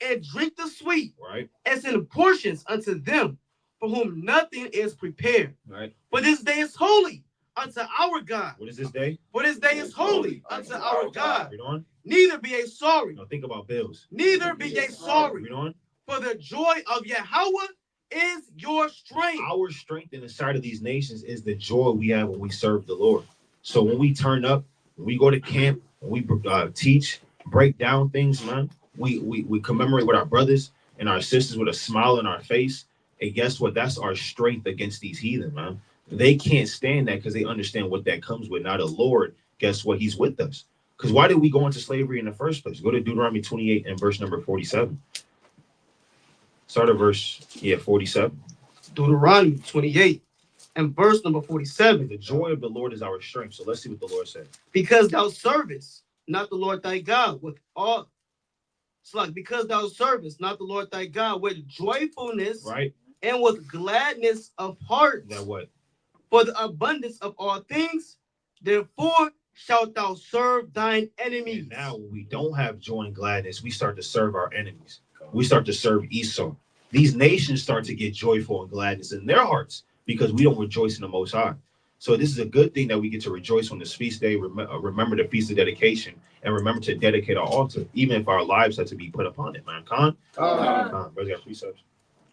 and drink the sweet, Right. and send portions unto them, for whom nothing is prepared. Right. For this day is holy unto our God. What is this day? For this day is holy unto our God. Read on. Neither be ye sorry, No, think about bills. neither be ye sorry. Read on. For the joy of Yahweh is your strength. Our strength in the sight of these nations is the joy we have when we serve the Lord. So when we turn up, when we go to camp, when we teach, break down things, man, we commemorate with our brothers and our sisters with a smile on our face. And guess what? That's our strength against these heathen, man. They can't stand that because they understand what that comes with. Now the Lord, guess what? He's with us. Because why did we go into slavery in the first place? Go to Deuteronomy 28 and verse number 47. Start at verse 47. Deuteronomy 28 and verse number 47. The joy of the Lord is our strength. So let's see what the Lord said. Because thou servest not the Lord thy God with all. It's like, because thou servest not the Lord thy God with joyfulness, Right? and with gladness of heart. Now what? For the abundance of all things, therefore shalt thou serve thine enemies. And now when we don't have joy and gladness, we start to serve our enemies. We start to serve Esau. These nations start to get joyful and gladness in their hearts because we don't rejoice in the Most High. So this is a good thing that we get to rejoice on this feast day. Remember the feast of dedication, and remember to dedicate our altar, even if our lives have to be put upon it, man. Khan? Brother, got 3 subs.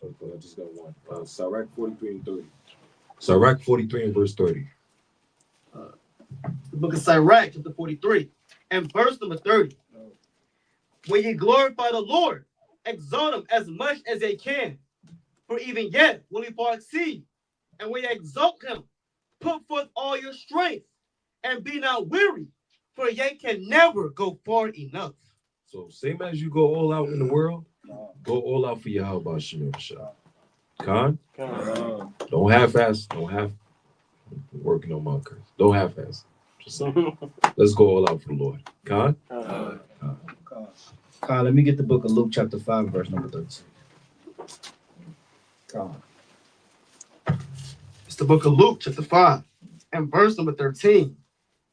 I just got one. Sirach 43 and 30. Sirach 43 and verse 30. The book of Sirach, chapter 43, and verse number 30. When ye glorify the Lord, exalt him as much as they can, for even yet will he far exceed. And when ye exalt him, put forth all your strength, and be not weary, for ye can never go far enough. So same as you go all out in the world, go all out for Yahweh Shem Shah. Khan? Don't half-ass. Don't half working on my curse. Don't half-ass. Just let's go all out for the Lord. Khan? Kyle, let me get the book of Luke chapter 5, verse number 13. Kyle. It's the book of Luke, chapter 5, and verse number 13.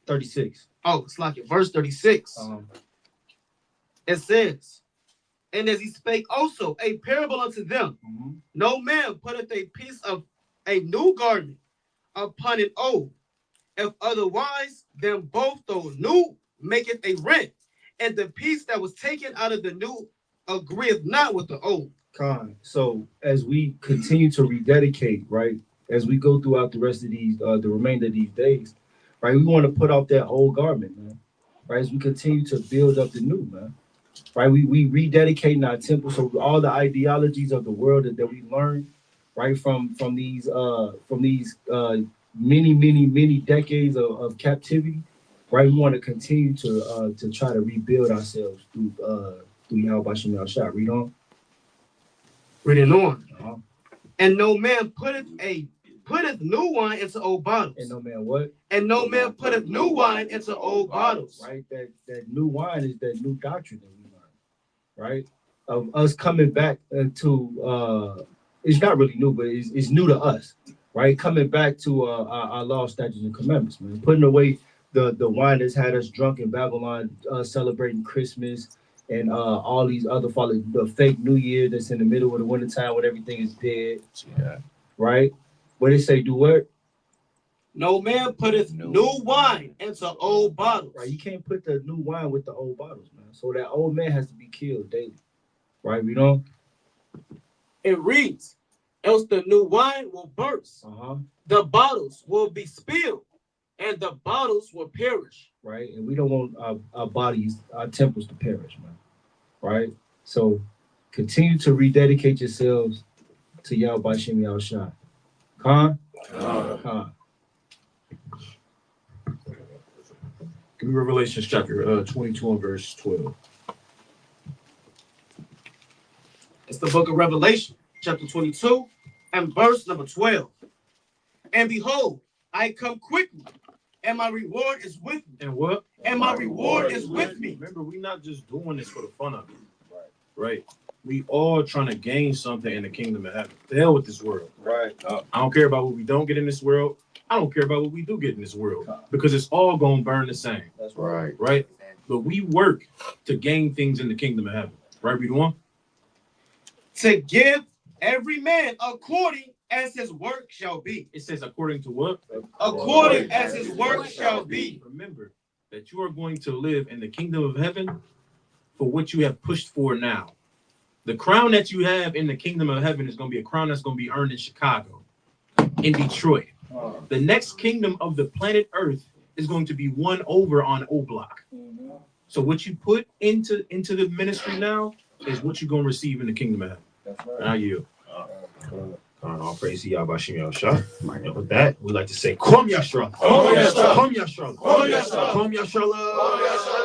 36. Oh, it's like it. Verse 36. It says, and as he spake also a parable unto them, no man putteth a piece of a new garment upon an old. If otherwise, then both those new maketh a rent, and the piece that was taken out of the new agreeth not with the old. Con. So as we continue to rededicate, right, as we go throughout the rest of these, the remainder of these days, right, we want to put off that old garment, man. Right, as we continue to build up the new, man. Right, we rededicating our temple, so all the ideologies of the world that we learned, right, from these many decades of captivity, right? We want to continue to try to rebuild ourselves through Yahweh Shem Yahshua. Read on. Reading on. Uh-huh. And no man putteth new wine into old bottles. And no man what? And no man putteth new wine into old bottles. Right? That new wine is that new doctrine that we learn, right? Of us coming back to it's not really new, but it's new to us, right? Coming back to our law, statutes, and commandments, man. Putting away the wine that's had us drunk in Babylon, celebrating Christmas and all these other the fake New Year that's in the middle of the wintertime when everything is dead. Yeah. Right? What they say, do what? No man putteth new wine into old bottles. Right, you can't put the new wine with the old bottles, man. So that old man has to be killed daily. Right, we don't. It reads, else the new wine will burst, the bottles will be spilled, and the bottles will perish. Right, and we don't want our bodies, our temples to perish, man. Right, so continue to rededicate yourselves to Yahweh Shem Yahshua. Khan? Give me Revelation chapter 22 and verse 12. It's the book of Revelation, chapter 22, and verse number 12. And behold, I come quickly, and my reward is with me. And what? And my reward is with me. Remember, we're not just doing this for the fun of it. Right. We all trying to gain something in the kingdom of heaven. The hell with this world. Right. I don't care about what we don't get in this world. I don't care about what we do get in this world. Because it's all going to burn the same. That's Right. Right? But we work to gain things in the kingdom of heaven. Right, read on? To give every man according as his work shall be. It says according to what? According as his work shall be. Remember that you are going to live in the kingdom of heaven for what you have pushed for now. The crown that you have in the kingdom of heaven is going to be a crown that's going to be earned in Chicago, in Detroit. The next kingdom of the planet Earth is going to be won over on O Block. So what you put into the ministry now is what you're going to receive in the kingdom of heaven. That's right. Now you. All praise to Yahweh Shem Yahshua. And with that, we like to say, Kom Yashra. Kom Yashra. Kom Yashra. Kom Yashra. Kom Yashra.